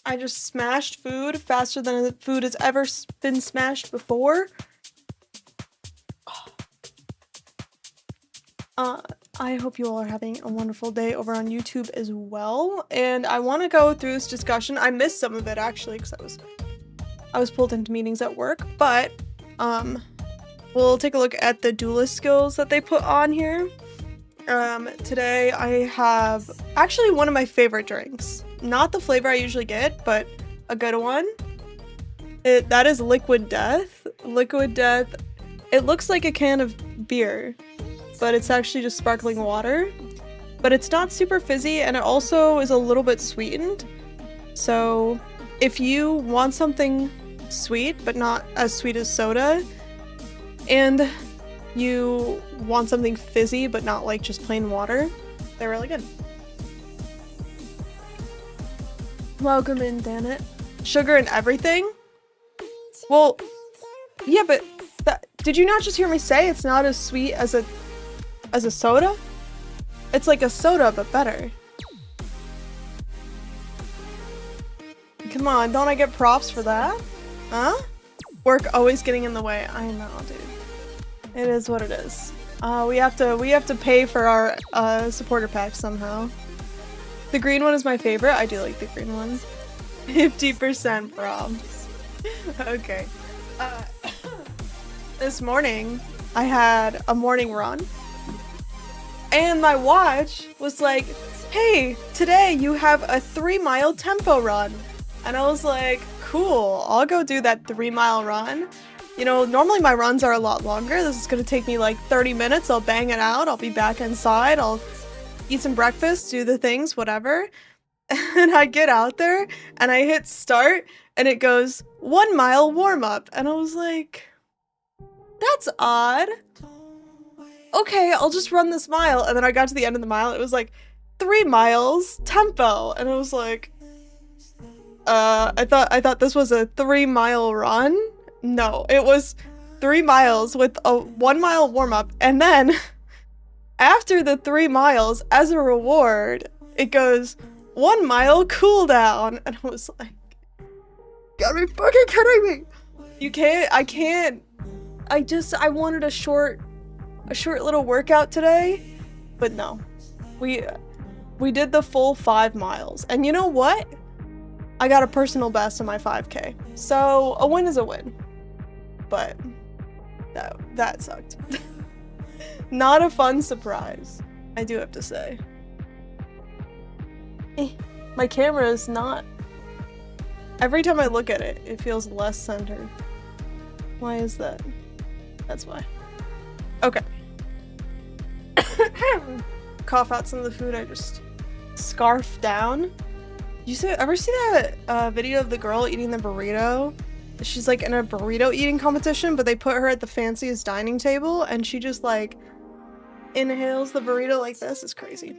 I just smashed food faster than food has ever been smashed before. I hope you all are having a wonderful day over on YouTube as well. And I want to go through this discussion. I missed some of it actually because I was pulled into meetings at work, but we'll take a look at the duelist skills that they put on here. Today I have actually one of my favorite drinks. Not the flavor I usually get, but a good one. That is Liquid Death. Liquid Death. It looks like a can of beer, but it's actually just sparkling water. But it's not super fizzy, and it also is a little bit sweetened. So if you want something sweet, but not as sweet as soda, and you want something fizzy, but not like just plain water, they're really good. Welcome in, damn it. Sugar and everything? Well, yeah, but did you not just hear me say it's not as sweet as a soda? It's like a soda, but better. Come on, don't I get props for that? Huh? Work always getting in the way. I know, dude. It is what it is. We have to pay for our supporter pack somehow. The green one is my favorite. I do like the green one. 50% props. Okay. This morning, I had a morning run. And my watch was like, hey, today you have a 3-mile tempo run. And I was like, cool, I'll go do that 3-mile run. You know, normally my runs are a lot longer. This is gonna take me like 30 minutes. I'll bang it out. I'll be back inside. I'll eat some breakfast, do the things, whatever. And I get out there and I hit start and it goes 1 mile warm up. And I was like, that's odd. Okay, I'll just run this mile. And then I got to the end of the mile. It was like 3 miles tempo. And I was like, I thought this was a 3-mile run. No, it was 3 miles with a 1 mile warm up. And then after the 3 miles, as a reward, it goes 1 mile cooldown. And I was like, gotta be fucking kidding me. I wanted a short little workout today, but no. We did the full 5 miles. And you know what? I got a personal best on my 5K. So a win is a win. But that sucked. Not a fun surprise, I do have to say. My camera is not... Every time I look at it, it feels less centered. Why is that? That's why. Okay. Cough out some of the food I just scarfed down. Ever see that video of the girl eating the burrito? She's like in a burrito eating competition, but they put her at the fanciest dining table and she just like inhales the burrito like this. It's crazy.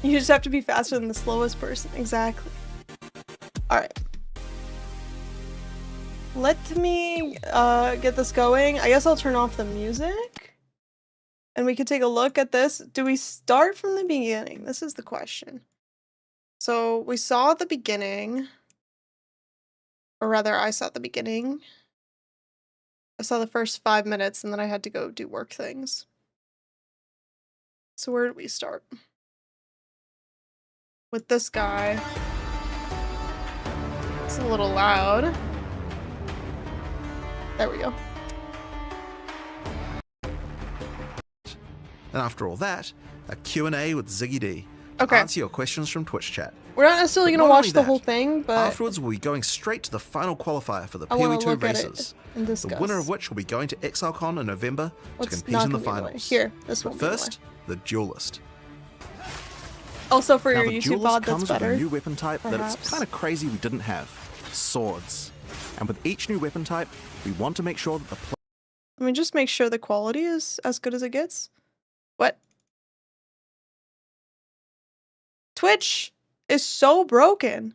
You just have to be faster than the slowest person. Exactly. Alright. Let me get this going. I guess I'll turn off the music. And we could take a look at this. Do we start from the beginning? This is the question. So we saw the beginning. Or rather, I saw the beginning. I saw the first 5 minutes and then I had to go do work things. So where did we start? With this guy. It's a little loud. There we go. And after all that, a Q&A with Ziggy D. Okay. Answer your questions from Twitch chat. We're not necessarily going to watch the whole thing, but... Afterwards, we'll be going straight to the final qualifier for the I wanna PoE2 look at races. it and discuss. The winner of which will be going to ExileCon in November to compete in the finals. Here, this one. First, the Duelist. Also for Now, your the YouTube Duelist pod, that's comes with better. a new weapon type that Perhaps. it's kind of crazy we didn't have. Swords. And with each new weapon type, we want to make sure that the Let me just make sure the quality is as good as it gets. What? Twitch is so broken.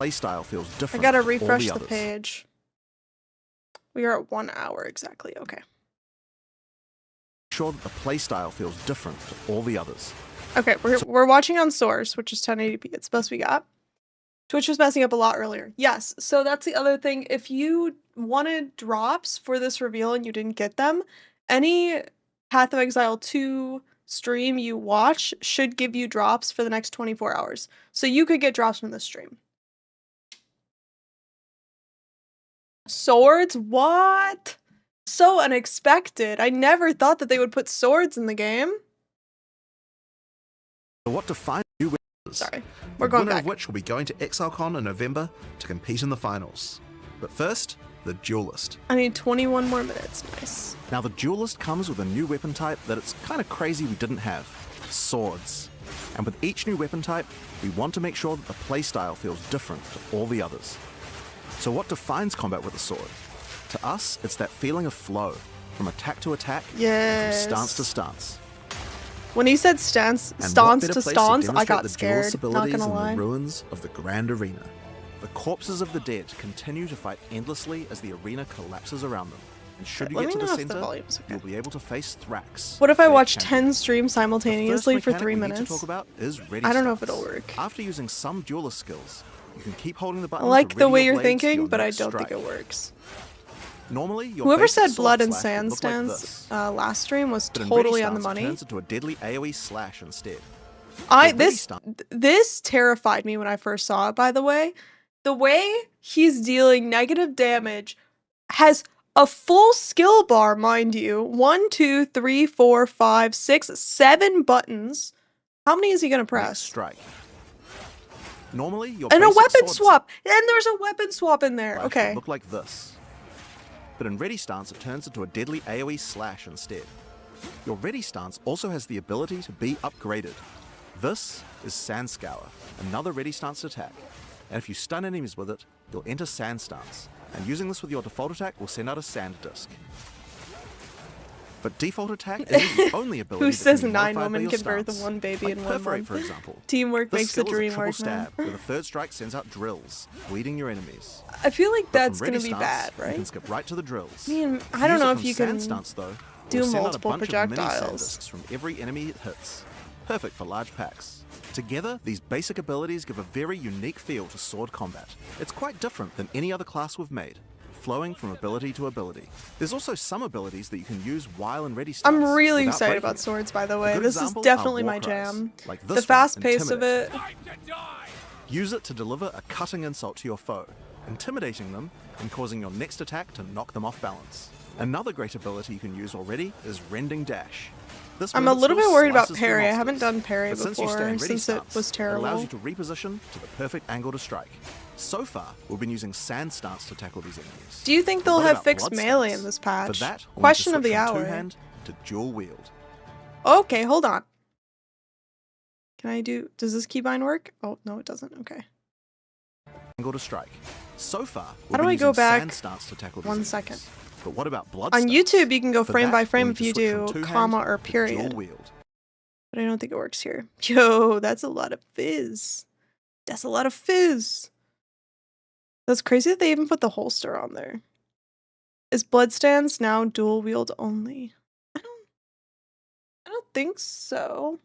playstyle feels I different. gotta to all refresh the the others. page. We are at 1 hour exactly. Okay. Sure that the playstyle feels different to all the others. Okay, we're watching on Source, which is 1080p. It's the best we got. Twitch was messing up a lot earlier. Yes, so that's the other thing. If you wanted drops for this reveal and you didn't get them, any Path of Exile 2 stream you watch should give you drops for the next 24 hours. So you could get drops from this stream. Swords? What? So unexpected. I never thought that they would put swords in the game. So what defines new winners? Sorry, we're going the winner back. of which will be going to ExileCon in November to compete in the finals. But first, the Duelist. I need 21 more minutes. Nice. Now the Duelist comes with a new weapon type that it's kind of crazy we didn't have. Swords. And with each new weapon type, we want to make sure that the playstyle feels different to all the others. So what defines combat with a sword? To us, it's that feeling of flow, from attack to attack, and from stance to stance. When he said stance And what to better place stance, I demonstrate got the scared. duelist Not abilities gonna in lie. the ruins of the Grand Arena. The corpses of the dead continue to fight endlessly as the arena collapses around them. And should you Let get me to the know if the center, volume's okay. you'll be able to face Thrax. What if I their watch champion. 10 streams The simultaneously first for mechanic 3 we need minutes? to talk about is ready I don't know if stance. it'll work. After using some duelist skills, you can keep holding the I button like to the ready way your you're blades for thinking, your but I next don't strike. think it works. Normally, your Whoever basic said blood sword and slash would sand look like stance this. last stream was But in totally ready on the stance, it money. turns into a deadly AoE slash instead. This terrified me when I first saw it, by the way. The way he's dealing negative damage has a full skill bar, mind you. 1, 2, 3, 4, 5, 6, 7 buttons. How many is he gonna Next press? strike. Normally, your And a basic weapon sword swap! And there's a weapon swap in there. slash Okay. would look like this. But in ready stance, it turns into a deadly AoE slash instead. Your ready stance also has the ability to be upgraded. This is Sand Scour, another ready stance attack. And if you stun enemies with it, you'll enter Sand Stance. And using this with your default attack will send out a sand disc. But default attack isn't the only ability Who that says can be 9 modified by women your can birth stance. one baby Like in 1 Perforate, month? for example. Teamwork This makes the skill is a dream triple work, man. stab, where the third strike sends out drills, bleeding your enemies. I feel like But that's from gonna ready be stance, bad, You right? can skip right to the drills. I mean, If I don't use know it if from you sand can stance, though, do it'll send out a multiple bunch of mini sand projectiles. discs from every enemy it hits. Perfect for large packs. Together, these basic abilities give a very unique feel to sword combat. It's quite different than any other class we've made, flowing from ability to ability. There's also some abilities that you can use while in ready stance. I'm really without excited breaking about it. swords, by the A way. good This is example are definitely war my cries, jam. like The this fast one, pace of Intimidate. it. Use it to deliver a cutting insult to your foe, intimidating them and causing your next attack to knock them off balance. Another great ability you can use already is Rending Dash. This I'm a movement little skill bit worried about slices through parry. I haven't monsters. done parry But since you stay before in ready since it stance, was It allows terrible. you to reposition to the perfect angle to strike. So far, we've been using Sand Stance to tackle these enemies. Do you think they'll What have about fixed Blood melee Stance? in this For patch? that, we'll need to Question of switch the from hour. two-hand to dual wield. Okay, hold on. Can I do... Does this keybind work? Oh, no, it doesn't. Okay. Angle to strike. So far, How we've do been I go using back Sand Stance to tackle these 1 enemies. second? But what about Blood On Stance? YouTube, you can go For frame that, by we'll frame need if to you switch from do two-hand comma or to dual period. wield. But I don't think it works here. Yo, that's a lot of fizz. That's a lot of fizz. That's crazy that they even put the holster on there. Is Blood Stance now dual wield only? I don't think so.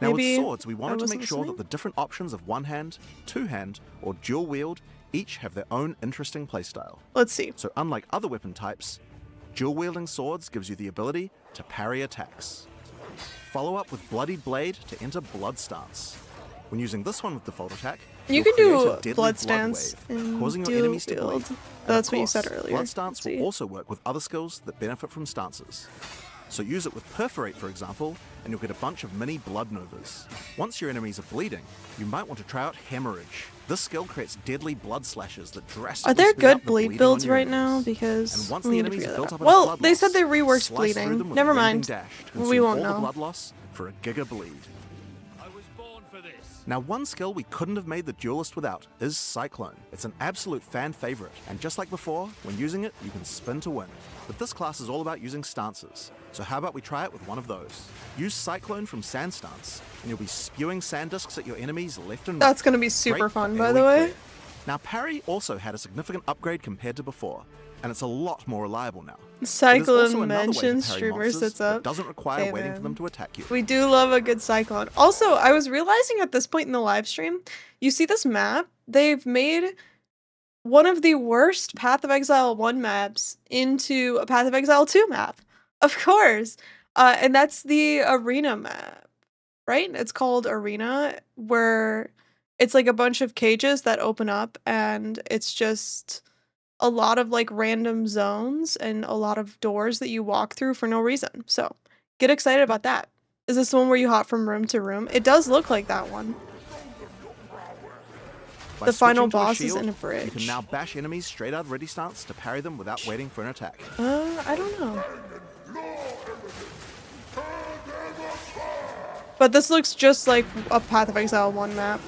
Now Maybe with swords, we I wanted to wasn't make sure that listening? the different options of one hand, two hand, or dual wield each have their own interesting playstyle. Let's see. So unlike other weapon types, dual wielding swords gives you the ability to parry attacks. Follow up with Bloodied Blade to enter Blood Stance. When using this one with default attack, You you'll can create do a deadly Blood Stance wave, in causing your dual enemies to bleed. wield. And That's of what you said course, earlier. Blood Stance Let's see. will also work with other skills that benefit from stances. So use it with Perforate, for example, and you'll get a bunch of mini blood novas. Once your enemies are bleeding, you might want to try out Hemorrhage. This skill creates deadly blood slashes that drastically Are there speed up good the bleed bleeding builds on your right now? enemies. Because And once we the need to enemies figure have that built out. up enough Well, blood they said loss, they reworked slice through them bleeding. with Never a rending mind. dash to We consume won't all the know. blood loss for a giga bleed. I was born for this. Now, one skill we couldn't have made the Duelist without is Cyclone. It's an absolute fan favorite, and just like before, when using it, you can spin to win. But this class is all about using stances, so how about we try it with one of those? Use Cyclone from Sand Stance, and you'll be spewing sand discs at your enemies left and right. That's gonna be super Great for fun, by AoE the way. clear. Now, parry also had a significant upgrade compared to before. and it's a lot more reliable now. Cyclone mentions streamers. That That's up. doesn't require Hey, waiting for man. them to attack you. We do love a good Cyclone. Also, I was realizing at this point in the live stream, you see this map? They've made one of the worst Path of Exile 1 maps into a Path of Exile 2 map. Of course. And that's the arena map, right? It's called Arena, where it's like a bunch of cages that open up and it's just a lot of like random zones and a lot of doors that you walk through for no reason. So get excited about that. Is this the one where you hop from room to room? It does look like that one. By The final switching to boss is shield, in a You bridge. can now bash enemies straight out of ready stance to parry them without waiting for an attack. I don't know. But this looks just like a Path of Exile 1 map.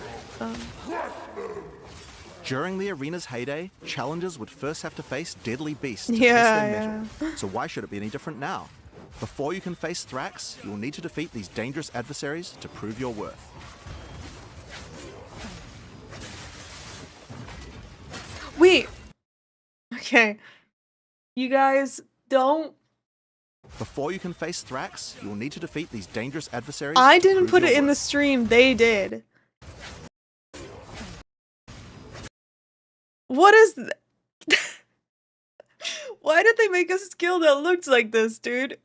During the arena's heyday, challengers would first have to face deadly beasts to test Yeah, their mettle. So why should it be any different now? Before you can face Thrax, you will need to defeat these dangerous adversaries to prove your worth. Wait. Okay. You guys don't. Before you can face Thrax, you will need to defeat these dangerous adversaries. I to didn't prove put your it in the worth. stream. They did. What is Why did they make a skill that looks like this, dude?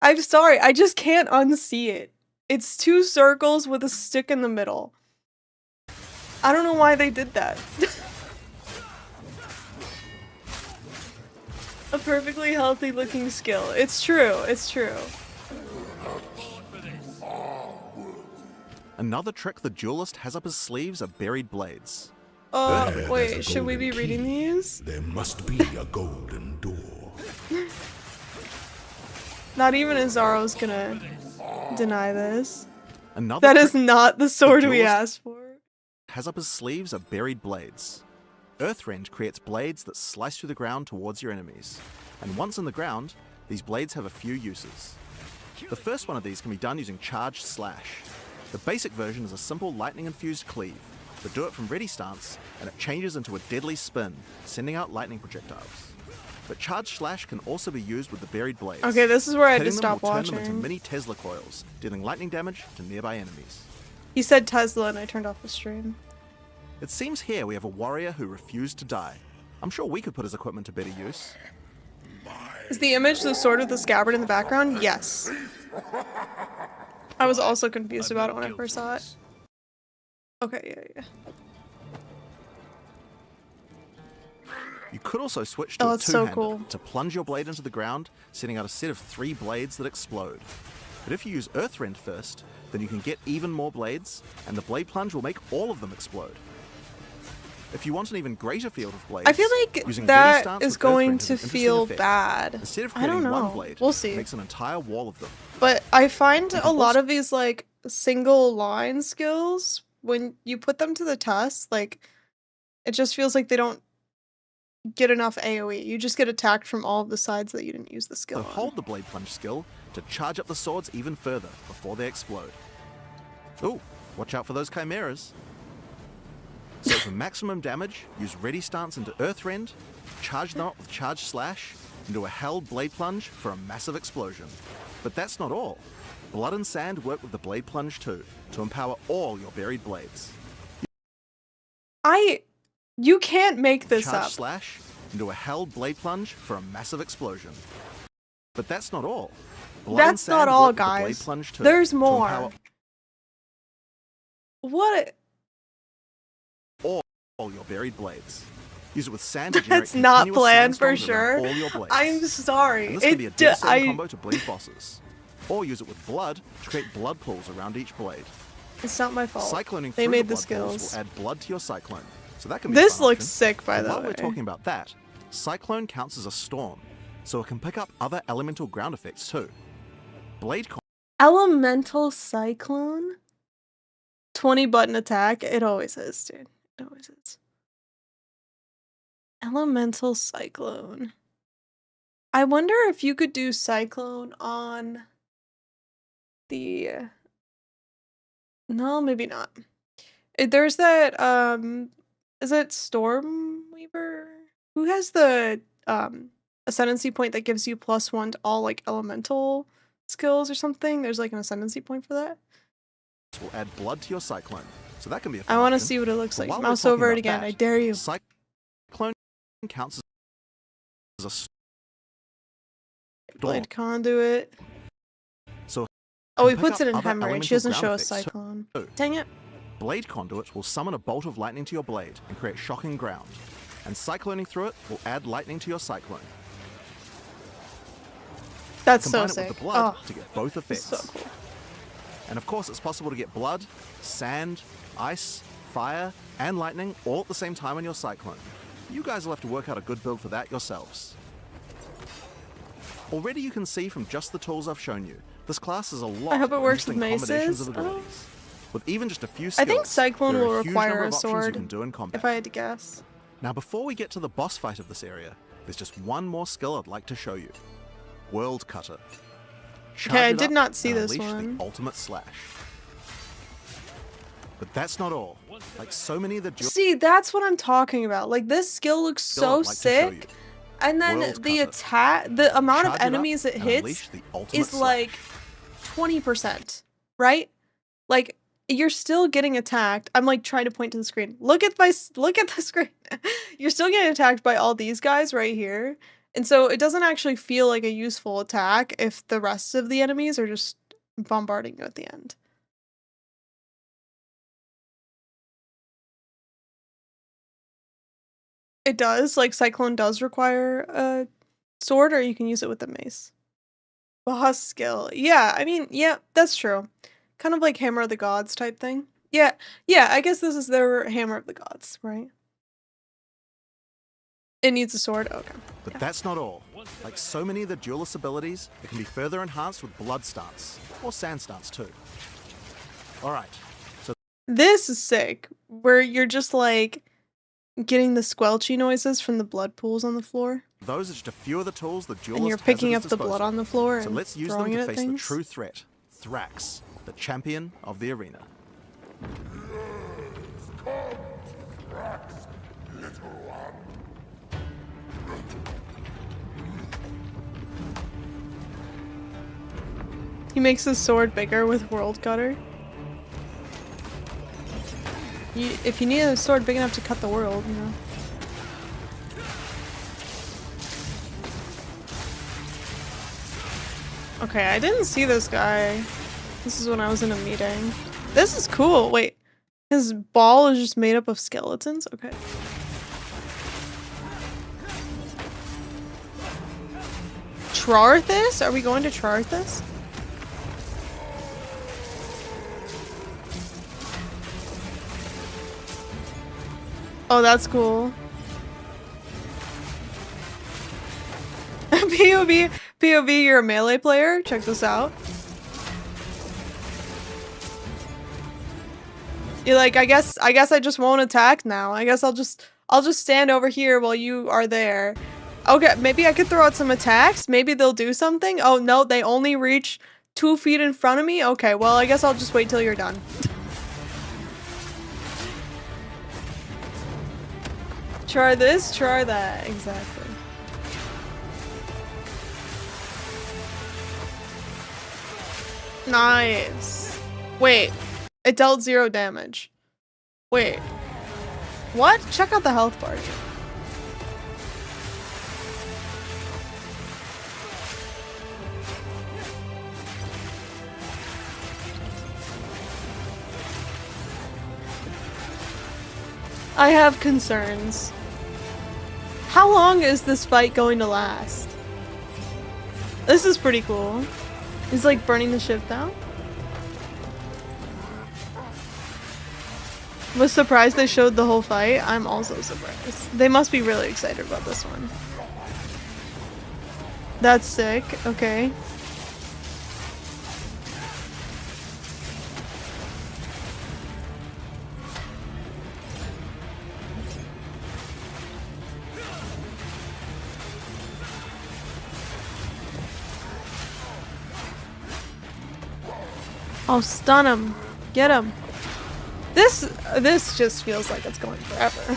I'm sorry, I just can't unsee it. It's 2 circles with a stick in the middle. I don't know why they did that. A perfectly healthy looking skill. It's true, it's true. Another trick the duelist has up his sleeves are buried blades. There's a Wait, should we be golden reading key. these? There must be a golden door. Not even Azaro's gonna deny this. Another That is trick not the sword we duelist- asked for. has up his sleeves are buried blades. Earthrend creates blades that slice through the ground towards your enemies. And once in the ground, these blades have a few uses. The first one of these can be done using Charged Slash. The basic version is a simple lightning-infused cleave, but do it from ready stance, and it changes into a deadly spin, sending out lightning projectiles. But Charged Slash can also be used with the buried blades. Okay, this is where I had to Hitting them stop will turn them into watching. mini Tesla coils, dealing lightning damage to nearby enemies. He said Tesla and I turned off the stream. It seems here we have a warrior who refused to die. I'm sure we could put his equipment to better use. Is the image the sword with the scabbard in the background? Yes. I was also confused about it when I first saw it. Okay, yeah. You could also switch to Oh, a it's so two-hander cool. to plunge your blade into the ground, sending out a set of 3 blades that explode. But if you use Earthrend first, then you can get even more blades, and the blade plunge will make all of them explode. If you want an even greater field of blades, I feel like using that Ready Stance is with going Earthrend is to an interesting feel effect. bad. Instead of I creating don't know. one blade, We'll it see. makes an entire wall of them. But I find You a can lot also- of these like single line skills, when you put them to the test, like it just feels like they don't get enough AoE. You just get attacked from all of the sides that you didn't use the skill So on. hold the blade plunge skill to charge up the swords even further before they explode. Ooh, watch out for those chimeras. So for maximum damage, use Ready Stance into Earthrend, charge them up with Charge Slash, and do a held blade plunge for a massive explosion. But that's not all. Blood and Sand work with the blade plunge too, to empower all your buried blades. You can't make this Charge up. Slash, and do a held blade plunge for a massive explosion. But that's not all. Blood and That's not Sand all, work with the blade guys. plunge too, There's to more. empower What? all your buried blades. Use it with sand to generate That's not continuous planned for sandstorms around sure. all your blades. I'm sorry. And this can be a devastating I combo to bleed bosses. Or use it with blood to create blood pools around each blade. It's not my fault. Cycloning They through made the the blood pools skills. will add blood to your cyclone. So that can be a This fun looks option. sick, by But the while way. we're talking about that, Cyclone counts as a storm, so it can pick up other elemental ground effects too. Blade Elemental Cyclone? 20 button attack? It always is, dude. It always is. Elemental Cyclone. I wonder if you could do Cyclone on the No, maybe not. There's that is it Stormweaver? Who has the ascendancy point that gives you +1 to all like elemental skills or something? There's like an ascendancy point for that. Will add blood to your cyclone, so that can be a I fun want to option. see what it looks But like. while we're Mouse talking over it about again. that, I dare you. Cyclone counts as a storm. Blade conduit. So Oh, he pick puts up it in other hemorrhage. elemental He doesn't ground show a effects too. cyclone. Dang it. Blade Conduit will summon a bolt of lightning to your blade and create shocking ground, and cycloning through it will add lightning to your cyclone. That's Combine so it sick. with the blood Oh, to get both effects. so cool. And of course, it's possible to get blood, sand, ice, fire, and lightning all at the same time on your cyclone. You guys will have to work out a good build for that yourselves. Already you can see from just the tools I've shown you, this class is a lot I hope it of works with interesting combinations maces. of abilities. With even just a few I skills, think Cyclone there are will a huge require number a of options you sword, can do in combat. if I had to guess. Now, before we get to the boss fight of this area, there's just one more skill I'd like to show you. World Cutter. Charge I it did up not see and this unleash one. the ultimate slash. But that's not all. Like so many of the dual See, that's what I'm talking about. Like, this skill looks so I'd like to show you. sick. And then World the Cutter. attack, the amount Charge of it up enemies it and hits unleash the ultimate is like slash. 20%, right? Like, you're still getting attacked. I'm like trying to point to the screen. Look at the screen. You're still getting attacked by all these guys right here. And so it doesn't actually feel like a useful attack if the rest of the enemies are just bombarding you at the end. It does, like Cyclone does require a sword, or you can use it with the mace. Boss skill. Yeah, I mean, yeah, that's true. Kind of like Hammer of the Gods type thing. Yeah, I guess this is their Hammer of the Gods, right? It needs a sword? Okay. But Yeah. that's not all. Like so many of the duelist abilities, it can be further enhanced with blood stance, or sand stance too. Alright, so This is sick, where you're just like getting the squelchy noises from the blood pools on the floor, those are just a few of the tools the duelist and you're has picking at up his the blood disposal. on the floor So and let's use them throwing it to at face the things. true threat, Thrax, the champion of the arena. He makes his sword bigger with World Cutter. If you need a sword big enough to cut the world, you know. Okay, I didn't see this guy. This is when I was in a meeting. This is cool. Wait, his ball is just made up of skeletons? Okay. Trarthus? Are we going to Trarthus? Oh, that's cool. POV, you're a melee player? Check this out. You're like, I guess I just won't attack now. I guess I'll just stand over here while you are there. Okay, maybe I could throw out some attacks. Maybe they'll do something. Oh no, they only reach 2 feet in front of me? Okay, well I guess I'll just wait till you're done. Try this, try that. Exactly. Nice. Wait, it dealt 0 damage. Wait. What? Check out the health bar. I have concerns. How long is this fight going to last? This is pretty cool. He's like burning the ship down. Was surprised they showed the whole fight. I'm also surprised. They must be really excited about this one. That's sick. Okay. I'll stun him. Get him. This just feels like it's going forever.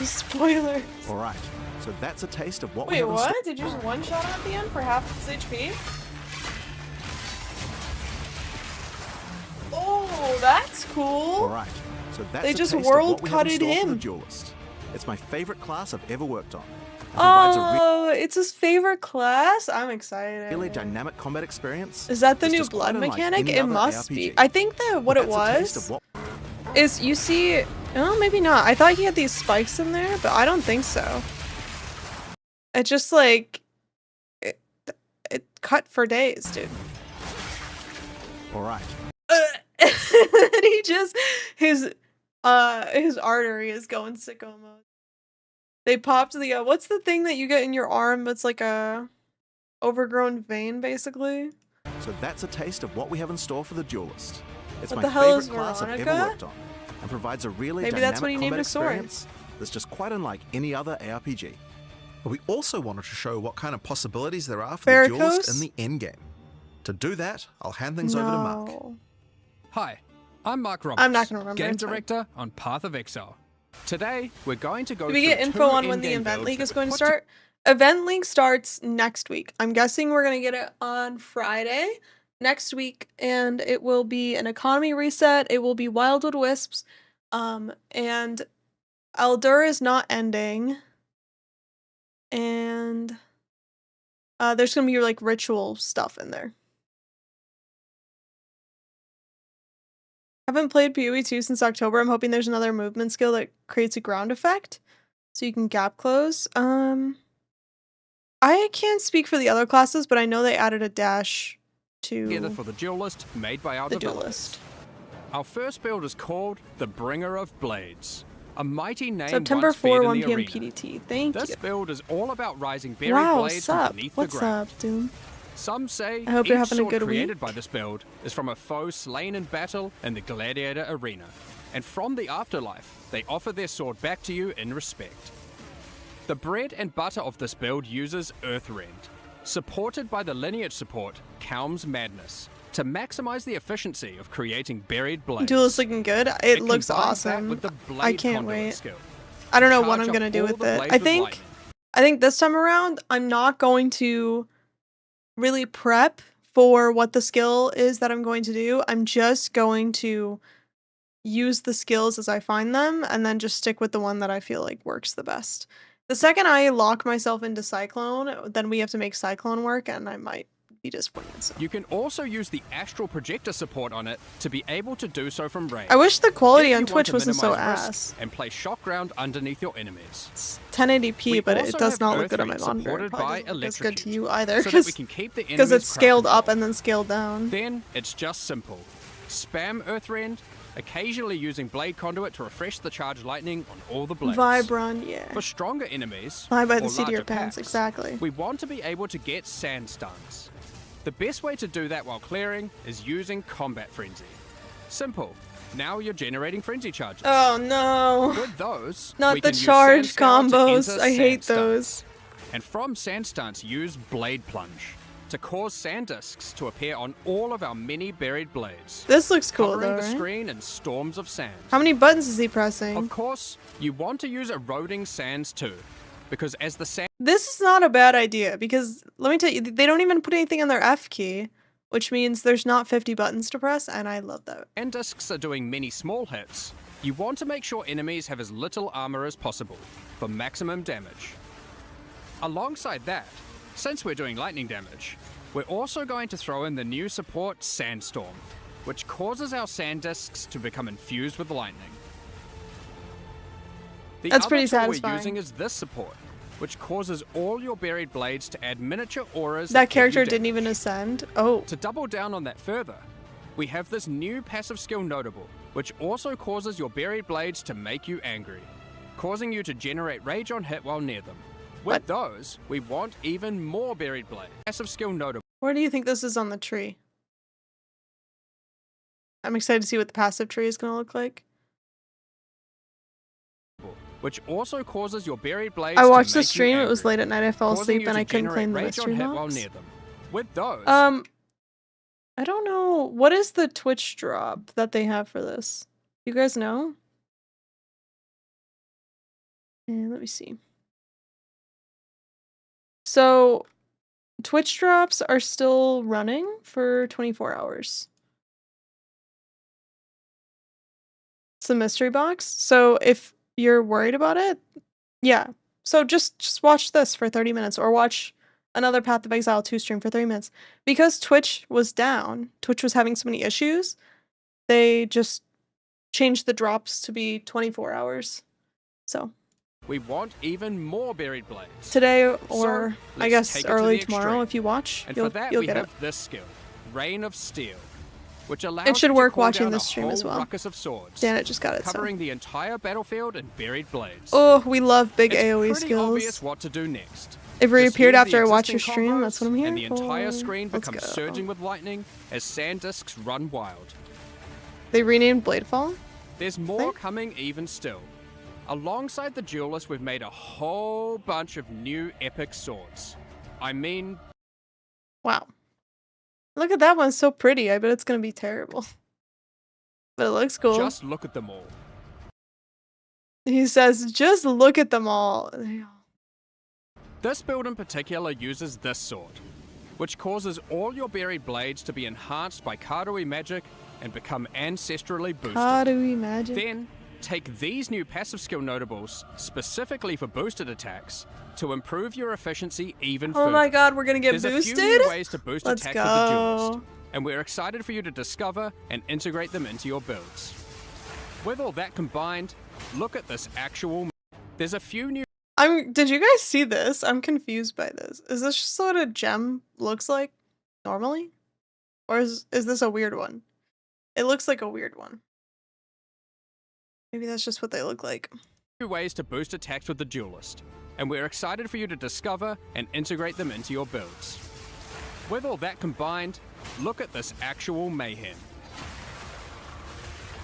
Spoiler. All right, so that's a taste of what we Wait, have in what? Did you just one-shot him at the end for half his HP? Oh, that's All cool. right, so that's They a just taste world of what we have in cutted store for the him. Duelist. It's my favorite class I've ever worked on. It provides a Oh, it's his favorite class? I'm excited. really dynamic combat experience. Is that the that's new just blood quite unlike mechanic? any It other must ARPG. be. I think that what it That's a taste was of what is you see. Oh, maybe not. I thought he had these spikes in there, but I don't think so. It just like it cut for days, dude. All right. And he just his artery is going sicko mode. They popped the what's the thing that you get in your arm that's like a overgrown vein, basically? So that's a taste of what we have in store for the Duelist. It's What my the hell favorite is class I've ever Veronica? worked on, and provides a really Maybe dynamic that's what he named combat his sword. experience that's just quite unlike any other ARPG. But we also wanted to show what kind of possibilities there are for the Duelist Varicose? in the endgame. To do that, I'll hand things over to Mark. No. Hi, I'm Mark Roberts. I'm not gonna remember, Game it's fine. director on Path of Exile. Today, we're going to go Do we get through info two on when the in-game event builds league that is were going to put start? Event league starts next week. I'm guessing we're going to get it on Friday next week, and it will be an economy reset. It will be Wildwood Wisps, and Eldur is not ending, and there's going to be like ritual stuff in there. Haven't played PoE 2 since October. I'm hoping there's another movement skill that creates a ground effect, so you can gap close. I can't speak for the other classes, but I know they added a dash together to for the Duelist made by our the developers. duelist. Our first build is called the Bringer of Blades, a mighty name September once 4, feared 1 in the p.m. arena. PDT. Thank This you. build is all about rising buried Wow, blades from sup? beneath What's the ground. up, Doom? Some say I hope you're each having a sword good created week. by this build is from a foe slain in battle in the gladiator arena. And from the afterlife, they offer their sword back to you in respect. The bread and butter of this build uses Earthrend, supported by the lineage support Calm's Madness, to maximize the efficiency of creating buried blades. Duelist looking good. It looks combines that awesome. with the I blade can't conduit wait. skill. I don't know what Charge I'm up gonna do all with the it. blades I with think lightning. this time around I'm not going to really prep for what the skill is that I'm going to do. I'm just going to use the skills as I find them and then just stick with the one that I feel like works the best. The second I lock myself into Cyclone, then we have to make Cyclone work and I might be disappointed. So You can also use the Astral Projector support on it to be able to do so from range. I wish the quality If on you want Twitch to wasn't so minimize risk ass. and play shock ground underneath your enemies. It's 1080p, We but it also does have not look good on my Earthrend monitor. It supported probably by doesn't look as good to Electrocute, you either, so that we can keep the because enemy's it's crowd scaled up controlled. and then scaled down. Then it's just simple. Spam Earthrend, occasionally using Blade Conduit to refresh the charged lightning on all the blades. Vibron, yeah. For stronger enemies, Fly by the or seat of your larger pants, packs, exactly. we want to be able to get sand stuns. The best way to do that while clearing is using Combat Frenzy. Simple. Now you're generating frenzy charges. Oh no. With those, Not we the can use charge Sand Scour to combos. enter I hate sand those. stuns. And from sand stunts, use Blade Plunge to cause sand discs to appear on all of our many buried blades, This looks cool covering though, the right? screen in storms of sand. How many buttons is he pressing? Of course, you want to use eroding sands too, because as the sand This is not a bad idea because let me tell you, they don't even put anything on their F key, which means there's not 50 buttons to press, and I love that. discs are doing many small hits, you want to make sure enemies have as little armor as possible for maximum damage. Alongside that, since we're doing lightning damage, we're also going to throw in the new support Sandstorm, which causes our sand discs to become infused with lightning. The That's other pretty tool satisfying. we're using is this support, which causes all your buried blades to add miniature auras That give you character didn't damage. even ascend. Oh. To double down on that further, we have this new passive skill Notable, which also causes your buried blades to make you angry, causing you to generate rage on hit while near them. With What? those, we want even more buried blades. Passive skill Notable, Where do you think this is on the tree? I'm excited to see what the passive tree is going to look like. which also causes your buried blades I to watched the make you stream. It was angry, late at night. I fell causing asleep you and to I couldn't generate claim the rage on mystery hit while box. near them. With those, I I don't know. What is the Twitch drop that they have for this? You guys know? And let me see. So, Twitch drops are still running for 24 hours. It's the mystery box. So, if you're worried about it, yeah. So just watch this for 30 minutes or watch another Path of Exile 2 stream for 30 minutes. Because Twitch was down, Twitch was having so many issues, they just changed the drops to be 24 hours. So We want even more buried blades. today or So, I let's guess take it to early the tomorrow extreme. if you watch, And you'll for that, you'll we get have it. this skill, Rain of Steel, which allows It should you to work call watching down this a stream as whole well. ruckus of swords, Janet just got it. So. covering the entire battlefield in buried blades. Oh, we love big It's AoE pretty obvious skills. what to do next. It Just reappeared use after the I watched your existing stream. combos, That's what I'm here and the entire for. screen Let's becomes go. surging with lightning as sand discs run wild. They renamed Bladefall. There's more Okay. coming even still. Alongside the Duelist, we've made a whole bunch of new epic swords. I mean, Wow. Look at that one, so pretty. I bet it's gonna be terrible. But it looks cool. just look at them all. He says, just look at them all. This build in particular uses this sword, which causes all your buried blades to be enhanced by Karui magic and become ancestrally boosted. Karui magic. Then, take these new passive skill notables, specifically for boosted attacks, to improve your efficiency even further. Oh my god, we're gonna get There's boosted? a few new ways to boost Let's attacks with the Duelist, go. and we're excited for you to discover and integrate them into your builds. With all that combined, look at this actual... There's a few new Did you guys see this? I'm confused by this. Is this just what a gem looks like normally? Or is this a weird one? It looks like a weird one. Maybe that's just what they look like. ways to boost attacks with the Duelist, and we're excited for you to discover and integrate them into your builds. With all that combined, look at this actual mayhem.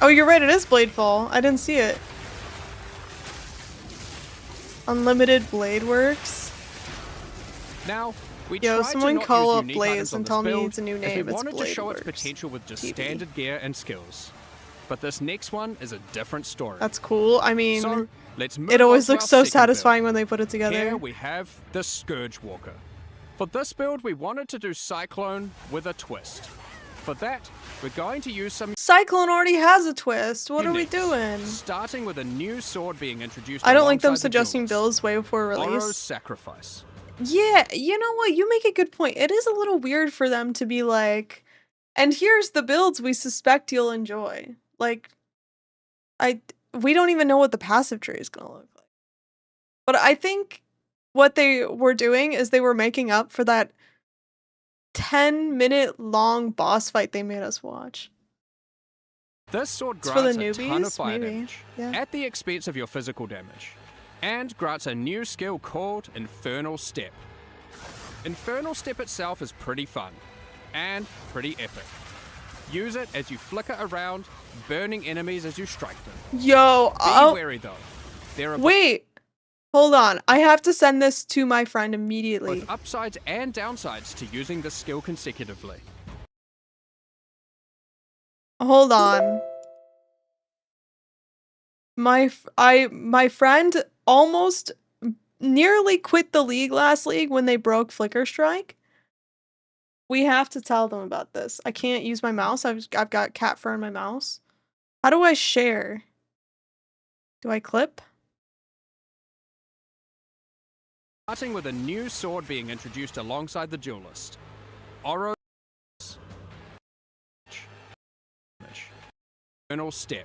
Oh, you're right, it is Bladefall. I didn't see it. Unlimited Blade Works. Now, we Yo, tried someone to not call use up unique Blaze items on and this tell me build, it's a new as name. we It's wanted to show its Bladeworks. potential with just TV. standard gear and skills. But this next one is a different story. That's cool. I mean, So, let's move it on always to looks our so second satisfying build. when they put it together. Here we have the Scourge Walker. For this build, we wanted to do Cyclone with a twist. For that, we're going to use some Cyclone already has a twist. What are we uniques, doing? starting with a new sword being introduced. I don't like them alongside the suggesting Duelist, builds way before Oro's release. Sacrifice. Yeah, you know what? You make a good point. It is a little weird for them to be like, and here's the builds we suspect you'll enjoy. Like, we don't even know what the passive tree is gonna look like. But I think what they were doing is they were making up for that 10-minute long boss fight they made us watch. This sword It's for the grants a ton of newbies, fire maybe. damage, Yeah. at the expense of your physical damage, and grants a new skill called Infernal Step. Infernal Step itself is pretty fun, and pretty epic. Use it as you flicker around, burning enemies as you strike them. Yo, Be wary though. There are wait. Hold on. I have to send this to my friend immediately. both upsides and downsides to using this skill consecutively. Hold on. My friend almost nearly quit the league last league when they broke Flicker Strike. We have to tell them about this. I can't use my mouse. I've got cat fur in my mouse. How do I share? Do I clip? Starting with a new sword being introduced alongside the Duelist. Oro's Infernal Step.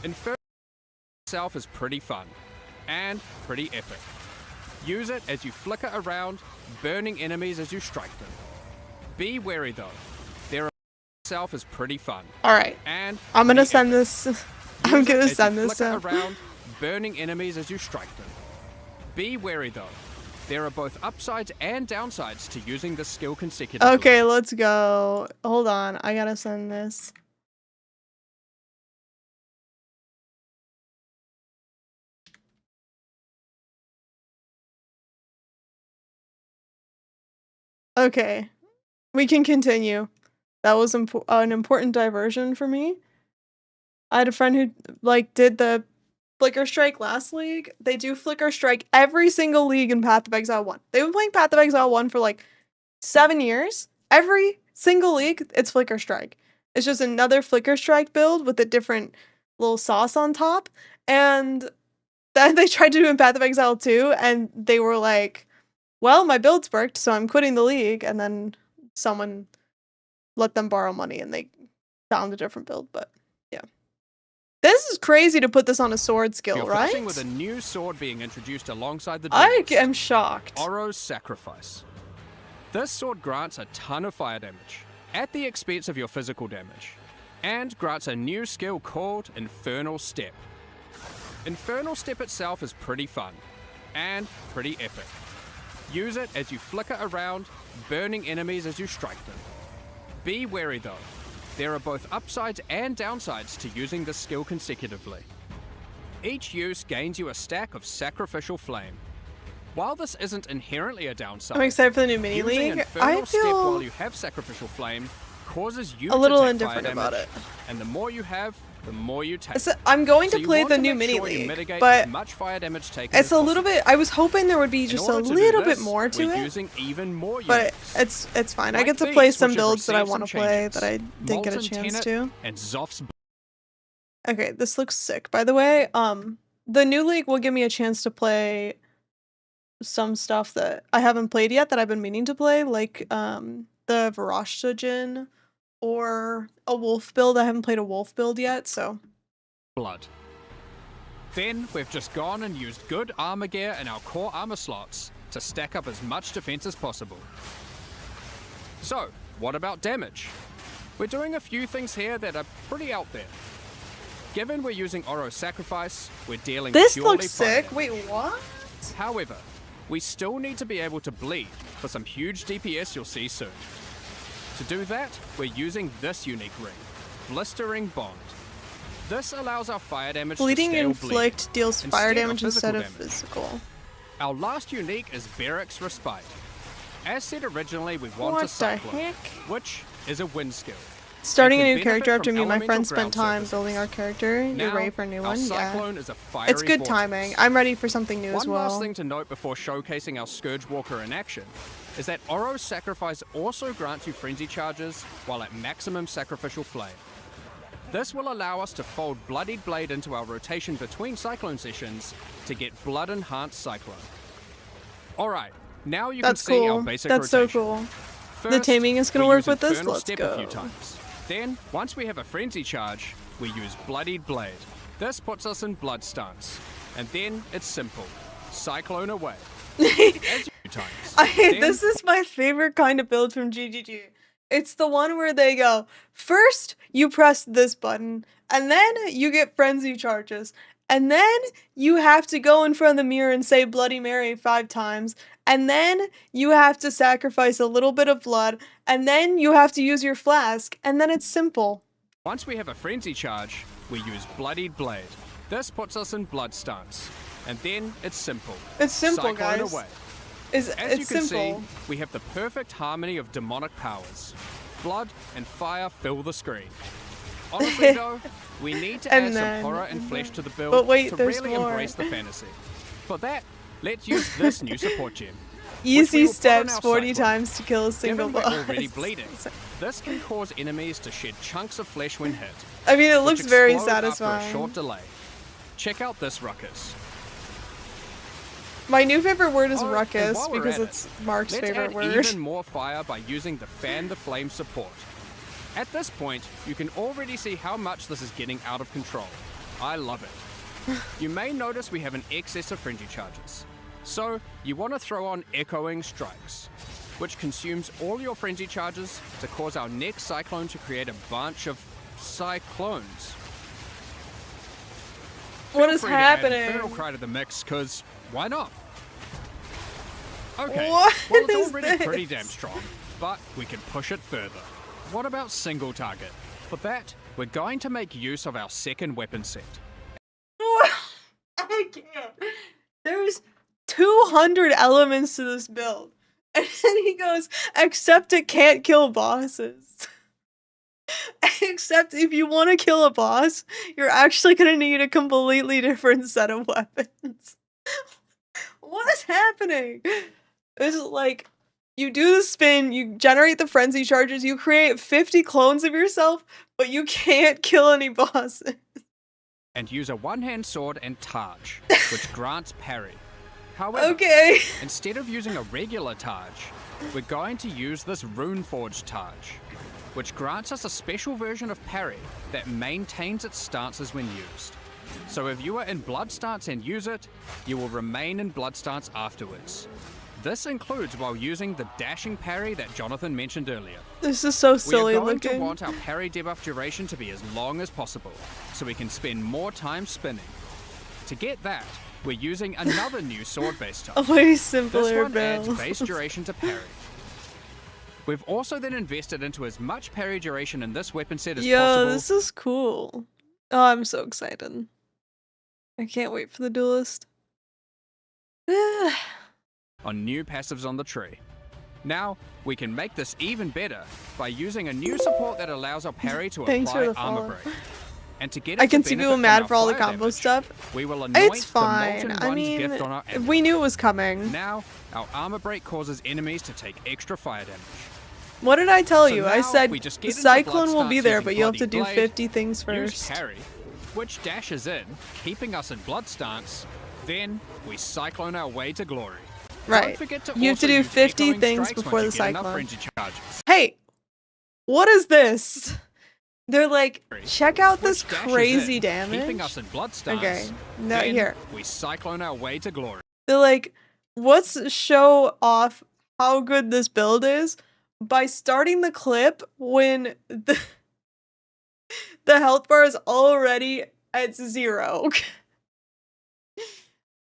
Infernal itself is pretty fun, and pretty epic. Use it as you flicker around, burning enemies as you strike them. Be wary though. Their itself is pretty fun, All right. and I'm going to pretty send epic. this. Use I'm it going to as you send this flicker to around, burning enemies as you strike them. Be wary though. There are both upsides and downsides to using this skill consecutively. Okay, let's go. Hold on. I got to send this. Okay. We can continue. That was an important diversion for me. I had a friend who like did the Flicker Strike last league. They do Flicker Strike every single league in Path of Exile 1. They've been playing Path of Exile 1 for like 7 years. Every single league, it's Flicker Strike. It's just another Flicker Strike build with a different little sauce on top. And then they tried to do it in Path of Exile 2, and they were like, well, my build's worked, so I'm quitting the league. And then someone let them borrow money and they found a different build, but yeah. This is crazy to put this on a sword skill, You're right? flexing with a new sword being introduced alongside the I duels. am shocked. Oro's Sacrifice. This sword grants a ton of fire damage, at the expense of your physical damage, and grants a new skill called Infernal Step. Infernal Step itself is pretty fun, and pretty epic. Use it as you flicker around, burning enemies as you strike them. Be wary though, there are both upsides and downsides to using this skill consecutively. Each use gains you a stack of Sacrificial Flame. While this isn't inherently a downside, I'm excited for the new mini using league. Infernal I Step while feel you have Sacrificial Flame causes you a little to take indifferent fire about damage, it. and the more you have, the more you take. I'm going So to you play want the to new make mini sure you league, mitigate but as much fire damage taken it's as a little possible. bit. I was hoping there would be In just a order to do little bit this, more to we're it, using even more but units. it's fine. I Like get to these, play which some have builds that I received want to some play changes. that I didn't get a Molten chance Tenet to. and Zoth's Okay, this looks sick. By the way, the new league will give me a chance to play some stuff that I haven't played yet that I've been meaning to play, like the Varashtajin or a wolf build. I haven't played a wolf build yet, so Blood. Then we've just gone and used good armor gear in our core armor slots to stack up as much defense as possible. So, what about damage? We're doing a few things here that are pretty out there. Given we're using Oro's Sacrifice, we're dealing this purely looks fire sick. damage. Wait, what? However, we still need to be able to bleed for some huge DPS you'll see soon. To do that, we're using this unique ring, Blistering Bond. This allows our fire damage Bleeding to scale inflict deals fire instead of damage physical instead of damage. physical. Our last unique is Beric's Respite. As said originally, we want What a the Cyclone, heck? which is a wind skill. Starting a can new benefit character after from me and my elemental friends spent ground time surfaces. building our character. You're Now, ready for a new our one? Yeah. Cyclone is a fiery It's good vortex. timing. I'm ready for something new as One well. last thing to note before showcasing our Scourge Walker in action is that Oro's Sacrifice also grants you frenzy charges while at maximum sacrificial flame. This will allow us to fold Bloodied Blade into our rotation between Cyclone sessions to get Blood Enhanced Cyclone. Alright, now you That's can see our cool. basic That's rotation. so cool. First, taming is gonna we work use with this? Infernal Let's Step go. a few times. Then, once we have a Frenzy charge, we use Bloodied Blade. This puts us in Blood stance. And then, it's simple. Cyclone away. As you times. Then, This is my favorite kind of build from GGG. It's the one where they go, first you press this button, and then you get frenzy charges, and then you have to go in front of the mirror and say Bloody Mary 5 times, and then you have to sacrifice a little bit of blood, and then you have to use your flask, and then it's simple. Once we have a Frenzy charge, we use Bloodied Blade. This puts us in Blood stance. And then, it's simple. It's simple, Cyclone guys. away. It's As you can simple. see, we have the perfect harmony of demonic powers. Blood and fire fill the screen. Honestly though, we need to And add then- some horror and flesh to the build But wait, to there's really more. embrace the fantasy. For that, let's use this new support gem. Easy will put on steps our 40 cyclone. times to kill a single Given we're boss. already bleeding, this can cause enemies to shed chunks of flesh when hit. I mean, it which looks very explode After a satisfying. short delay. Check out this ruckus. My new favorite word is Oh, and ruckus while we're because at it, it's Mark's Let's favorite add word. even more fire by using the Fan the Flame support. At this point, you can already see how much this is getting out of control. I love it. You may notice we have an excess of frenzy charges. So, you want to throw on Echoing Strikes, which consumes all your frenzy charges to cause our next cyclone to create a bunch of cyclones. What Feel is free to add happening? Infernal Cry to the mix, cause why not? Okay, What well it's is already pretty this? damn strong, but we can push it further. What about single target? For that, we're going to make use of our second weapon set. I can't. There's 200 elements to this build. And then he goes, except it can't kill bosses. Except if you want to kill a boss, you're actually gonna need a completely different set of weapons. What is happening? It's like you do the spin, you generate the frenzy charges, you create 50 clones of yourself, but you can't kill any bosses. And use a one-hand sword and Taj, which grants parry. However, Okay. instead of using a regular Taj, we're going to use this Runeforged Taj, which grants us a special version of parry that maintains its stances when used. So if you are in Blood stance and use it, you will remain in Blood stance afterwards. This includes while using the dashing parry that Jonathan mentioned earlier. This is so We silly are going looking. to want our parry debuff duration to be as long as possible, so we can spend more time spinning. To get that, we're using another new sword-based A type. way This simpler one adds build. base duration to parry. We've also then invested into as much parry duration in this weapon set as Yo, possible. this is cool. Oh, I'm so excited. I can't wait for the duelist. On new passives on the tree. Now, we can make this even better by using a new support that allows our parry to Thanks for apply the armor follow. break. And to get I it to can see people benefit from mad our for all the fire combo damage, stuff. we will anoint It's the fine. Molten I One's mean, gift on our amulet. we knew it was coming. Now, our armor break causes enemies to take extra fire damage. What did I tell So you? I now said we just the get into cyclone will Blood be stance there, using but you'll have to Bloody do Blade, 50 things Use first. parry, which dashes in, keeping us in blood stance. Then we cyclone our way to glory. Don't Right. forget to You have to also do use 50 echoing things strikes before once the you get enough cyclone. frenzy charges. Hey, what is this? They're like, check out Which this dashes crazy in, damage. keeping us in blood stance. Okay, no, Then here. we cyclone our way to glory. They're like, let's show off how good this build is by starting the clip when the health bar is already at 0.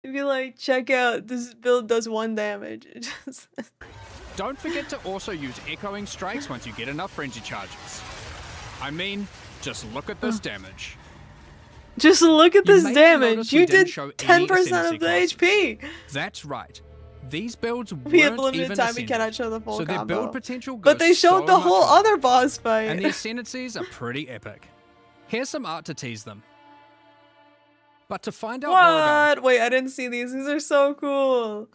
You'd be like, check out, this build does 1 damage. It just- Don't forget to also use echoing strikes once you get enough frenzy charges. I mean, just look at this damage. Just look at You this may have damage. noticed You we didn't did show any 10% of the ascendancy HP. That's right. These builds We have weren't limited even time. We ascended, cannot show the full so their combo. build potential goes But they showed so the whole much higher. other boss fight. And the ascendancies are pretty epic. Here's some art to tease them. But to find out more about What? Wait, I didn't see these. These are so cool.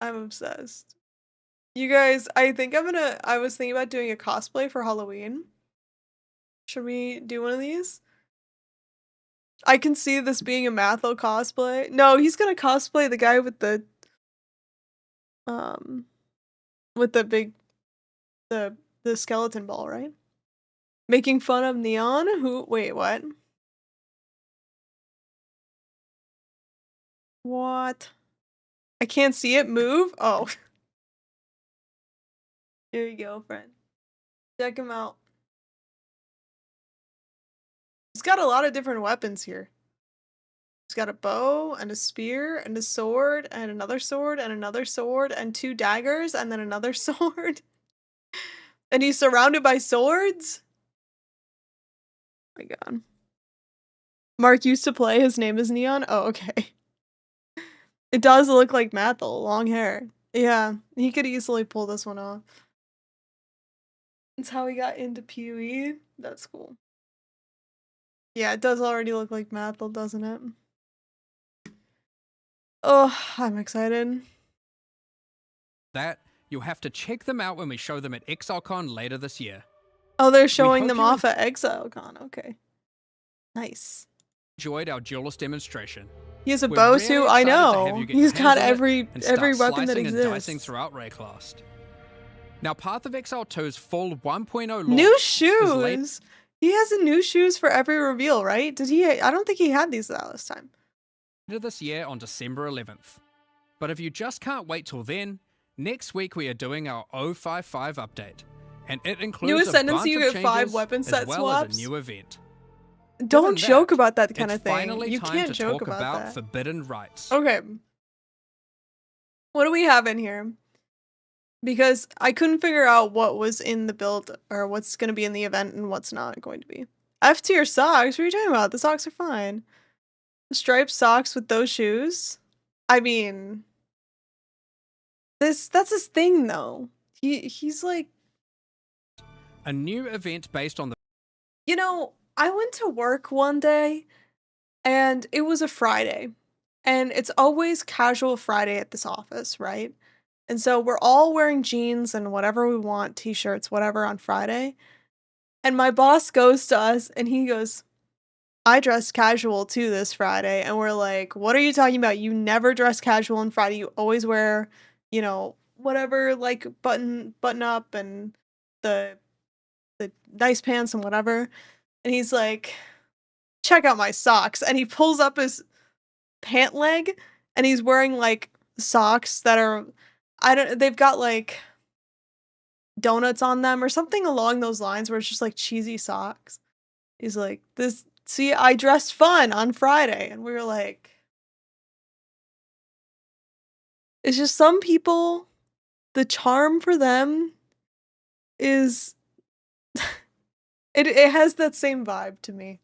I'm obsessed. You guys, I think I was thinking about doing a cosplay for Halloween. Should we do one of these? I can see this being a Mathel cosplay. No, he's gonna cosplay the guy with the big the skeleton ball, right? Making fun of Neon? Wait, what? What? I can't see it move? Oh. Here you go, friend. Check him out. He's got a lot of different weapons here. He's got a bow and a spear and a sword and another sword and another sword and 2 daggers and then another sword. And he's surrounded by swords? Oh my god. Mark used to play. His name is Neon? Oh, okay. It does look like Mathel. Long hair. Yeah, he could easily pull this one off. That's how he got into PoE. That's cool. Yeah, it does already look like Mathel, doesn't it? Oh, I'm excited. that. You'll have to check them out when we show them at ExileCon later this year. Oh, they're showing hope them you off at ExileCon. Okay. Nice. Enjoyed our duelist demonstration. He has a We're bow really suit. I excited to know. have you get He's your got hands on it every and start weapon that slicing and dicing exists. throughout Rayclast. Now, Path of Exile 2's full 1.0 launch New is late shoes. He has a new shoes for every reveal, right? Did he? I don't think he had these last time. later this year on December 11th. But if you just can't wait till then, next week we are doing our 055 update, and it includes Ascendancy, a you bunch get of 5 changes weapon as set well swaps? as a new event. Don't Given joke that, about that kind it's of thing. finally You time can't to joke talk about that. Forbidden Rights. Okay. What do we have in here? Because I couldn't figure out what was in the build or what's going to be in the event and what's not going to be. F tier socks? What are you talking about? The socks are fine. Striped socks with those shoes? I mean, that's his thing though. He's like a new event based on the You know, I went to work one day and it was a Friday. And it's always casual Friday at this office, right? And so we're all wearing jeans and whatever we want, t-shirts, whatever on Friday. And my boss goes to us and he goes, I dressed casual too this Friday. And we're like, what are you talking about? You never dress casual on Friday. You always wear, you know, whatever, like button up and the nice pants and whatever. And he's like, check out my socks. And he pulls up his pant leg and he's wearing like socks that are, they've got like donuts on them or something along those lines where it's just like cheesy socks. He's like, see, I dressed fun on Friday. And we were like, it's just some people, the charm for them is, it has that same vibe to me.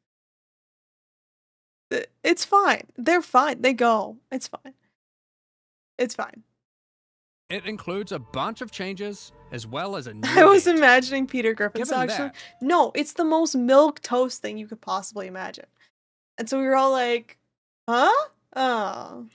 It's fine. They're fine. They go. It's fine. It's fine. It includes a bunch of changes as well as a new I was event. imagining Peter Griffin Given socks. that- No, it's the most milquetoast thing you could possibly imagine. And so we were all like, huh? Oh.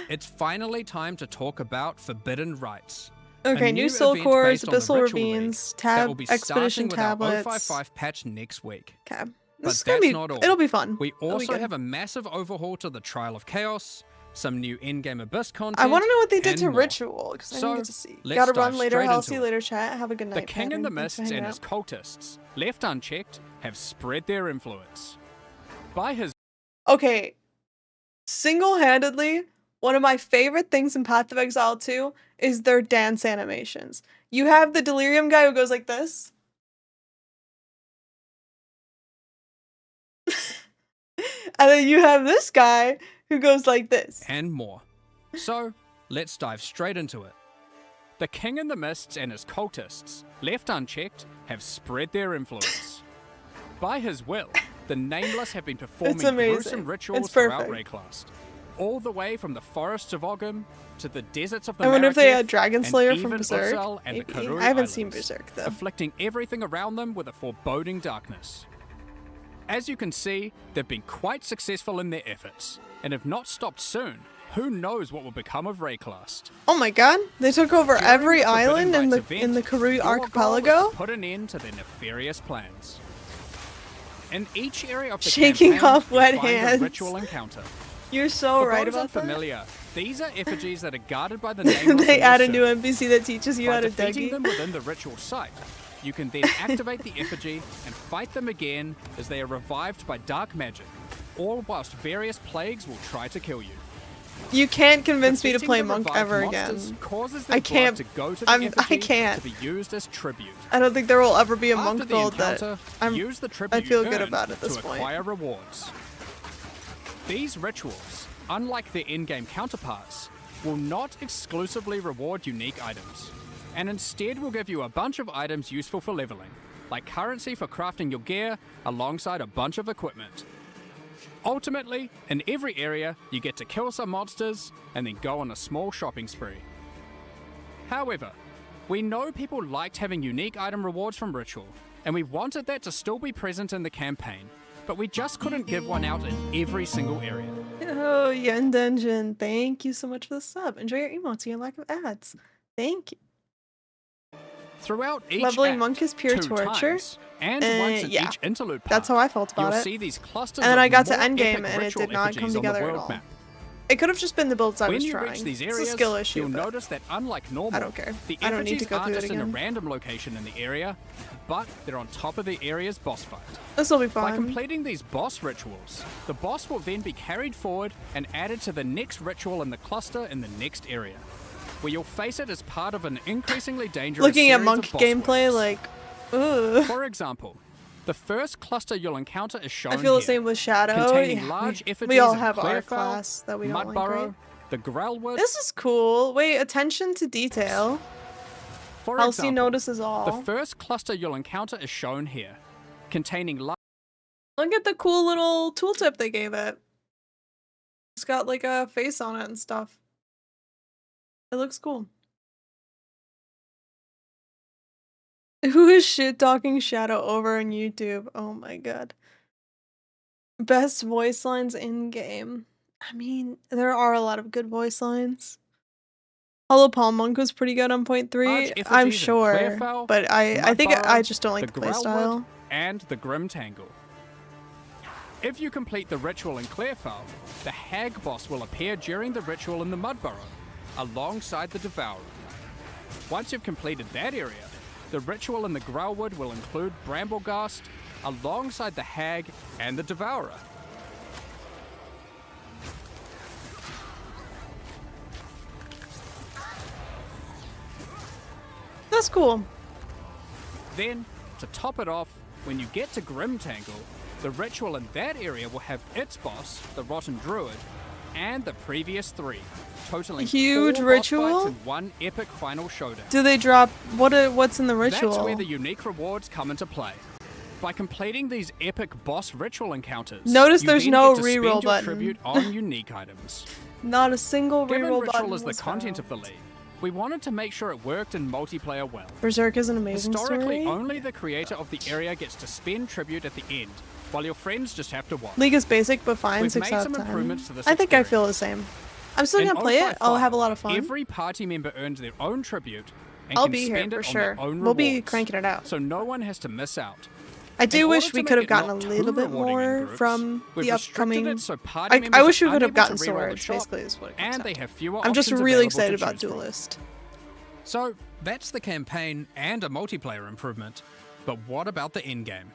It's finally time to talk about Forbidden Rites. Okay, a new new Soul event Cores, based on the Abyssal Ritual League Ravines, that will be Expedition starting with Tablets. our 055 patch next week. Okay. But This is gonna that's be, not all. it'll be fun. We It'll be also good. have a massive overhaul to the Trial of Chaos, some new in-game Abyss content. I want to know what they did and to more. Ritual, because I So, didn't get to see. let's Gotta dive run later, straight I'll into see you it. later, chat. Have a good night. The King and the Pattern. Thanks for Mists hanging and his out. cultists, left unchecked, have spread their influence. By his Okay, single-handedly, one of my favorite things in Path of Exile 2 is their dance animations. You have the Delirium guy who goes like this. And then you have this guy who goes like this. and more. So, let's dive straight into it. The King in the Mists and his cultists, left unchecked, have spread their influence. By his will, the Nameless have been performing amazing. gruesome rituals It's throughout perfect. Rayclast. All the way from the forests of Ogham to the deserts of the I wonder if they Marrakech, had Dragon and Slayer from even Berserk. Ursel and the Maybe. Karoo I haven't seen Islands, Berserk though. afflicting everything around them with a foreboding darkness. As you can see, they've been quite successful in their efforts, and if not stopped soon, who knows what will become of Rayclast. Oh my god, they took over During every the Forbidden island in Rites the event, Karoo your archipelago. goal is to put an end to their nefarious plans. In each area of the Shaking campaign, off you wet find hands. a ritual encounter. You're so For right those about that. unfamiliar, these are effigies that are guarded by the Nameless. They in add your a new server. NPC that teaches you By how to defeating Dougie. them within the ritual site, you can then activate the effigy and fight them again as they are revived by dark magic, all whilst various plagues will try to kill you. You can't convince me to Defeating play the Monk revived ever monsters again. Causes I their can't- blood to go to the I effigy can't. to be used as tribute. I don't think there will ever be a After monk the build that encounter, use the tribute I feel you good earned about at this to point. acquire rewards. These rituals, unlike their in-game counterparts, will not exclusively reward unique items, and instead will give you a bunch of items useful for leveling, like currency for crafting your gear alongside a bunch of equipment. Ultimately, in every area, you get to kill some monsters and then go on a small shopping spree. However, we know people liked having unique item rewards from Ritual, and we wanted that to still be present in the campaign, but we just couldn't give one out in every single area. Oh, Yen Dungeon, thank you so much for the sub. Enjoy your emotes and your lack of ads. Thank you. Throughout each Leveling act, monk is pure 2 torture. times, and once in yeah. each interlude part, That's how I felt about you'll it. see these clusters And then of I got to more endgame epic and it ritual did not come effigies on the together at world all. map. It could have just been the builds I When was you trying. reach these it's areas, a skill issue, you'll but notice that unlike normal, I don't care. the I don't need to effigies go aren't through it just in a again. random location in the area, but they're on top of the area's boss fight. this will be By fun. completing these boss rituals, the boss will then be carried forward and added to the next ritual in the cluster in the next area, where you'll face it as part of an increasingly dangerous Looking at series monk of boss gameplay, waves. like, ugh. For example, the first cluster you'll encounter is shown I feel the here, same with Shadow. containing Yeah, large we effigies all of have our Clairfowl, class that we don't like, Mudburrow, right? the Growlwood. This is cool. Wait, attention to detail. For Halsey example, notices the all. first cluster you'll encounter is shown here, containing large Look at the cool little tooltip they gave it. It's got like a face on it and stuff. It looks cool. Who is shit talking Shadow over on YouTube? Oh my god. Best voice lines in game. I mean, there are a lot of good voice lines. Hollow Palm Monk was pretty good on point 3, Large effigies I'm in sure, Clearfell, but I think Mudburrow, I just don't like the Growlwood, playstyle. and the Grim Tangle. If you complete the ritual in Clearfell, the Hag boss will appear during the ritual in the Mudburrow, alongside the Devourer. Once you've completed that area, the ritual in the Growlwood will include Brambleghast, alongside the Hag and the Devourer. That's cool. Then, to top it off, when you get to Grim Tangle, the ritual in that area will have its boss, the Rotten Druid, and the previous 3, totaling Huge 4 ritual? boss fights in one epic final showdown. Do they drop what's in the ritual? That's where the unique rewards come into play. By completing these epic boss ritual encounters, Notice you there's then no get to spend reroll your button. tribute on unique items. Not a single Given reroll ritual button is the was content of found. the league, we wanted to make sure it worked in multiplayer well. Berserk is an amazing Historically, story. only the creator of the area gets to spend tribute at the end, while your friends just have to watch. League is basic, but fine. We've 6 made out some of 10. improvements to this I think I experience. feel the same. I'm still In gonna play it. I'll 055, have a lot of fun. Every party member earns their own tribute and I'll can be here spend for it on sure. their own We'll be rewards, cranking it out. so no one has to miss out. I do In wish order we to could make have it gotten a not little too bit rewarding in more groups, from we've the restricted upcoming. it so party I members wish we are would have unable gotten to reroll the swords. shop, Basically, is what it comes and down they to. have fewer I'm just options really available excited to about choose from. Duelist. So that's the campaign and a multiplayer improvement. But what about the end game?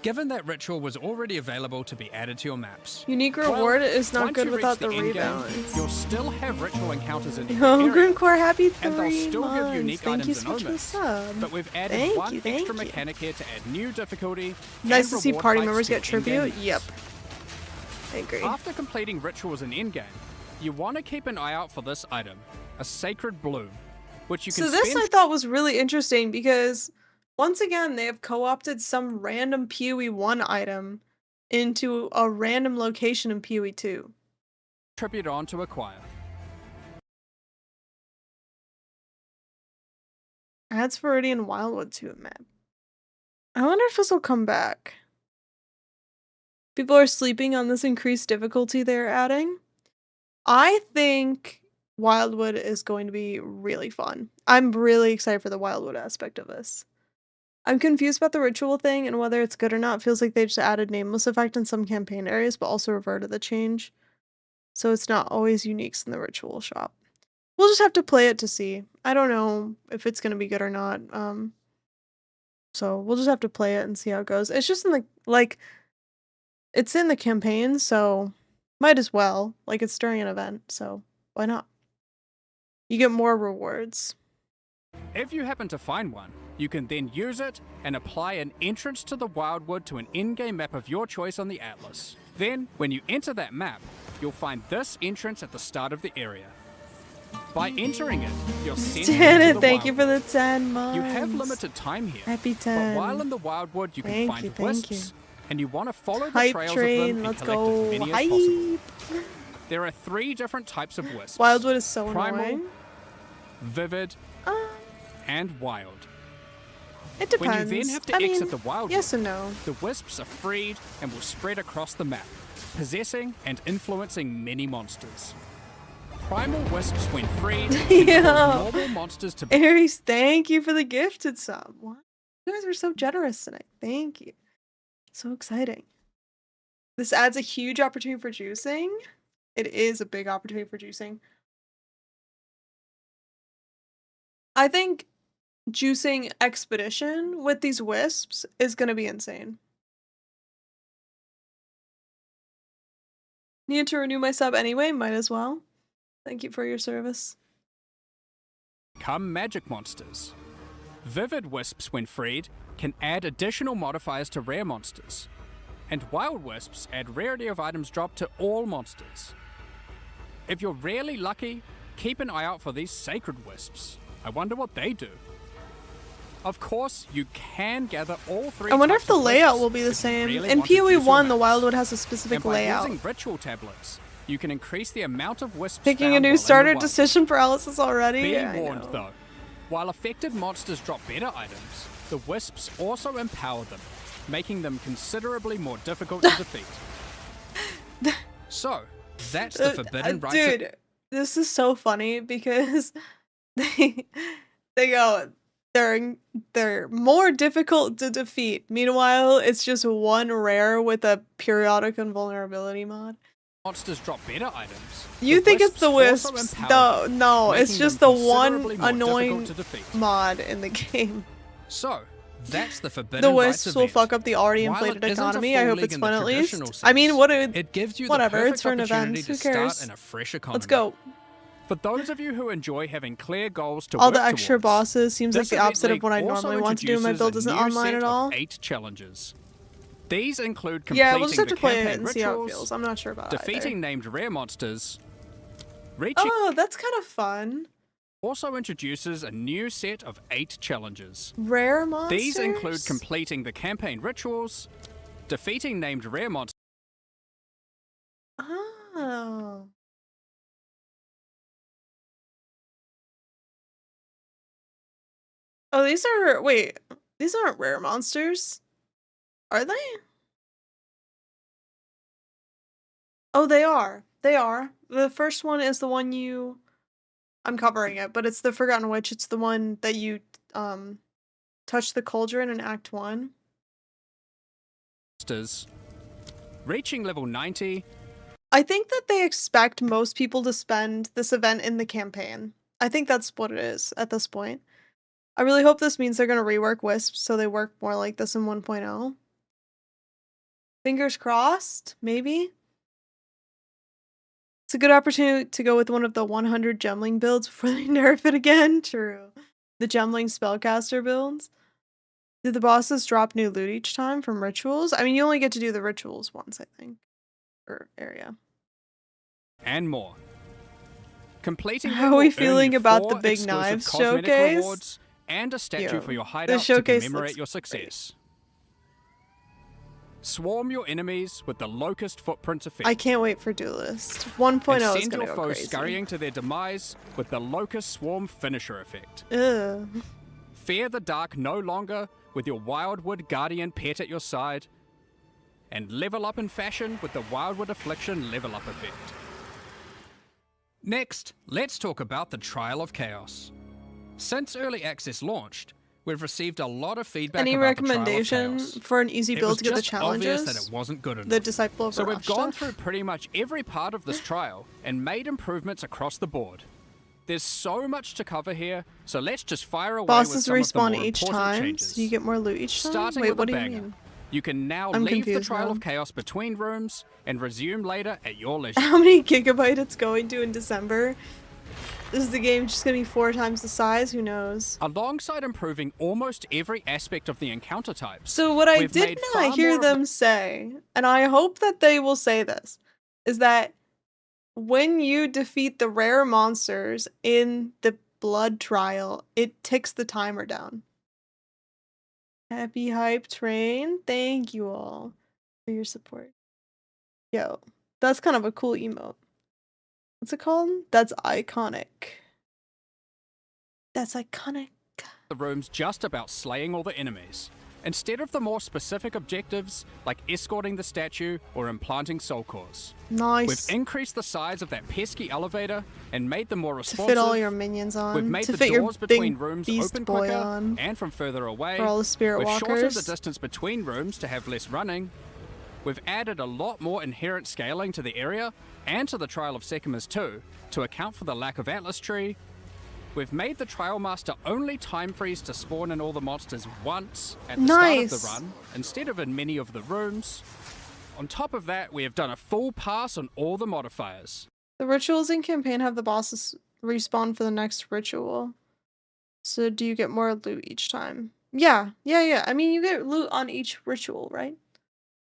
Given that ritual was already available to be added to your maps. Unique well, reward is not once good you reach without the end game, rebalance. You'll still have ritual encounters in every Oh, area, Grimcore, happy and they'll 3 still give unique months. Thank you items so and much for the omens. sub. But we've added Thank one you, thank extra you. mechanic here to add new difficulty. Nice and to see reward party types members to get your in-game tribute. use. Yep. I agree. After completing rituals in endgame, you want to keep an eye out for this item, a Sacred Bloom, which you can So this spend I thought was really interesting because once again they have co-opted some random PoE 1 item into a random location in PoE 2. tribute on to acquire. Adds Viridian Wildwood to a map. I wonder if this will come back. People are sleeping on this increased difficulty they're adding. I think Wildwood is going to be really fun. I'm really excited for the Wildwood aspect of this. I'm confused about the ritual thing and whether it's good or not. It feels like they just added nameless effect in some campaign areas, but also reverted the change. So it's not always uniques in the ritual shop. We'll just have to play it to see. I don't know if it's going to be good or not. So we'll just have to play it and see how it goes. It's just in the, like, it's in the campaign, so might as well. Like, it's during an event, so why not? You get more rewards. If you happen to find one, you can then use it and apply an entrance to the Wildwood to an in-game map of your choice on the Atlas. Then, when you enter that map, you'll find this entrance at the start of the area. By entering it, you're sent into Janet, the thank you for Wildwood. the 10 months. You have limited time here, Happy 10. but while in the Wildwood, you can Thank find you, thank wisps, and you want to follow the Hype trails train, of them let's and collect go. as many as possible. Hype. There are 3 different types of wisps. Wildwood is so Primal, annoying. Vivid, Uh, and Wild. it depends. When you then have to I exit mean, the Wildwood, yes and no. the wisps are freed and will spread across the map, possessing and influencing many monsters. Primal wisps, when freed, can Yeah. cause normal monsters to Aries, thank you for the gifted sub. What? You guys are so generous tonight. Thank you. So exciting. This adds a huge opportunity for juicing. It is a big opportunity for juicing. I think juicing Expedition with these wisps is going to be insane. Need to renew my sub anyway, might as well. Thank you for your service. become magic monsters. Vivid wisps, when freed, can add additional modifiers to rare monsters. And wild wisps add rarity of items dropped to all monsters. If you're really lucky, keep an eye out for these sacred wisps. I wonder what they do. Of course, you can gather all 3 I wonder types if the of layout wisps will be the if you same. really In want to PoE juice your 1, the maps. Wildwood has a specific And by layout. using ritual tablets, you can increase the amount of wisps Picking a found new while in the starter wild. decision for Alice's already? Be Yeah, I warned know. though, while affected monsters drop better items, the wisps also empower them, making them considerably more difficult to defeat. So, that's the forbidden rites. Dude, this is so funny because they go they're more difficult to defeat. Meanwhile, it's just one rare with a periodic invulnerability mod. Monsters drop better items. You think it's the also wisps? empower them, No, it's making just them the one considerably more annoying difficult to defeat. mod in the game. So, that's the forbidden The rites wisps will event. fuck up the already While inflated it isn't a economy. I full hope league it's in fun the at least. traditional I mean, sense, what it gives you whatever, the perfect it's for an opportunity event. Who to start cares? in a fresh economy. Let's go. For those of you who enjoy having clear goals to All work the extra towards, bosses seems like this the event opposite of league what I also normally want to do. My introduces build a isn't new online set at of all. 8 challenges. These include Yeah, completing we'll just have the to play it campaign and see how it rituals, feels. I'm not sure about it. defeating named rare monsters, reaching. Oh, that's kind of fun. Also introduces a new set of 8 challenges. Rare monsters? These include completing the campaign rituals, defeating named rare monsters. Oh. Oh, these are... Wait. These aren't rare monsters. Are they? Oh, they are. They are. The first one is the one you... I'm covering it, but it's the Forgotten Witch. It's the one that you, touch the cauldron in Act 1. Reaching level 90. I think that they expect most people to spend this event in the campaign. I think that's what it is at this point. I really hope this means they're going to rework Wisps so they work more like this in 1.0. Fingers crossed, maybe. It's a good opportunity to go with one of the 100 Gemling builds before they nerf it again. True. The Gemling spellcaster builds. Do the bosses drop new loot each time from rituals? I mean, you only get to do the rituals once, I think. Or area. And more. Completing How them are we will earn feeling you about 4 the big exclusive knives cosmetic showcase? rewards and a statue Yo, for your the hideout to showcase commemorate looks your success. Swarm your enemies with the Locust Footprint effect. I can't wait for Duelist. 1.0 and is send gonna your go foes crazy. scurrying to their demise with the Locust Swarm Finisher effect. Ugh. Fear the dark no longer with your Wildwood Guardian pet at your side. And level up in fashion with the Wildwood Affliction level up effect. Next, let's talk about the Trial of Chaos. Since Early Access launched, we've received a lot of feedback Any about recommendation the Trial of Chaos. for an easy It build was to get the just obvious that challenges? it wasn't good enough. The Disciple of So we've gone Varashta? through pretty much every part of this trial and made improvements across the board. There's so much to cover here, so let's just fire away with Bosses some of the respawn more each important time, changes. so you get more loot each time? Starting Wait, with what a do you banger. mean? You can now I'm leave the confused Trial now. of Chaos between rooms and resume later at your leisure. How many gigabyte it's going to in December? Is the game just gonna be 4 times the size? Who knows? Alongside improving almost every aspect of the encounter types. So what I we've did made not far hear more of them say, and I hope that they will say this, is that when you defeat the rare monsters in the blood trial, it ticks the timer down. Happy Hype Train, thank you all for your support. Yo, that's kind of a cool emote. What's it called? That's iconic. That's iconic. the rooms just about slaying all the enemies, instead of the more specific objectives like escorting the statue or implanting soul cores. Nice. We've increased the size of that pesky elevator and made them more To responsive. fit all your minions on. We've made to the fit your doors big between rooms beast open boy quicker on. and from further away. For all the spirit We've shortened walkers. the distance between rooms to have less running. We've added a lot more inherent scaling to the area and to the Trial of Sekimus too, to account for the lack of Atlas Tree. We've made the Trial Master only time freeze to spawn in all the monsters once at the start of the run, instead of in many of the rooms. On top of that, we have done a full pass on all the modifiers. The rituals in campaign have the bosses respawn for the next ritual. So do you get more loot each time? Yeah. I mean, you get loot on each ritual, right?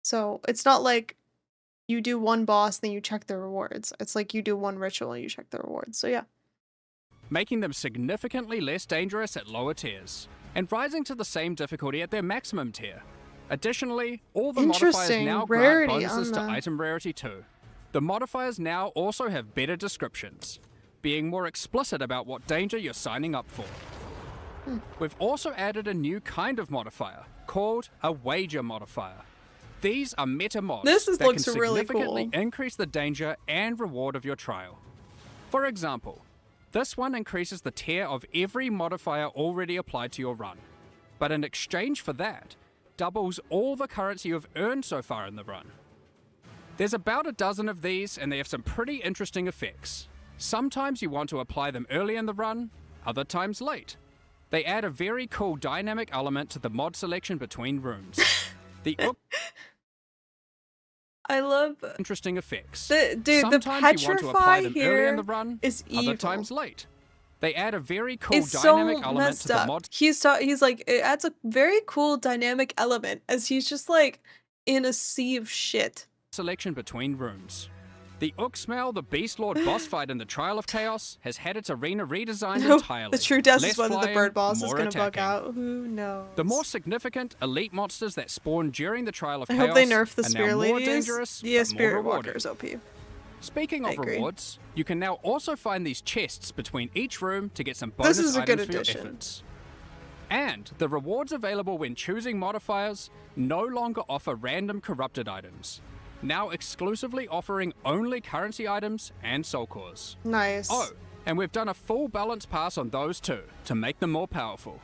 So it's not like you do one boss, then you check the rewards. It's like you do one ritual and you check the rewards. So yeah. Making them significantly less dangerous at lower tiers, and rising to the same difficulty at their maximum tier. Additionally, all the modifiers Interesting. now Rarity grant bonuses on to the- item rarity too. The modifiers now also have better descriptions, being more explicit about what danger you're signing up for. We've also added a new kind of modifier called a wager modifier. These are meta mods that looks can really significantly cool. increase the danger and reward of your trial. For example, this one increases the tier of every modifier already applied to your run, but in exchange for that, doubles all the currency you've earned so far in the run. There's about a dozen of these, and they have some pretty interesting effects. Sometimes you want to apply them early in the run, other times late. They add a very cool dynamic element to the mod selection between rooms. The I love interesting effects. the Sometimes you want to apply petrify them early in here the run, is evil. other times late. They add a very cool It's dynamic so element messed to the up. mod He's like, it adds a very cool dynamic element as he's just like in a sea of shit. selection between rooms. The Uxmal, the Beast Lord boss fight in the Trial of Chaos, has had its arena redesigned entirely. The true test Less is whether the flying, bird boss is more gonna bug attacking. out. Who knows? The more significant elite monsters that spawn during the Trial of I Chaos hope they nerf the are now Spirit more Ladies. dangerous, Yeah, but more Spirit rewarding. Walkers OP. Speaking I of agree. rewards, you can now also find these chests between each room to get some bonus This is a good items for your addition. efforts. And the rewards available when choosing modifiers no longer offer random corrupted items, now exclusively offering only currency items and soul cores. Nice. Oh, and we've done a full balance pass on those too, to make them more powerful.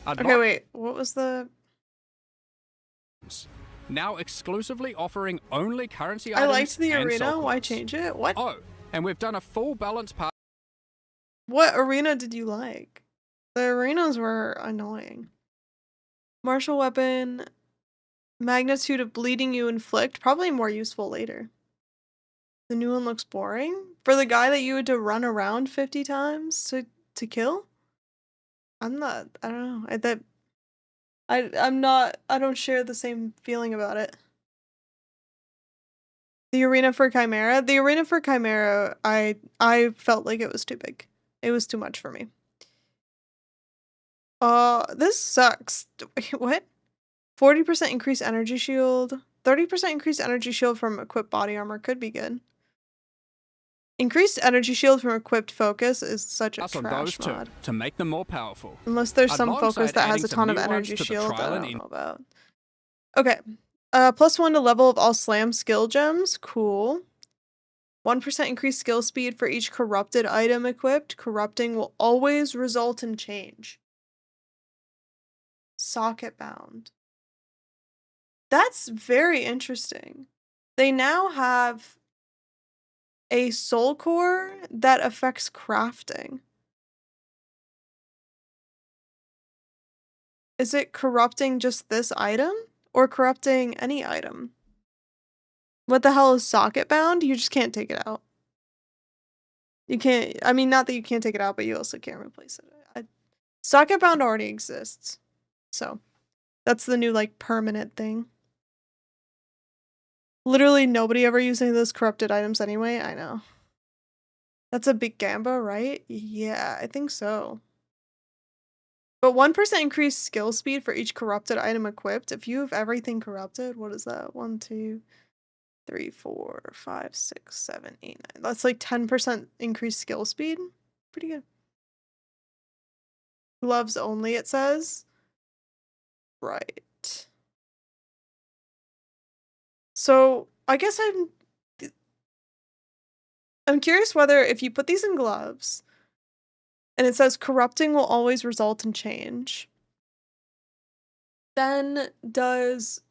Okay, wait. What was the? Now exclusively offering only currency I items liked the and arena. soul Why cores. change it? What? Oh, and we've done a full balance pass. What arena did you like? The arenas were annoying. Martial weapon, magnitude of bleeding you inflict, probably more useful later. The new one looks boring. For the guy that you had to run around 50 times to kill? I don't know. I don't share the same feeling about it. The arena for Chimera? The arena for Chimera, I felt like it was too big. It was too much for me. This sucks. Wait, what? 40% increased energy shield. 30% increased energy shield from equipped body armor could be good. Increased energy shield from equipped focus is such a Pass on trash those mod. two to make them more powerful. Unless there's some focus Alongside that has adding a some ton of new ones energy to the shield that trial I and don't know about. Okay. +1 to level of all slam skill gems. Cool. 1% increased skill speed for each corrupted item equipped. Corrupting will always result in change. Socket bound. That's very interesting. They now have a soul core that affects crafting. Is it corrupting just this item or corrupting any item? What the hell is socket bound? You just can't take it out. You can't, I mean, not that you can't take it out, but you also can't replace it. Socket bound already exists. So that's the new like permanent thing. Literally nobody ever using those corrupted items anyway. I know. That's a big gamba, right? Yeah, I think so. But 1% increased skill speed for each corrupted item equipped. If you have everything corrupted, what is that? 1, 2, 3, 4, 5, 6, 7, 8, 9. That's like 10% increased skill speed. Pretty good. Gloves only, it says. Right. So I guess I'm curious whether if you put these in gloves and it says corrupting will always result in change, then does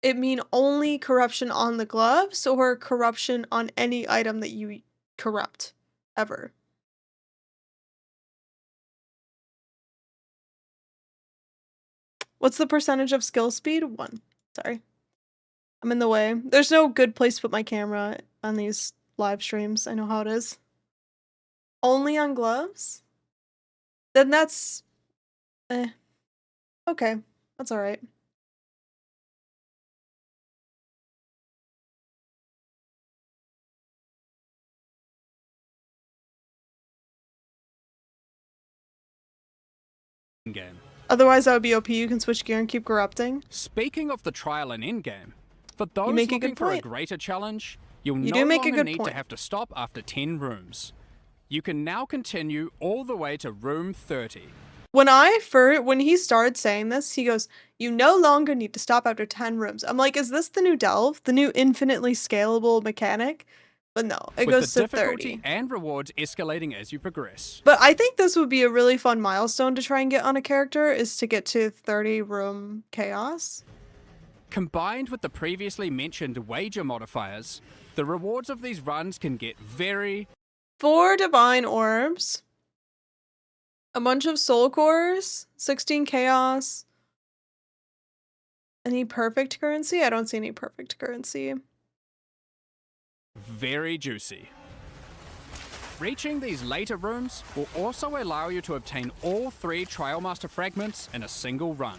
it mean only corruption on the gloves or corruption on any item that you corrupt ever? What's the percentage of skill speed? 1. Sorry. I'm in the way. There's no good place to put my camera on these live streams. I know how it is. Only on gloves? Then that's... Okay. That's alright. Game. Otherwise, that would be OP. You can switch gear and keep corrupting. Speaking of the trial and endgame, for those make a looking good for a point. greater challenge, you'll You no do make a longer good need point. to have to stop after 10 rooms. You can now continue all the way to room 30. when he started saying this, he goes, "You no longer need to stop after 10 rooms." I'm like, "Is this the new Delve? The new infinitely scalable mechanic?" But no, it with goes the to difficulty 30. and rewards escalating as you progress. But I think this would be a really fun milestone to try and get on a character, is to get to 30 room chaos. Combined with the previously mentioned wager modifiers, the rewards of these runs can get very 4 divine orbs, a bunch of soul cores, 16 chaos. Any perfect currency? I don't see any perfect currency. very juicy. Reaching these later rooms will also allow you to obtain all 3 Trial Master fragments in a single run.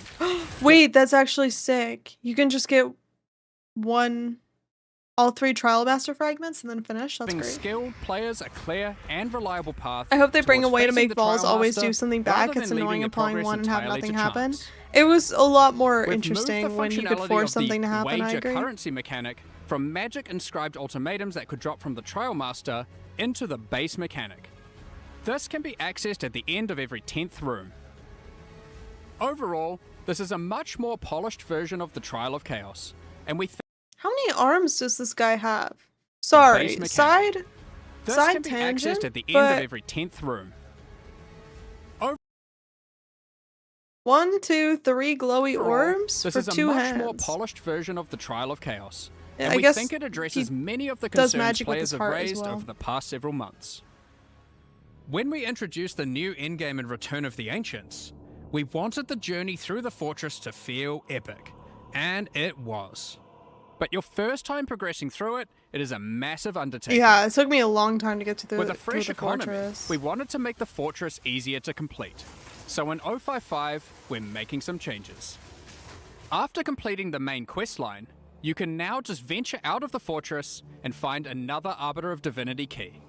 Wait, that's actually sick. You can just get all 3 trial master fragments and then finish. That's Giving great. skilled players a clear and reliable path. I hope they bring a towards way to facing make the balls Trial always Master do something rather back. than It's leaving annoying your applying progress one and have entirely nothing to happen. chance. It was a lot more We've moved interesting the when you could functionality force of the something to happen. I wager agree. currency mechanic from magic inscribed ultimatums that could drop from the Trial Master into the base mechanic. This can be accessed at the end of every 10th room. Overall, this is a much more polished version of the Trial of Chaos, and we think How many arms does this guy have? Sorry, mechanic. side this side can be tangent, accessed at the end but of every 10th room. 1, 2, 3 glowy Overall, orbs this for is a 2 much hands. more polished version of the Trial of Chaos, Yeah, and I we guess think it addresses he many of the does concerns magic with players his have heart as raised well. over the past several months. When we introduced the new endgame in Return of the Ancients, we wanted the journey through the fortress to feel epic, and it was. But your first time progressing through it, it is a massive undertaking. Yeah, it took me a long time to get to With a through fresh the economy, fortress. we wanted to make the fortress easier to complete. So in 055, we're making some changes. After completing the main quest line, you can now just venture out of the fortress and find another Arbiter of Divinity key.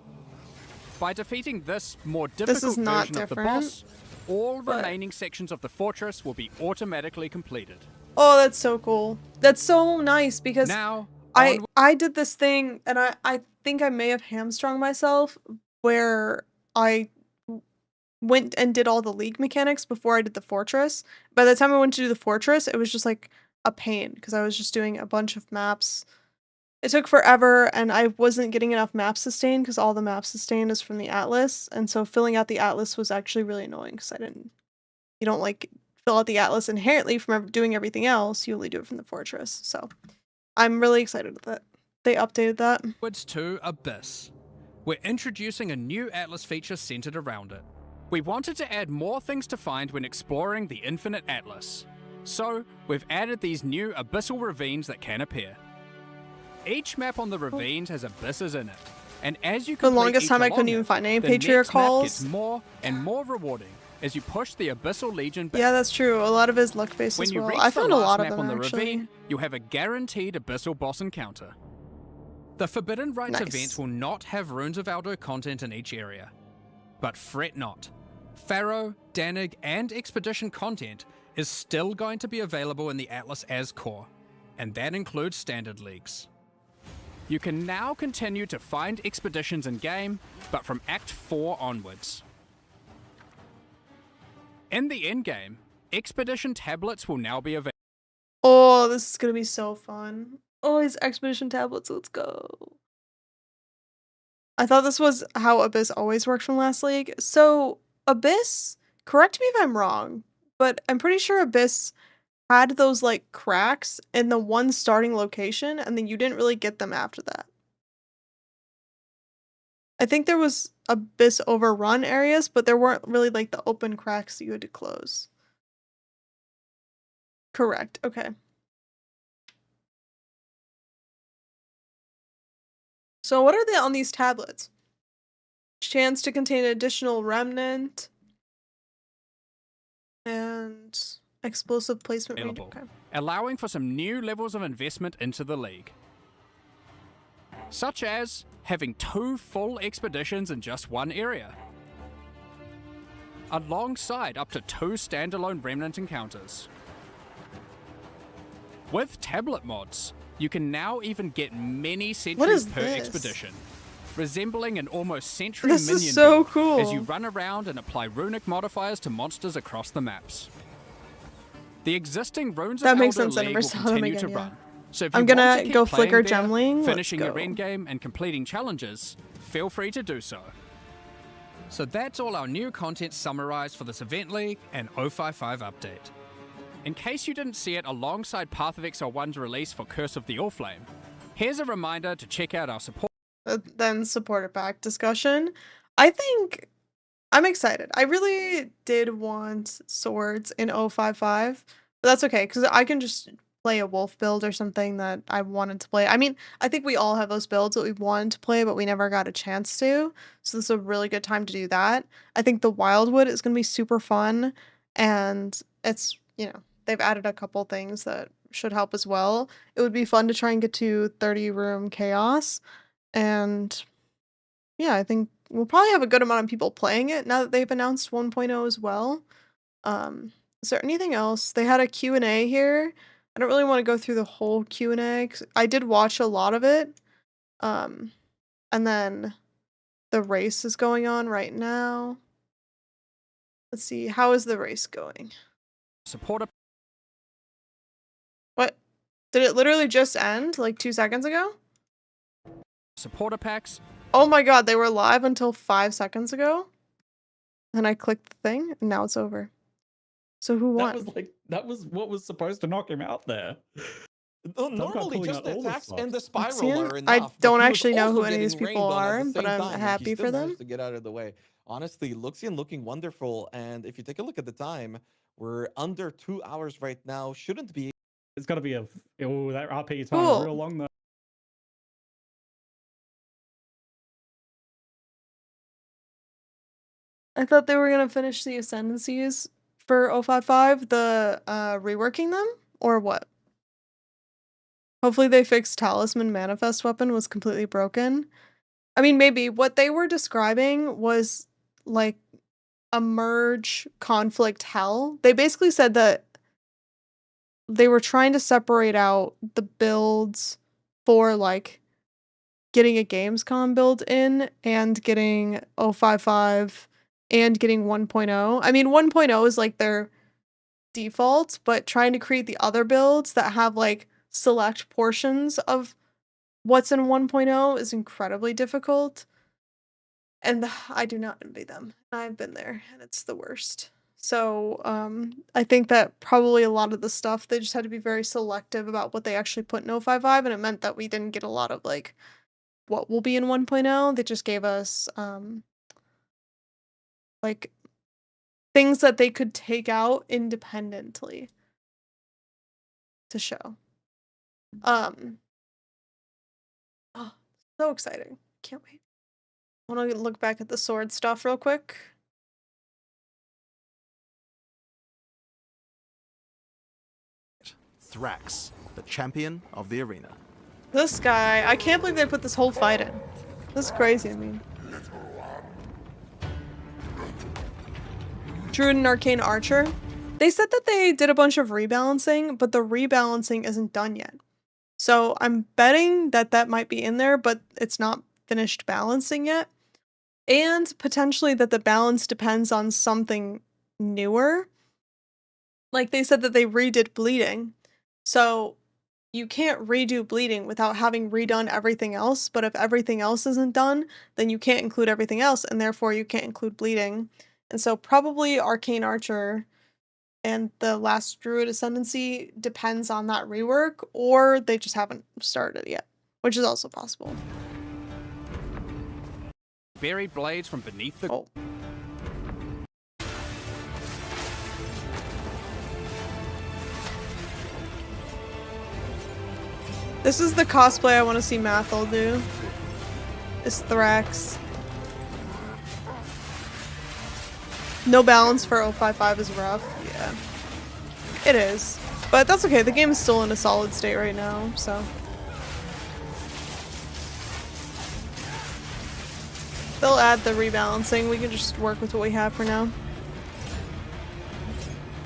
By defeating this more difficult is not version of the different, boss, all but- remaining sections of the fortress will be automatically completed. Oh, that's so cool. That's so nice because Now, I did this thing and I think I may have hamstrung myself where I went and did all the league mechanics before I did the fortress. By the time I went to do the fortress, it was just like a pain because I was just doing a bunch of maps. It took forever and I wasn't getting enough map sustain because all the map sustain is from the atlas, and so filling out the atlas was actually really annoying because you don't like fill out the atlas inherently from doing everything else. You only do it from the fortress. So I'm really excited that they updated that. onwards to Abyss. We're introducing a new Atlas feature centered around it. We wanted to add more things to find when exploring the Infinite Atlas. So, we've added these new abyssal ravines that can appear. Each map on the ravines has abysses in it, and as you The complete longest each time I along couldn't it, even find any the next Patriarch map calls. gets more and more rewarding as you push the Abyssal Legion back. Yeah, that's true. A lot of his luck based When as you well. reach I the found a last lot of map them on the actually. ravine, you have a guaranteed Abyssal boss encounter. The Forbidden Rites Nice. event will not have Runes of Aldo content in each area. But fret not. Pharaoh, Danig, and Expedition content is still going to be available in the Atlas as core, and that includes standard leagues. You can now continue to find expeditions in-game, but from Act 4 onwards. In the endgame, expedition tablets will now be available. Oh, this is gonna be so fun. Oh, his expedition tablets, let's go. I thought this was how Abyss always worked from last league. So Abyss, correct me if I'm wrong, but I'm pretty sure Abyss had those like cracks in the one starting location, and then you didn't really get them after that. I think there was Abyss overrun areas, but there weren't really like the open cracks that you had to close. Correct. Okay. So what are they on these tablets? Chance to contain an additional remnant and explosive placement range. available, Okay. allowing for some new levels of investment into the league. Such as having 2 full expeditions in just one area, alongside up to 2 standalone remnant encounters. With tablet mods, you can now even get many is sentries per this? expedition. resembling an almost sentry This minion is so build cool. as you run around and apply runic modifiers to monsters across the maps. The existing Runes That of makes Elder sense. I League never will saw them continue again, to yeah. run. So if I'm you gonna want to keep go playing Flicker there, Gemling. Let's finishing your go. endgame and completing challenges, feel free to do so. So that's all our new content summarized for this Event League and 055 update. In case you didn't see it alongside Path of Exile 1's release for Curse of the Allflame, here's a reminder to check out our support Then supporter pack discussion. I think I'm excited. I really did want swords in 055, but that's okay because I can just play a wolf build or something that I wanted to play. I mean, I think we all have those builds that we wanted to play, but we never got a chance to. So this is a really good time to do that. I think the Wildwood is going to be super fun, and it's, they've added a couple things that should help as well. It would be fun to try and get to 30 room chaos, and yeah, I think we'll probably have a good amount of people playing it now that they've announced 1.0 as well. Is there anything else? They had a Q&A here. I don't really want to go through the whole Q&A 'cause I did watch a lot of it. And then the race is going on right now. Let's see, how is the race going? supporter What? Did it literally just end like 2 seconds ago? packs. Oh my god, they were live until 5 seconds ago? And I clicked the thing, and now it's over. So who won? That was what was supposed to knock him out there. No, Tough guy normally pulling just out the all the attacks stops. and the Luxian? spiral are enough. I but don't he was actually know who also any of these getting people rained on at are, the but same I'm time, and he happy still for them. managed to get out of the way. Honestly, Luxian looking wonderful, and if you take a look at the time, we're under 2 hours right now. Shouldn't be. It's got to be that RP time Cool. is real long though. I thought they were gonna finish the Ascendancies for 055, the reworking them, or what? Hopefully they fixed Talisman Manifest Weapon was completely broken. I mean, maybe. What they were describing was like a merge conflict hell. They basically said that they were trying to separate out the builds for like getting a Gamescom build in and getting 055 and getting 1.0. I mean, 1.0 is like their default, but trying to create the other builds that have like select portions of what's in 1.0 is incredibly difficult. And I do not envy them. I've been there and it's the worst. So I think that probably a lot of the stuff, they just had to be very selective about what they actually put in 055, and it meant that we didn't get a lot of like what will be in 1.0. They just gave us like things that they could take out independently to show. Oh, so exciting. Can't wait. I want to look back at the sword stuff real quick. Thrax, the champion of the arena. This guy, I can't believe they put this whole fight in. This is crazy, I mean. Druid and Arcane Archer. They said that they did a bunch of rebalancing, but the rebalancing isn't done yet. So I'm betting that that might be in there, but it's not finished balancing yet. And potentially that the balance depends on something newer. Like they said that they redid bleeding. So you can't redo bleeding without having redone everything else, but if everything else isn't done, then you can't include everything else, and therefore you can't include bleeding. And so probably Arcane Archer and the last Druid Ascendancy depends on that rework, or they just haven't started yet, which is also possible. Buried blades from beneath the... Oh. This is the cosplay I want to see Mathil do. Is Thrax. No balance for 055 is rough. Yeah. It is. But that's okay. The game is still in a solid state right now, so. They'll add the rebalancing. We can just work with what we have for now.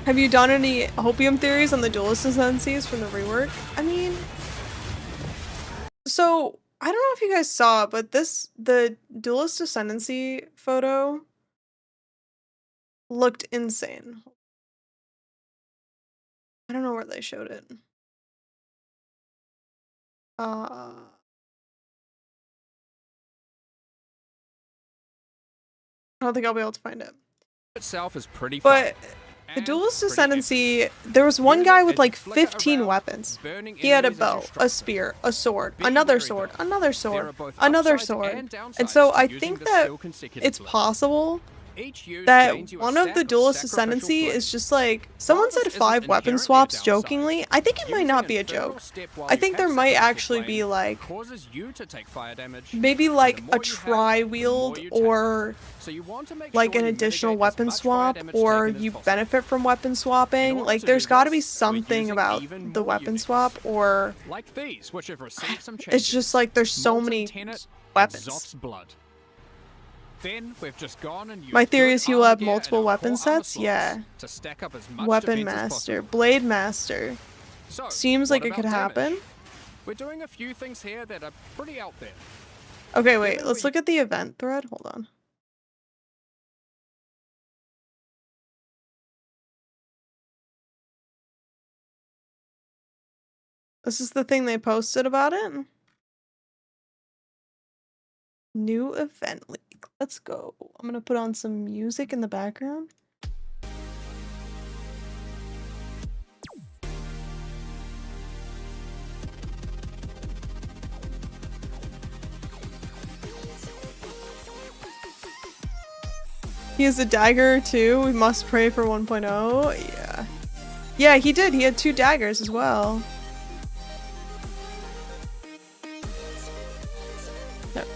Have you done any Hopium theories on the Duelist Ascendancies from the rework? I mean... So, I don't know if you guys saw, but the Duelist Ascendancy photo looked insane. I don't know where they showed it. I don't think I'll be able to find it. Itself is pretty But fun. the and Duelist pretty Ascendancy, there was one Use guy it with as like you flicker 15 around, weapons. burning He had a enemies as bow, you a strike spear, them. a sword, Be another wary, sword, though. another There sword, are both another upsides sword. and And so downsides to I using think the that skill it's consecutively. possible Each use that gains you a one of stack the Duelist sacrificial Ascendancy flame. is just like someone While this said isn't 5 weapon inherently a swaps downside, jokingly. I think it might using not be a Infernal joke. Step while I you think have there might sacrificial actually be flame like causes you to take fire damage. maybe and like the a more you have, tri the more wield you take. or So you want to make like sure an you additional mitigate as weapon much fire swap, damage or taken as you possible. benefit from weapon In swapping. order Like to there's do got to be this, we're something using about even the more weapon units. swap, or Like these, which have received some it's changes. just like there's so Molten many Tenet and weapons. Zoth's blood. Then we've just gone and used My theory good is he will armor have gear and multiple our weapon core armor sets. slots Yeah. to stack up as much Weapon defense as Master, possible. Blade Master. So, Seems what like it could about damage? happen. We're doing a few things here that are pretty out there. Okay, wait. Given Let's we- look at the event thread. Hold on. This is the thing they posted about it. New event leak. Let's go. I'm gonna put on some music in the background. He has a dagger too. We must pray for 1.0. Yeah. Yeah, he did. He had 2 daggers as well. Yep.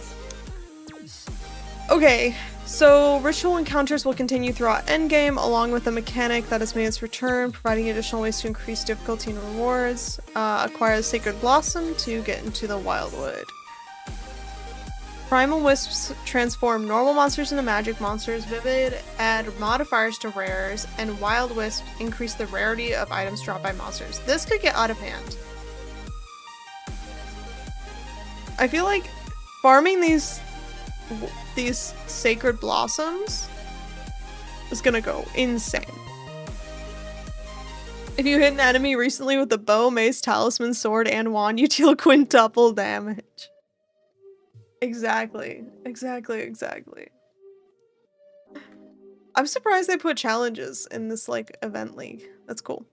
Okay, so ritual encounters will continue throughout endgame, along with a mechanic that has made its return, providing additional ways to increase difficulty and rewards. Acquire the Sacred Blossom to get into the Wildwood. Primal Wisps transform normal monsters into magic monsters. Vivid add modifiers to rares, and Wild Wisps increase the rarity of items dropped by monsters. This could get out of hand. I feel like farming these Sacred Blossoms is gonna go insane. If you hit an enemy recently with a bow, mace, talisman, sword, and wand, you deal quintuple damage. Exactly. I'm surprised they put challenges in this, like, event league. That's cool.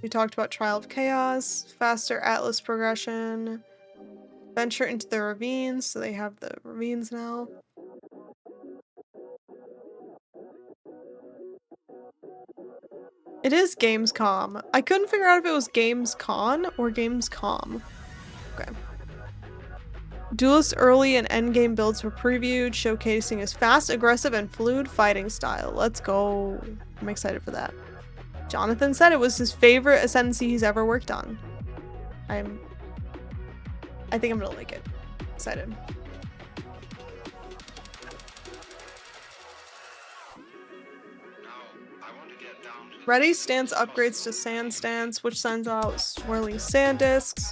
We talked about Trial of Chaos, faster Atlas progression, venture into the ravines, so they have the ravines now. It is Gamescom. I couldn't figure out if it was Gamescon or Gamescom. Okay. Duelist early and endgame builds were previewed, showcasing his fast, aggressive, and fluid fighting style. Let's go. I'm excited for that. Jonathan said it was his favorite Ascendancy he's ever worked on. I think I'm gonna like it. Excited. Ready stance upgrades to sand stance, which sends out swirling sand discs.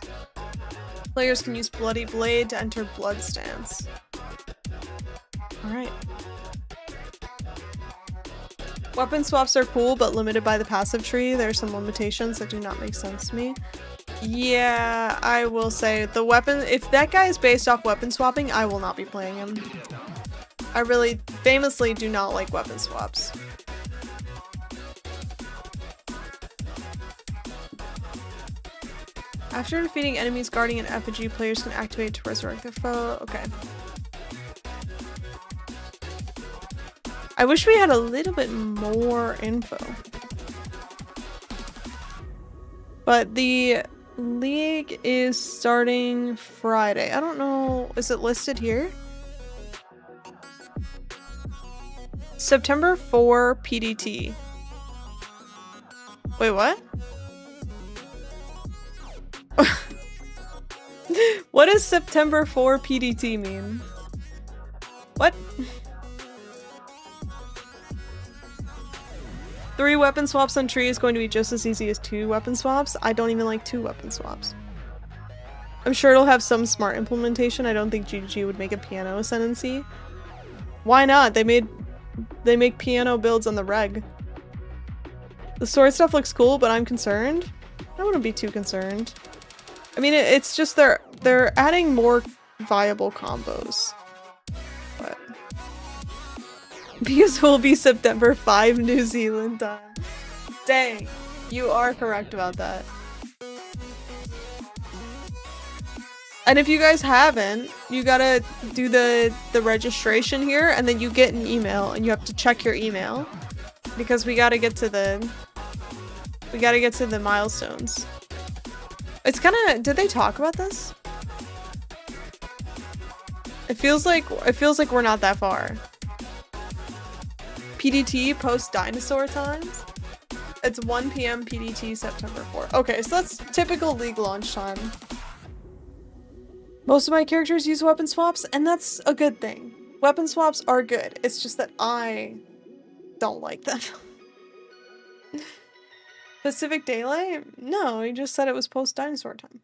Players can use Bloody Blade to enter blood stance. Alright. Weapon swaps are cool, but limited by the passive tree. There are some limitations that do not make sense to me. Yeah, I will say the weapon, if that guy is based off weapon swapping, I will not be playing him. I really famously do not like weapon swaps. After defeating enemies guarding an effigy, players can activate to resurrect their foe. Okay. I wish we had a little bit more info. But the league is starting Friday. I don't know. Is it listed here? September 4 PDT. Wait, what? What does September 4 PDT mean? What? 3 weapon swaps on tree is going to be just as easy as 2 weapon swaps. I don't even like 2 weapon swaps. I'm sure it'll have some smart implementation. I don't think GG would make a piano ascendancy. Why not? They make piano builds on the reg. The sword stuff looks cool, but I'm concerned. I wouldn't be too concerned. I mean, it's just they're adding more viable combos. But because will be September 5 New Zealand time. Dang, you are correct about that. And if you guys haven't, you gotta do the registration here, and then you get an email, and you have to check your email because we gotta get to the milestones. It's kind of, did they talk about this? It feels like we're not that far. PDT post dinosaur times. It's 1 p.m. PDT September 4th. Okay, so that's typical League launch time. Most of my characters use weapon swaps, and that's a good thing. Weapon swaps are good. It's just that I don't like them. Pacific Daylight? No, he just said it was post dinosaur time.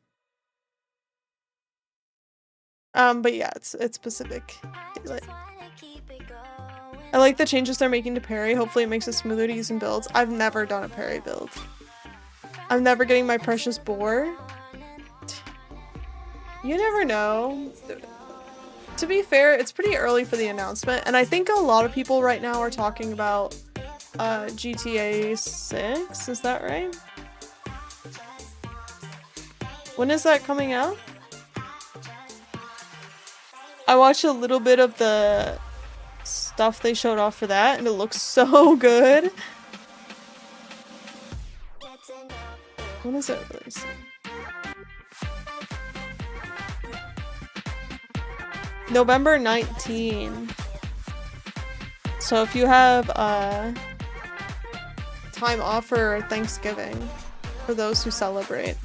But yeah, it's Pacific Daylight. I like the changes they're making to parry. Hopefully it makes it smoother to use in builds. I've never done a parry build. I'm never getting my precious boar. You never know. To be fair, it's pretty early for the announcement, and I think a lot of people right now are talking about GTA 6, is that right? When is that coming out? I watched a little bit of the stuff they showed off for that, and it looks so good. When is it releasing? November 19. So if you have time off for Thanksgiving, for those who celebrate.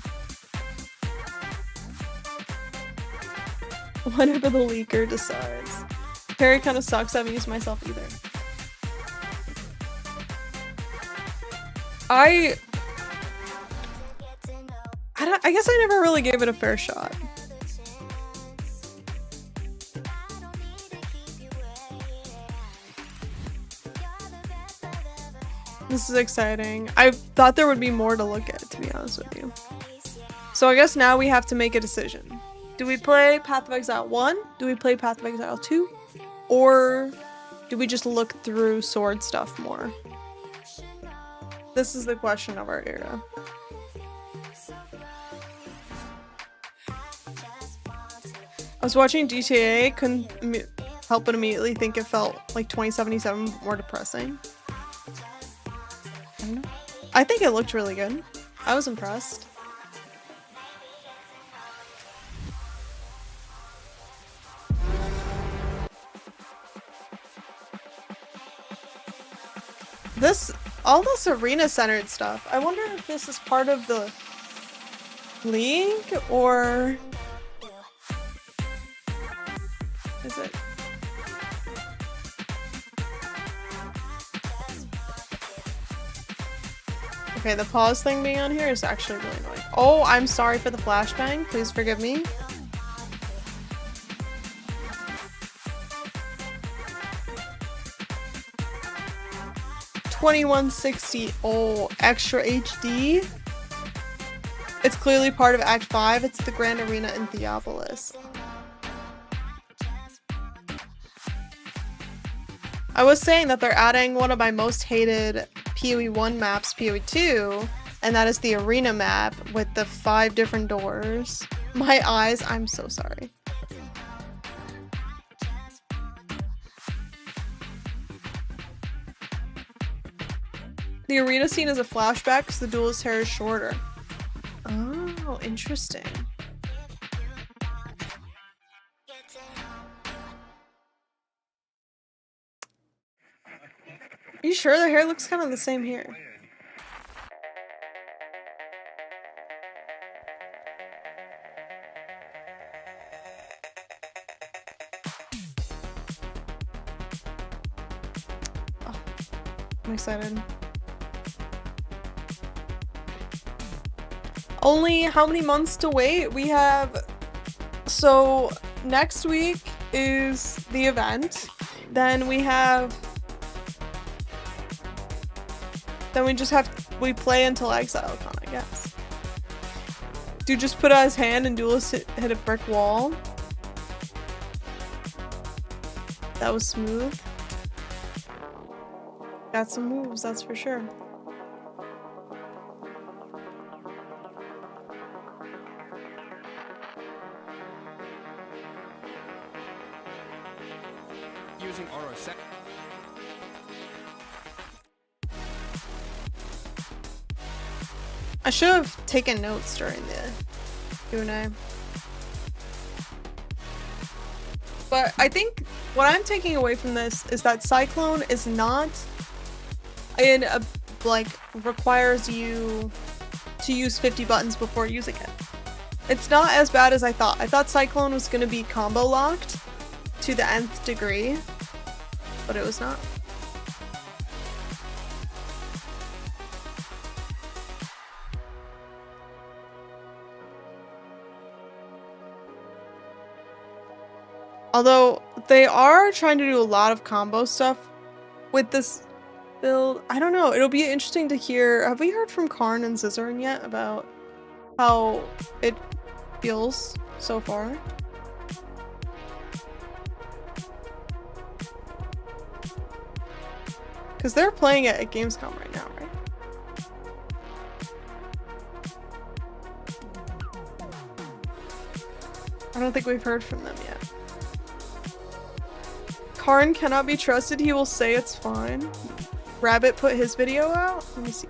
Whatever the leaker decides. Parry kind of sucks. I haven't used myself either. I guess I never really gave it a fair shot. This is exciting. I thought there would be more to look at, to be honest with you. So I guess now we have to make a decision. Do we play Path of Exile 1? Do we play Path of Exile 2? Or do we just look through sword stuff more? This is the question of our era. I was watching GTA, couldn't help but immediately think it felt like 2077 more depressing. I don't know. I think it looked really good. I was impressed. All this arena-centered stuff, I wonder if this is part of the league, or is it? Okay, the pause thing being on here is actually really annoying. Oh, I'm sorry for the flashbang. Please forgive me. $21.60. Oh, extra HD. It's clearly part of Act 5. It's the Grand Arena in Theopolis. I was saying that they're adding one of my most hated PoE 1 maps, PoE 2, and that is the arena map with the 5 different doors. My eyes, I'm so sorry. The arena scene is a flashback because the duelist hair is shorter. Oh, interesting. Are you sure the hair looks kind of the same here? Oh, I'm excited. Only how many months to wait? We have... So, next week is the event. Then we have... Then we just have... We play until ExileCon, I guess. Dude just put out his hand and Duelist hit a brick wall. That was smooth. Got some moves, that's for sure. Using Oro I should have taken notes during the Q&A. But I think what I'm taking away from this is that Cyclone is not requires you to use 50 buttons before using it. It's not as bad as I thought. I thought Cyclone was going to be combo locked to the nth degree, but it was not. Although they are trying to do a lot of combo stuff with this build. I don't know. It'll be interesting to hear. Have we heard from Karn and Scissorin yet about how it feels so far? Because they're playing it at Gamescom right now, right? I don't think we've heard from them yet. Karn cannot be trusted. He will say it's fine. Rabbit put his video out. Let me see.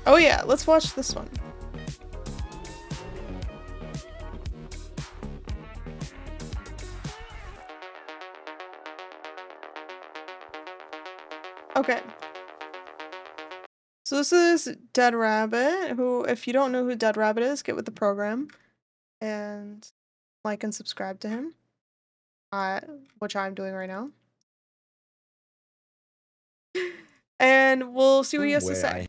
Oh yeah, let's watch this one. Okay. So this is Dead Rabbit, who, if you don't know who Dead Rabbit is, get with the program and like and subscribe to him, which I'm doing right now. And we'll see what he has to say.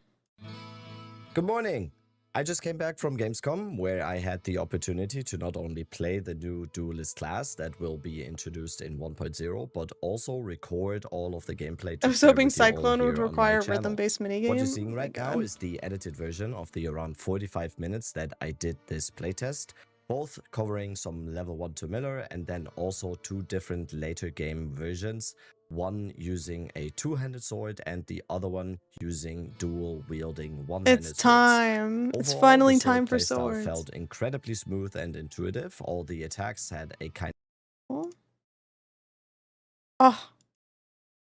Good morning. I just came back from Gamescom, where I had the opportunity to not only play the new Duelist class that will be introduced in 1.0, but also record all of the gameplay. I was hoping Cyclone would require a rhythm-based minigame. What you're seeing right now is the edited version of the around 45 minutes that I did this playtest, both covering some level 1 to Miller and then also 2 different later game versions. One using a two-handed sword and the other one using dual-wielding one-handed swords. It's time. Overall, it's finally the sword time for playstyle swords. Felt incredibly smooth and intuitive. All the attacks had a kind Oh,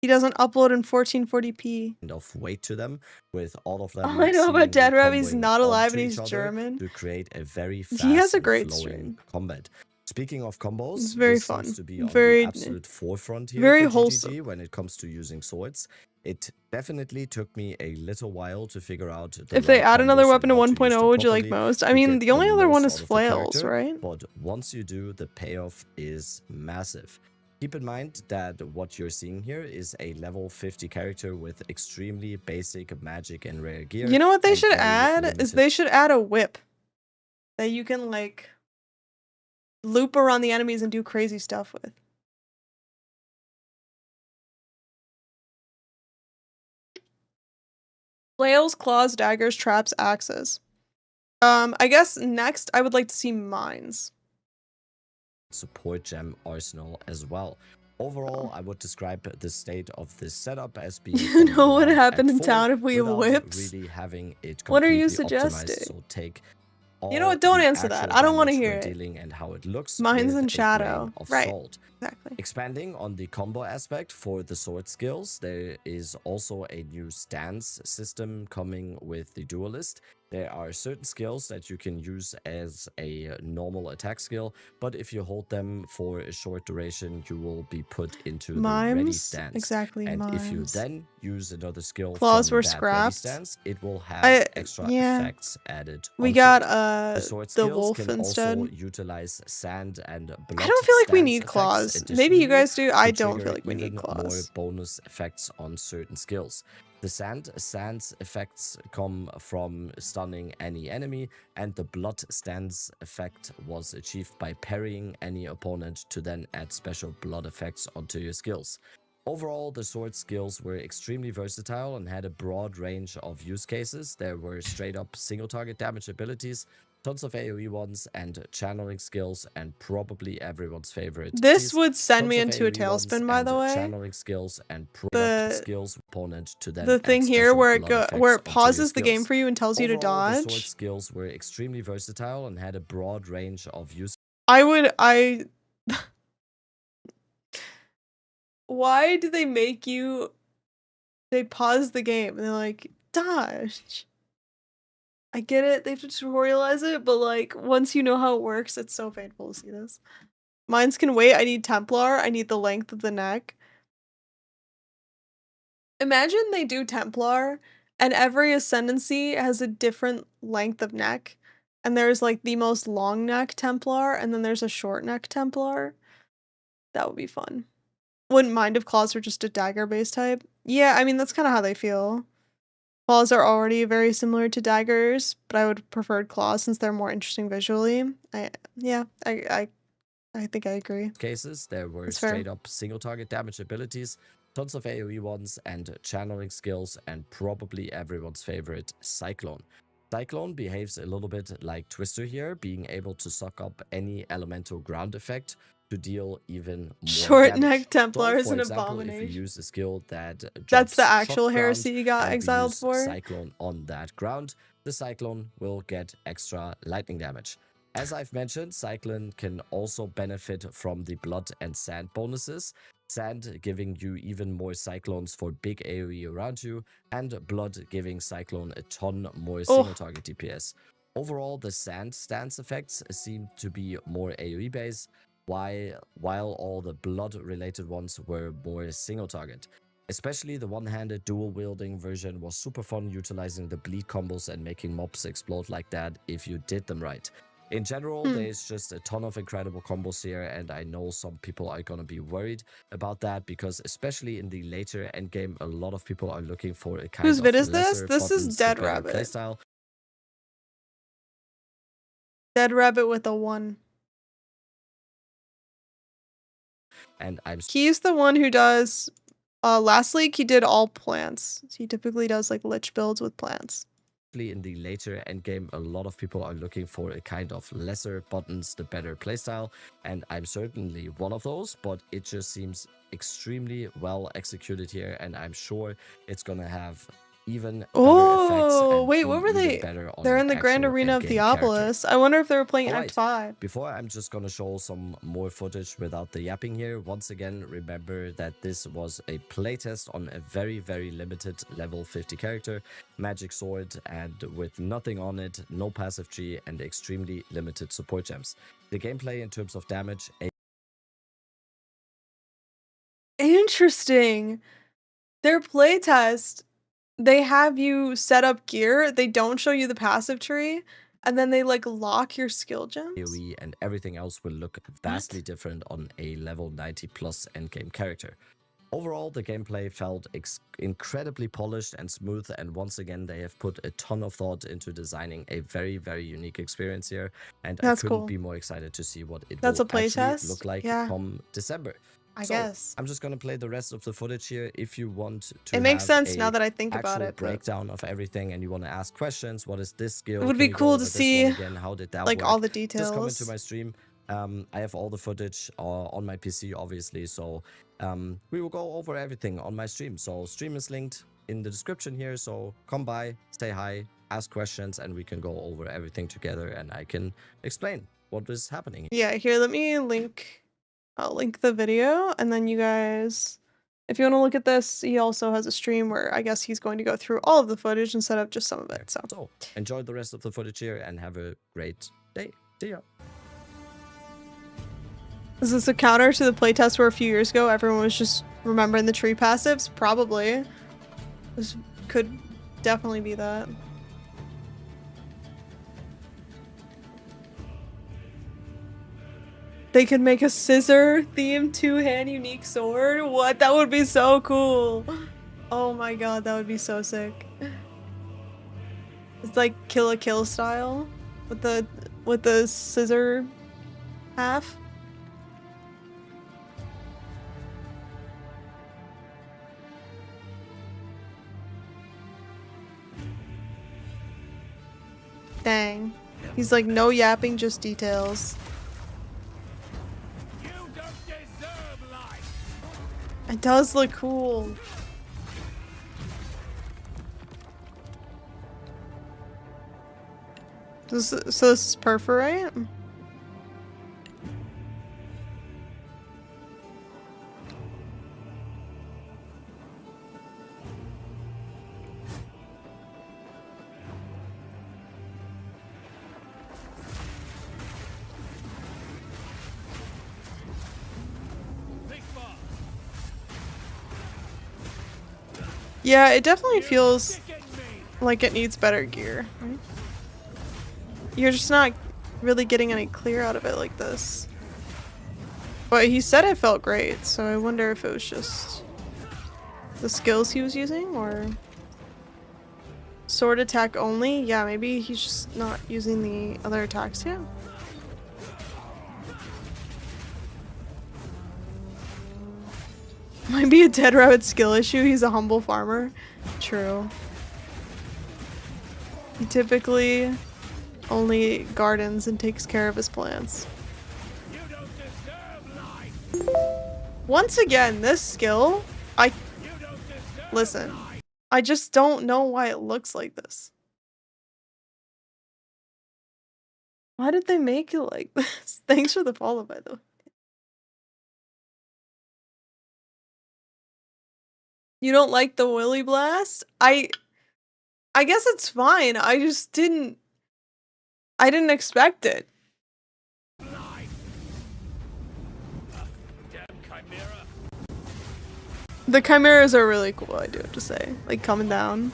he doesn't upload in 1440p. of weight to them, with all of them. All I know about seemingly Dead Rabbit, he's combing not alive onto and each he's other German. to create a very fast He has a and great flowing stream. combat. Speaking of combos, It's very this fun. seems to be on Very- the absolute forefront here very for wholesome. GTG when it comes to using swords. It definitely took me a little while to figure out the If they right add another combos weapon to and how to use 1.0, them would you like properly most? I to mean, get the only other one most is out of the flails, character, right? But once you do, the payoff is massive. Keep in mind that what you're seeing here is a level 50 character with extremely basic magic and rare gear. You know what they and should very add? Is limited they should add a whip that you can, like, loop around the enemies and do crazy stuff with. Flails, claws, daggers, traps, axes. I guess next I would like to see mines. support gem arsenal as well. Overall, I would describe the state of this setup as being You know what at happened in full town if we have without whips? really having it What are you completely optimized. suggesting? So take You know all what? Don't the answer that. actual I don't wanna damage hear we're it. dealing and how it looks Mines with and a shadow. grain of Right. salt. Exactly. Expanding on the combo aspect for the sword skills, there is also a new stance system coming with the Duelist. There are certain skills that you can use as a normal attack skill, but if you hold them for a short duration, you will be put into the ready Mimes? stance. Exactly, And if you mimes. then use another skill Claws from were that ready scrapped. stance, it will have extra Yeah. effects added We onto got it. The sword the skills wolf can instead. also utilize sand and blood I don't feel like we stance need effects claws. Maybe you additionally guys do. I to don't trigger feel like we even need claws. more bonus effects on certain skills. The sands effects come from stunning any enemy, and the blood stance effect was achieved by parrying any opponent to then add special blood effects onto your skills. Overall, the sword skills were extremely versatile and had a broad range of use cases. There were straight up single target damage abilities, tons of AoE ones, and channeling skills, and probably everyone's favorite. This would send Tons me of into a AoE ones tailspin, by the and way. channeling skills and The skills opponent to then the add thing here special where it blood where it effects onto your pauses the game skills. for you and tells you to Overall, the sword dodge. skills were extremely versatile and had a broad range of use. Why do they make you? They pause the game and they're like, dodge. I get it, they have to tutorialize it, but like once you know how it works, it's so painful to see this. Mines can wait. I need Templar. I need the length of the neck. Imagine they do Templar and every ascendancy has a different length of neck. And there's like the most long neck Templar and then there's a short neck Templar. That would be fun. Wouldn't mind if claws were just a dagger based type. Yeah, I mean that's kind of how they feel. Claws are already very similar to daggers, but I would prefer claws since they're more interesting visually. I think I agree. Cases, there were That's fair. straight up single target damage abilities, tons of AoE ones, and channeling skills, and probably everyone's favorite, Cyclone. Cyclone behaves a little bit like Twister here, being able to suck up any elemental ground effect to deal even more Short damage. neck Templar So, is for an example, if you abomination. use a skill that That's the drops actual shock heresy you got ground, and exiled use for. Cyclone on that ground, the Cyclone will get extra lightning damage. As I've mentioned, Cyclone can also benefit from the blood and sand bonuses, sand giving you even more Cyclones for big AoE around you, and blood giving Cyclone a ton more single target DPS. Overall, the sand stance effects seem to be more AoE based, while all the blood related ones were more single target. Especially the one-handed dual-wielding version was super fun, utilizing the bleed combos and making mobs explode like that if you did them right. In general, there's just a ton of incredible combos here, and I know some people are gonna be worried about that because especially in the later endgame, a lot of people are looking for a kind Whose of vid is this? lesser This is buttons, Dead better Rabbit. playstyle. Dead Rabbit with a 1. And I'm He's the one who does last league he did all plants. He typically does like lich builds with plants. in the later endgame, a lot of people are looking for a kind of lesser buttons, the better playstyle, and I'm certainly one of those, but it just seems extremely well executed here, and I'm sure it's gonna have even better effects. Oh, And wait, be what were even they? better on They're in the an Grand actual Arena of endgame character. Theopolis. I wonder if they were playing Alright. Act 5. Before I'm just gonna show some more footage without the yapping here. Once again, remember that this was a playtest on a very, very limited level 50 character, magic sword, and with nothing on it, no passive G, and extremely limited support gems. The gameplay in terms of damage, Interesting. Their playtest, they have you set up gear, they don't show you the passive tree, and then they like lock your skill gems. AoE, and everything else will look vastly different on a level 90 plus endgame character. Overall, the gameplay felt incredibly polished and smooth, and once again, they have put a ton of thought into designing a very, very unique experience here, and That's I couldn't cool. be more excited to see what it That's will a play actually test? look like Yeah. come December. I So, guess. I'm just gonna play the rest of the footage here. If you want to It makes have sense a now that I think about actual it. But breakdown of everything and you want to ask questions, what is this skill? it would Can be you go cool over to this see one again? How did that like work? all the Just come into details. my stream. I have all the footage on my PC, obviously, so we will go over everything on my stream. So stream is linked in the description here, so come by, say hi, ask questions, and we can go over everything together, and I can explain what is happening. Yeah, here, let me link I'll link the video, and then you guys, if you want to look at this, he also has a stream where I guess he's going to go through all of the footage instead of just some of it. So So enjoy the rest of the footage here and have a great day. See ya. is this a counter to the playtest where a few years ago everyone was just remembering the tree passives? Probably. This could definitely be that. They could make a scissor themed 2-hand unique sword. What? That would be so cool. Oh my god, that would be so sick. It's like Kill la Kill style with the scissor half. Dang. He's like, no yapping, just details. It does look cool. So this is perforate? Yeah, it definitely feels like it needs better gear. Right? You're just not really getting any clear out of it like this. But he said it felt great, so I wonder if it was just the skills he was using, or sword attack only? Yeah, maybe he's just not using the other attacks yet. Might be a dead rabbit skill issue. He's a humble farmer. True. He typically only gardens and takes care of his plants. Once again, this skill, listen, I just don't know why it looks like this. Why did they make it like this? Thanks for the follow, by the way. You don't like the Willy Blast? I guess it's fine. I just didn't expect it. The chimeras are really cool, I do have to say. Like coming down.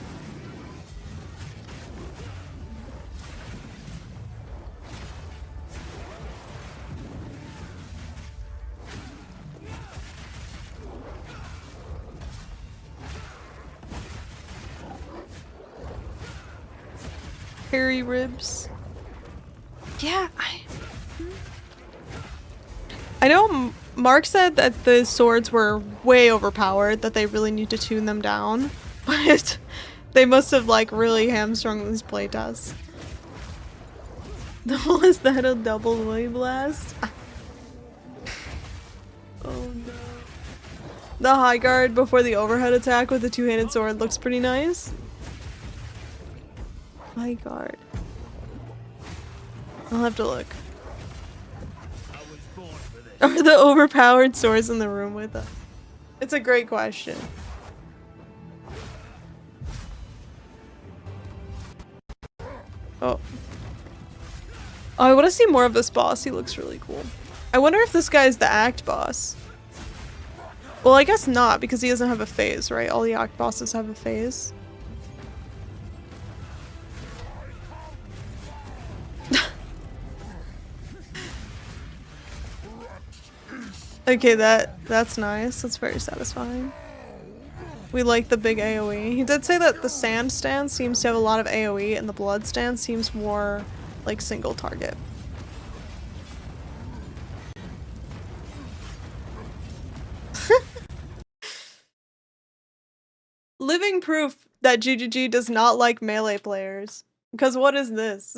Hairy ribs. Yeah, I know Mark said that the swords were way overpowered, that they really need to tune them down, but they must have like really hamstrung these playtests. Was that a double Willy Blast? Oh no. The high guard before the overhead attack with the two-handed sword looks pretty nice. High guard. I'll have to look. Are the overpowered swords in the room with us? It's a great question. Oh. I want to see more of this boss. He looks really cool. I wonder if this guy is the act boss. Well, I guess not, because he doesn't have a phase, right? All the act bosses have a phase. Okay, that's nice. That's very satisfying. We like the big AoE. He did say that the sand stance seems to have a lot of AoE and the blood stance seems more like single target. Living proof that GGG does not like melee players. Because what is this?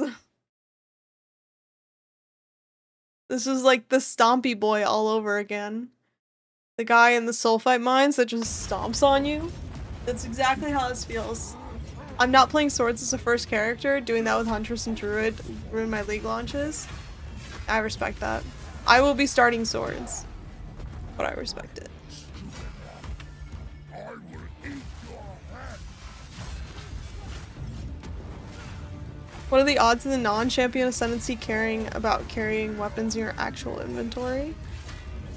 This is like the Stompy Boy all over again. The guy in the sulfite mines that just stomps on you. That's exactly how this feels. I'm not playing swords as a first character. Doing that with Huntress and Druid ruined my league launches. I respect that. I will be starting swords. but I respect it. What are the odds of the non-champion ascendancy caring about carrying weapons in your actual inventory?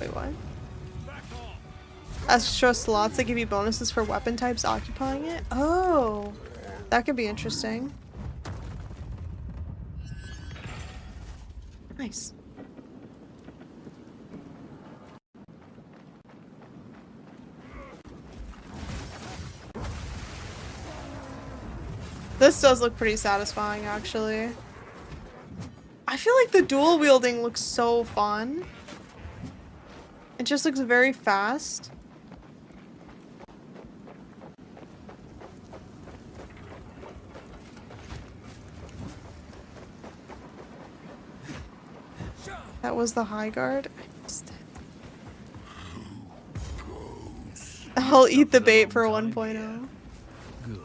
Wait, what? Extra slots that give you bonuses for weapon types occupying it? Oh, that could be interesting. Nice. This does look pretty satisfying, actually. I feel like the dual wielding looks so fun. It just looks very fast. That was the high guard. I missed it. I'll eat the bait for 1.0. Good.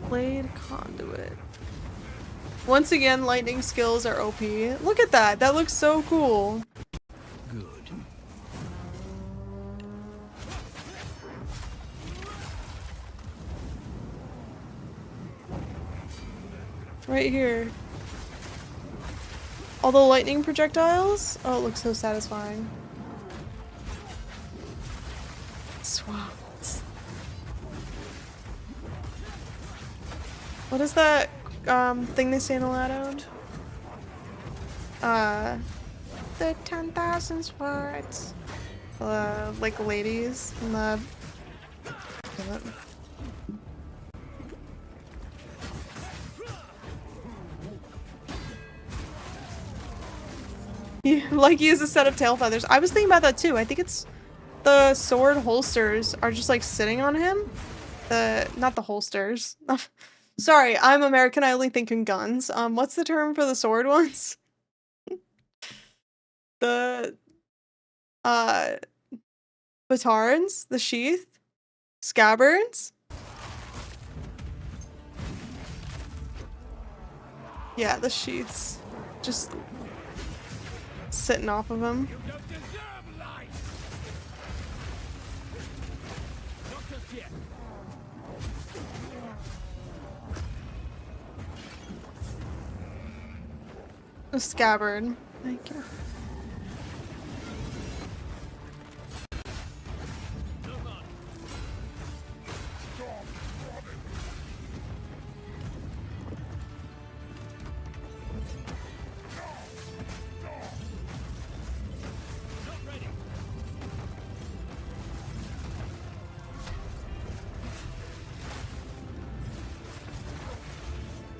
Blade conduit. Once again, lightning skills are OP. Look at that. That looks so cool. Good. Right here. All the lightning projectiles? Oh, it looks so satisfying. Swat. What is that thing they say in Aladdin? The 10,000 swords. Like ladies in the. Like he has a set of tail feathers. I was thinking about that too. I think it's the sword holsters are just like sitting on him. Not the holsters. Sorry, I'm American. I only think in guns. What's the term for the sword ones? The batards, the sheath, scabbards. Yeah, the sheaths. Just sitting off of him. A scabbard. Thank you.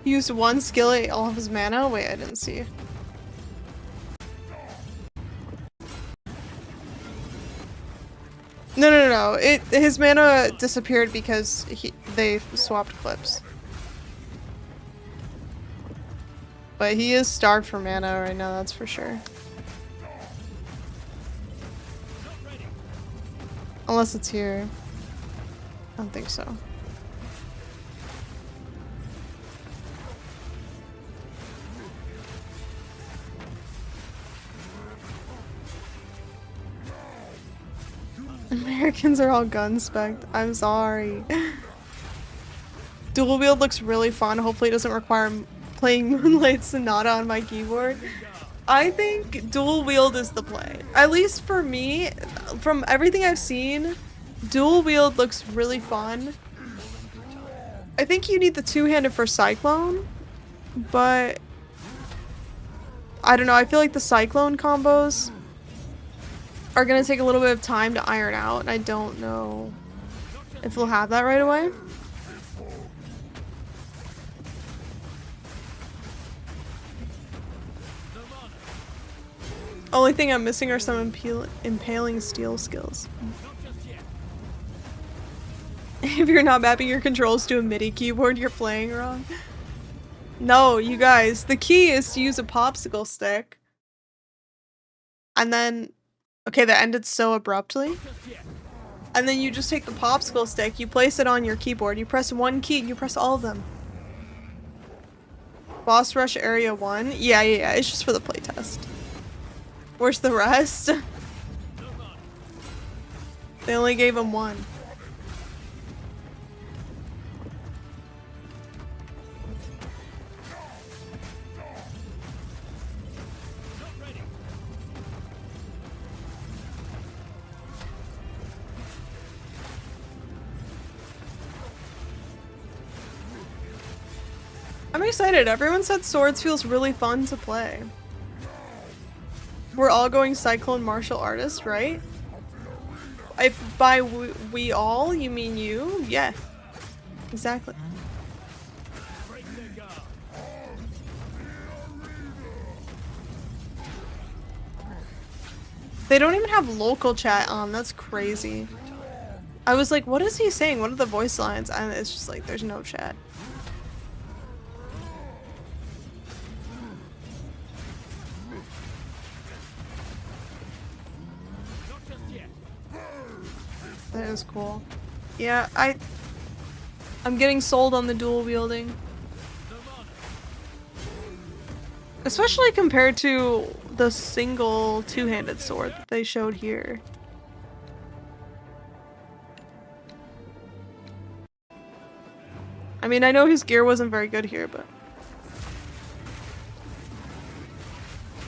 He used one skill at all of his mana? Wait, I didn't see. No. His mana disappeared because they swapped clips. But he is starved for mana right now, that's for sure. Unless it's here. I don't think so. Americans are all gun spec'd. I'm sorry. Dual wield looks really fun. Hopefully it doesn't require playing Moonlight Sonata on my keyboard. I think dual wield is the play. At least for me, from everything I've seen, dual wield looks really fun. I think you need the two-handed for Cyclone, but I don't know. I feel like the Cyclone combos are gonna take a little bit of time to iron out, and I don't know if we'll have that right away. Only thing I'm missing are some impaling steel skills. If you're not mapping your controls to a MIDI keyboard, you're playing wrong. No, you guys, the key is to use a popsicle stick. And then okay, that ended so abruptly. And then you just take the popsicle stick, you place it on your keyboard, you press one key, and you press all of them. Boss Rush Area 1? Yeah, it's just for the playtest. Where's the rest? They only gave him one. I'm excited. Everyone said Swords feels really fun to play. We're all going Cyclone Martial Artist, right? If by we all, you mean you? Yeah. Exactly. They don't even have local chat on. That's crazy. I was like, what is he saying? What are the voice lines? And it's just like, there's no chat. That is cool. Yeah, I'm getting sold on the dual wielding. Especially compared to the single two-handed sword that they showed here. I mean, I know his gear wasn't very good here, but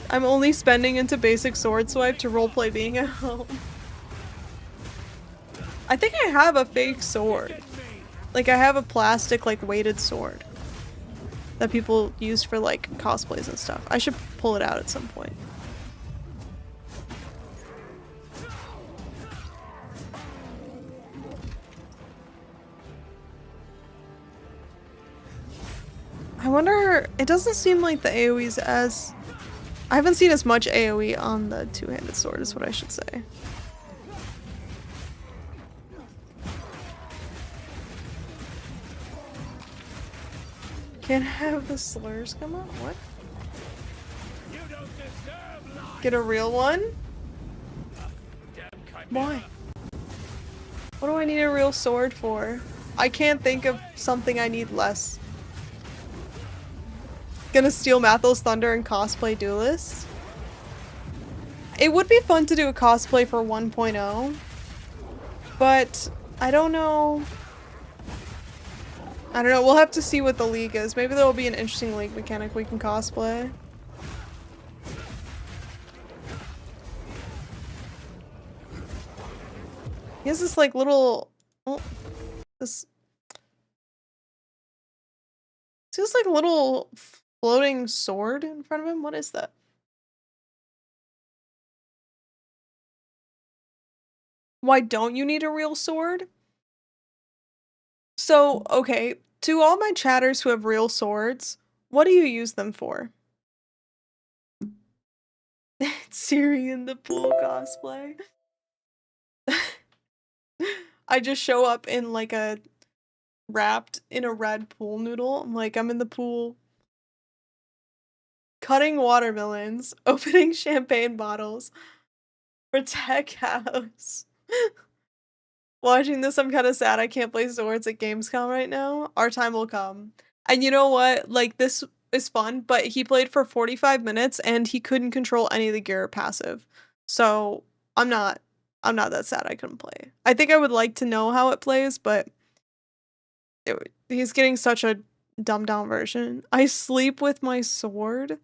I'm only spending into basic sword swipe to roleplay being at home. I think I have a fake sword. Like, I have a plastic, like, weighted sword that people use for, like, cosplays and stuff. I should pull it out at some point. I wonder, it doesn't seem like the AoE's as... I haven't seen as much AoE on the two-handed sword is what I should say. Can't have the slurs come up? What? Get a real one? Why? What do I need a real sword for? I can't think of something I need less. Gonna steal Mathel's Thunder and cosplay Duelist? It would be fun to do a cosplay for 1.0, but I don't know. I don't know, we'll have to see what the league is. Maybe there will be an interesting league mechanic we can cosplay. He has this like little... Oh, this... It's just like a little floating sword in front of him. What is that? Why don't you need a real sword? So, okay, to all my chatters who have real swords, what do you use them for? Siri in the pool cosplay. I just show up in like a wrapped in a red pool noodle. I'm like, I'm in the pool cutting watermelons, opening champagne bottles for Tech House. Watching this, I'm kind of sad I can't play swords at Gamescom right now. Our time will come. And you know what? Like, this is fun, but he played for 45 minutes and he couldn't control any of the gear passive. So, I'm not that sad I couldn't play. I think I would like to know how it plays, but he's getting such a dumbed down version. I sleep with my sword? Oh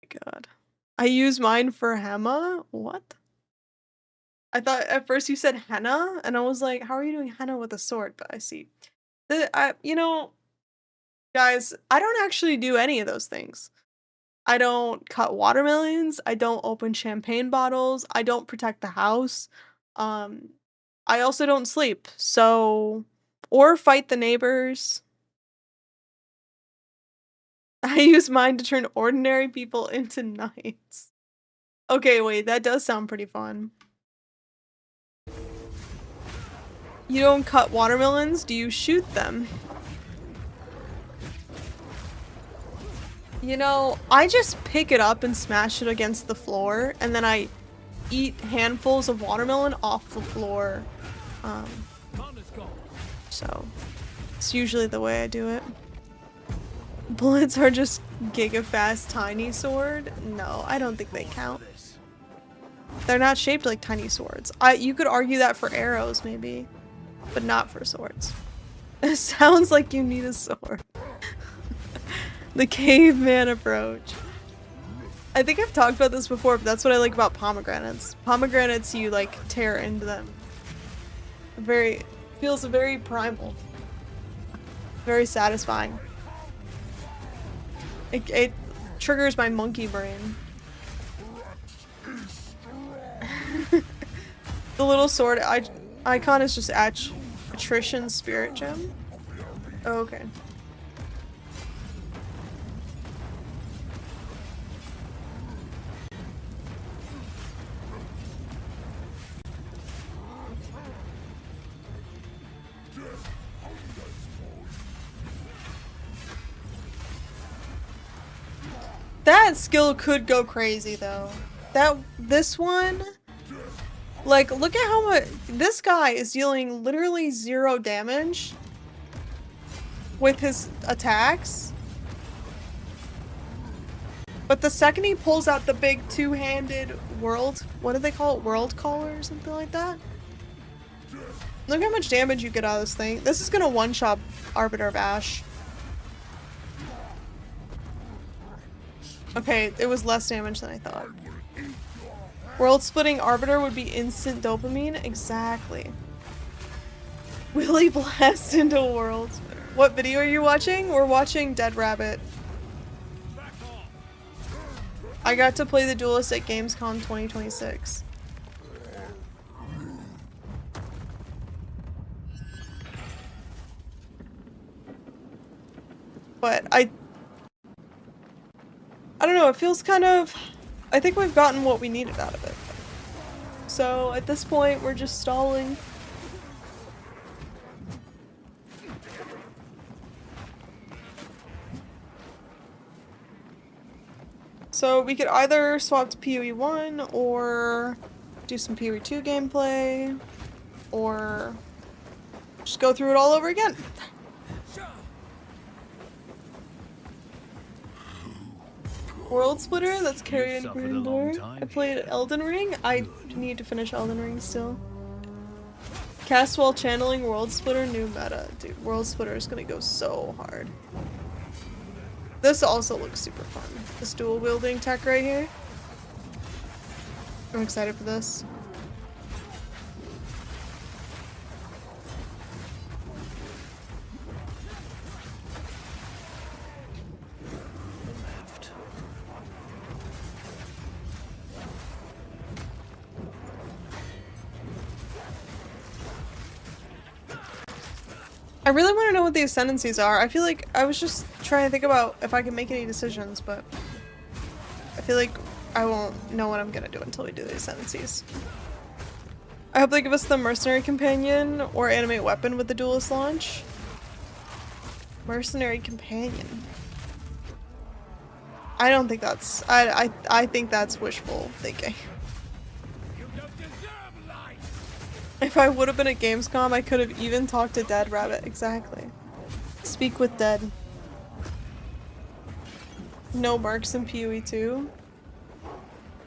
my god. I use mine for Hema? What? I thought at first you said henna, and I was like, how are you doing henna with a sword? But I see. You know, guys, I don't actually do any of those things. I don't cut watermelons. I don't open champagne bottles. I don't protect the house. I also don't sleep. So, or fight the neighbors. I use mine to turn ordinary people into knights. Okay, wait, that does sound pretty fun. You don't cut watermelons? Do you shoot them? You know, I just pick it up and smash it against the floor, and then I eat handfuls of watermelon off the floor. So, it's usually the way I do it. Bullets are just giga fast tiny sword? No, I don't think they count. They're not shaped like tiny swords. You could argue that for arrows maybe, but not for swords. It sounds like you need a sword. The caveman approach. I think I've talked about this before, but that's what I like about pomegranates. Pomegranates, you like tear into them. Feels very primal. Very satisfying. It triggers my monkey brain. The little sword icon is just Attrition Spirit Gem. Oh, okay. That skill could go crazy though. This one, like, look at how much this guy is dealing literally 0 damage with his attacks. But the second he pulls out the big two-handed what do they call it? World Caller or something like that? Look how much damage you get out of this thing. This is gonna one-shot Arbiter of Ash. Okay, it was less damage than I thought. World-splitting Arbiter would be instant dopamine? Exactly. Willy blast into worlds. What video are you watching? We're watching Dead Rabbit. I got to play the Duelist at Gamescom 2026. But I don't know, it feels kind of... I think we've gotten what we needed out of it. So at this point, we're just stalling. So we could either swap to PoE 1 or do some PoE 2 gameplay, or just go through it all over again. World Splitter, that's Carrion Gryffindor. I played Elden Ring. I need to finish Elden Ring still. Cast while channeling World Splitter, new meta. Dude, World Splitter is gonna go so hard. This also looks super fun. This dual wielding tech right here. I'm excited for this. I really want to know what the ascendancies are. I feel like I was just trying to think about if I can make any decisions, but I feel like I won't know what I'm gonna do until we do the ascendancies. I hope they give us the Mercenary Companion or Animate Weapon with the Duelist launch. Mercenary Companion. I don't think that's... I think that's wishful thinking. If I would have been at Gamescom, I could have even talked to Dead Rabbit. Exactly. Speak with Dead. No mercs in PoE 2.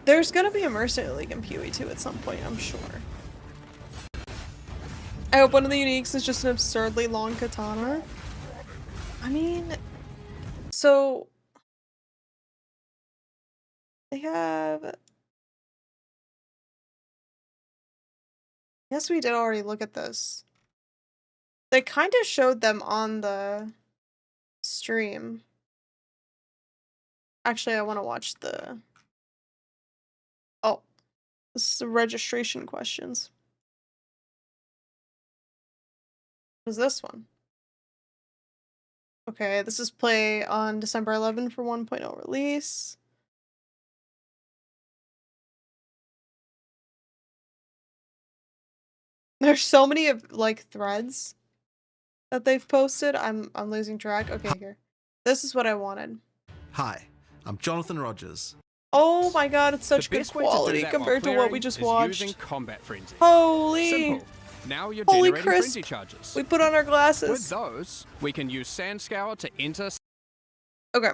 There's gonna be a Mercenary League in PoE 2 at some point, I'm sure. I hope one of the uniques is just an absurdly long katana. I mean, so... They have... Yes, we did already look at this. They kind of showed them on the stream. Actually, I want to watch the... Oh. This is the registration questions. What is this one? Okay, this is play on December 11 for 1.0 release. There's so many of like threads that they've posted. I'm losing track. Okay, here. This is what I wanted. Hi, I'm Jonathan Rogers. Oh my god, it's such The good best way to do quality that compared to while what we clearing just is watched. using combat frenzy. Holy! Simple. Now you're Holy generating crisp. frenzy charges. We put on our glasses. With those, we can use Sand Scour to enter Okay.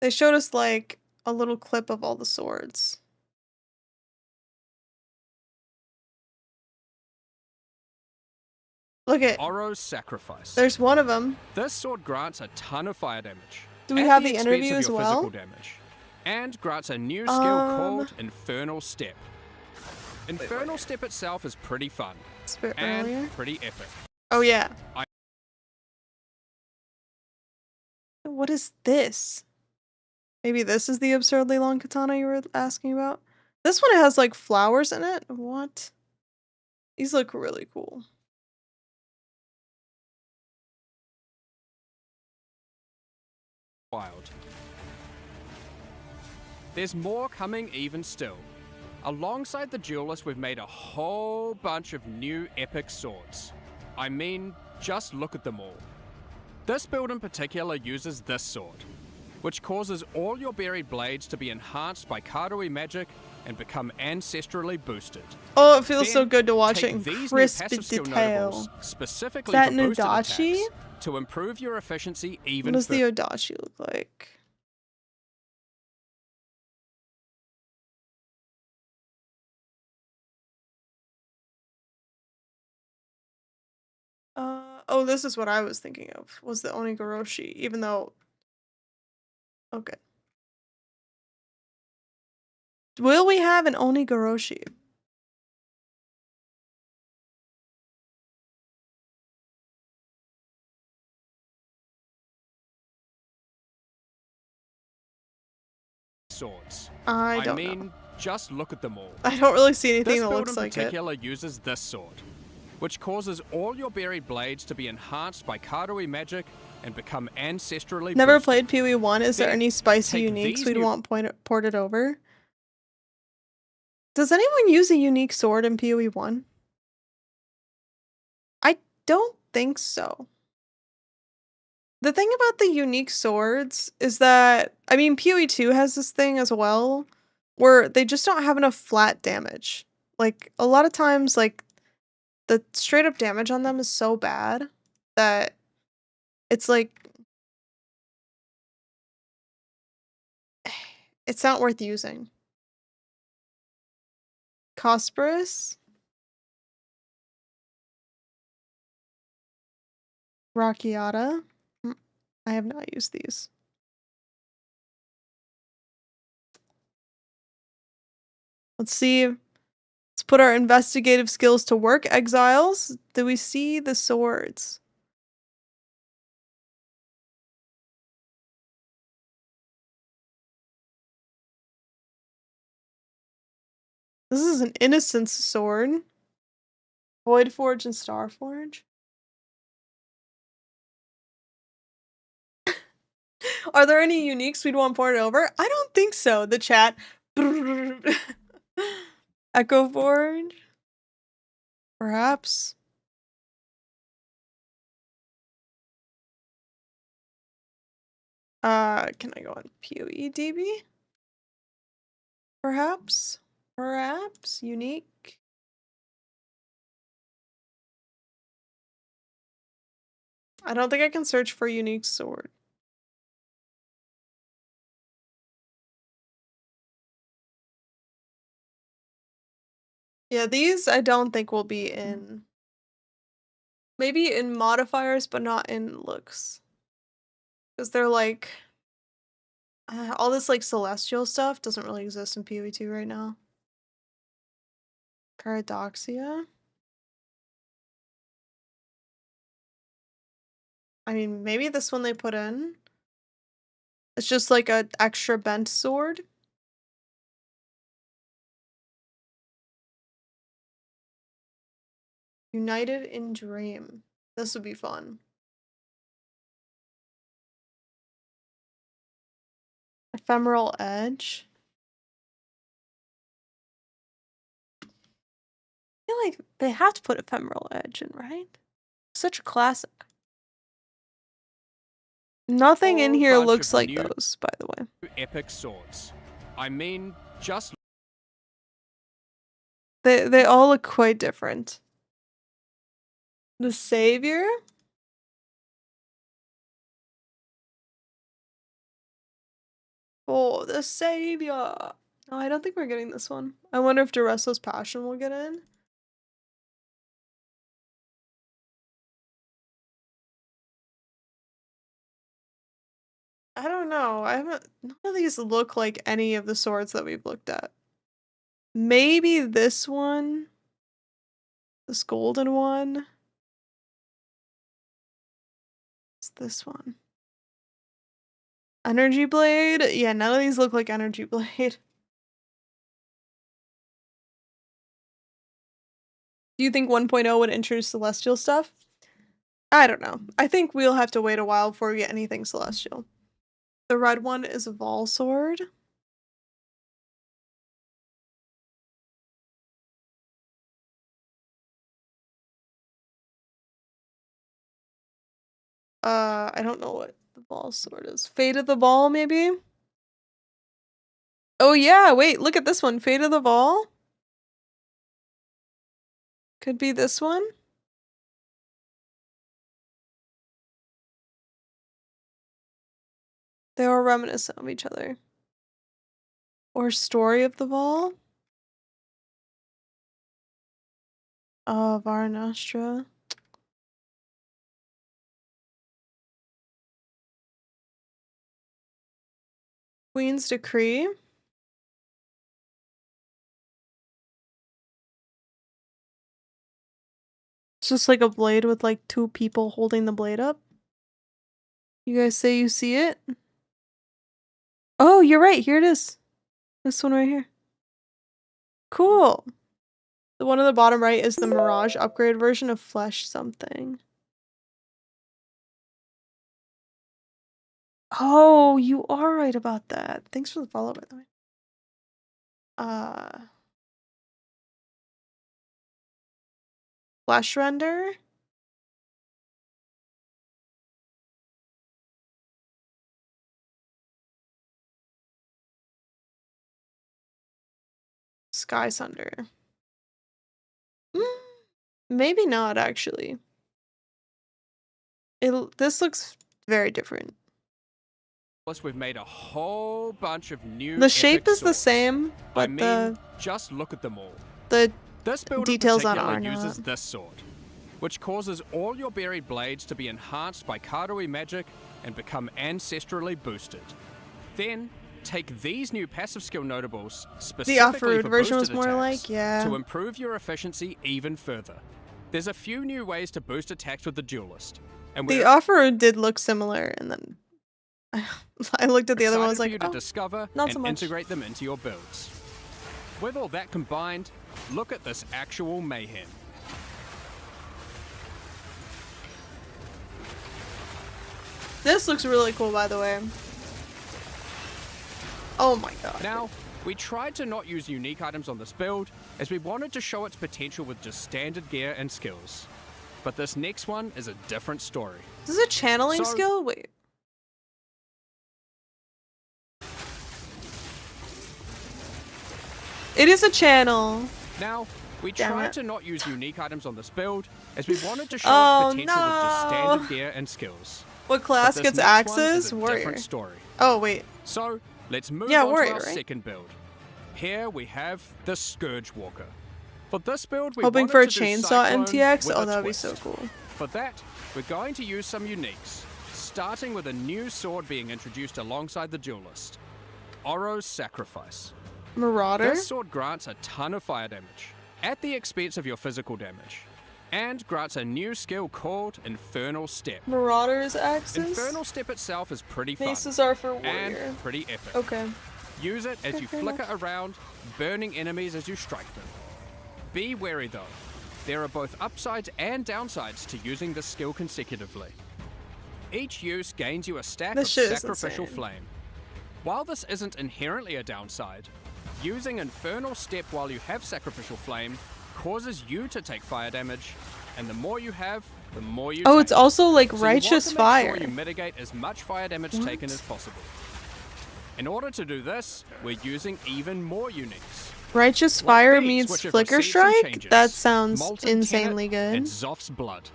They showed us like a little clip of all the swords. Look at. Oro's Sacrifice. There's one of them. This sword grants a ton of fire damage. Do we at have the the expense interview of as your well? physical damage, and grants a new skill called Infernal Step. Infernal Step itself is pretty fun It's a bit and earlier. pretty epic. Oh yeah. I- What is this? Maybe this is the absurdly long katana you were asking about? This one has like flowers in it? What? These look really cool. Wild. There's more coming even still. Alongside the Duelist, we've made a whole bunch of new epic swords. I mean, just look at them all. This build in particular uses this sword, which causes all your buried blades to be enhanced by Karui magic and become ancestrally boosted. Oh, it feels so Then good to watch take it in these new crisp passive skill detail. notables specifically Is that for boosted Nodachi? attacks to improve your efficiency even What does further. the Odachi look like? Oh, this is what I was thinking of, was the Onigoroshi, even though... Okay. Will we have an Onigoroshi? Swords. I I don't mean, know. just look at them all. I don't really see anything This that build looks in like it. particular uses this sword, which causes all your buried blades to be enhanced by Karui magic and become ancestrally Never boosted. played PoE 1. Is there Then any spicy take uniques these we'd new- want ported over? Does anyone use a unique sword in PoE 1? I don't think so. The thing about the unique swords is that, I mean, PoE 2 has this thing as well, where they just don't have enough flat damage. Like, a lot of times, like, the straight up damage on them is so bad that it's like, it's not worth using. Cosperus? Rockiata? I have not used these. Let's see. Let's put our investigative skills to work. Exiles. Do we see the swords? This is an Innocence sword. Voidforge and Starforge. Are there any uniques we'd want ported over? I don't think so. The chat. Echo Forge. Perhaps. Can I go on PoEDB? Perhaps? Perhaps? Unique? I don't think I can search for unique sword. Yeah, these I don't think will be in... Maybe in modifiers, but not in looks. Because they're like... all this like celestial stuff doesn't really exist in PoE 2 right now. Paradoxia? I mean, maybe this one they put in. It's just like an extra bent sword. United in Dream. This would be fun. Ephemeral Edge. I feel like they have to put Ephemeral Edge in, right? Such a classic. Nothing in Whole here bunch looks of like new- those, by the way. Epic swords. I mean, just They all look quite different. The Savior? for the savior. Oh, I don't think we're getting this one. I wonder if Duresso's Passion will get in. I don't know. I haven't. None of these look like any of the swords that we've looked at. Maybe this one. This golden one. It's this one. Energy Blade? Yeah, none of these look like Energy Blade. Do you think 1.0 would introduce Celestial stuff? I don't know. I think we'll have to wait a while before we get anything Celestial. The red one is a Vol Sword. I don't know what the Ball Sword is. Fate of the Ball, maybe? Oh yeah, wait, look at this one. Fate of the Ball? Could be this one? They are reminiscent of each other. Or Story of the Ball? Varnastra. Queen's Decree. It's just like a blade with like two people holding the blade up. You guys say you see it? Oh, you're right. Here it is. This one right here. Cool. The one on the bottom right is the Mirage upgrade version of Flesh something. Oh, you are right about that. Thanks for the follow, by the way. Flesh render. Sky Sunder. Maybe not, actually. This looks very different. Plus, we've made a whole bunch of new. The shape epic is the swords. same, I but mean, just look at them all. the This build details in on it particular are uses not. this sword, which causes all your buried blades to be enhanced by Karui magic and become ancestrally boosted. Then, take these new passive skill notables, specifically off-road for version was boosted more attacks, like, yeah. to improve your efficiency even further. There's a few new ways to boost attacks with the Duelist. And The we're off-road did look similar, and then I looked at the other one. I was excited like, for you oh, to discover not and so much. integrate them into your builds. With all that combined, look at this actual mayhem. This looks really cool, by the way. Oh my god. Now, we tried to not use unique items on this build, as we wanted to show its potential with just standard gear and skills. But this next one is a different story. Is this a channeling So- skill? Wait. It is a channel. Now, we Damn tried it. to not use unique items on this build, as we wanted to show Oh, its potential with just no. standard gear and skills. What But class this gets next one is axes? a Warrior. different story. Oh, wait. So, let's move Yeah, on warrior, to our right? second build. Here we have the Scourge Walker. For this build, we Hoping wanted for a to do chainsaw Cyclone MTX? with Oh, a that would be twist. so cool. For that, we're going to use some uniques, starting with a new sword being introduced alongside the Duelist, Oro's Sacrifice. Marauder? This sword grants a ton of fire damage, at the expense of your physical damage, and grants a new skill called Infernal Step. Marauder's axes? Infernal Step itself is pretty fun, Maces are for warrior. and pretty epic. Okay. Use it as you Fair flicker around, burning enemies as you strike them. Be wary though, there are both upsides and downsides to using this skill consecutively. Each use gains you a stack This of shit is Sacrificial insane. Flame. While this isn't inherently a downside, using Infernal Step while you have Sacrificial Flame causes you to take fire damage, and the more you have, the more you Oh, take. it's also like So you want righteous to make fire. Sure you mitigate as much fire damage taken as possible. In order to do this, we're using even more uniques. Righteous Like fire these, means which have flicker received some strike? changes. That sounds Molten insanely Tenet and good. Zoph's Blood.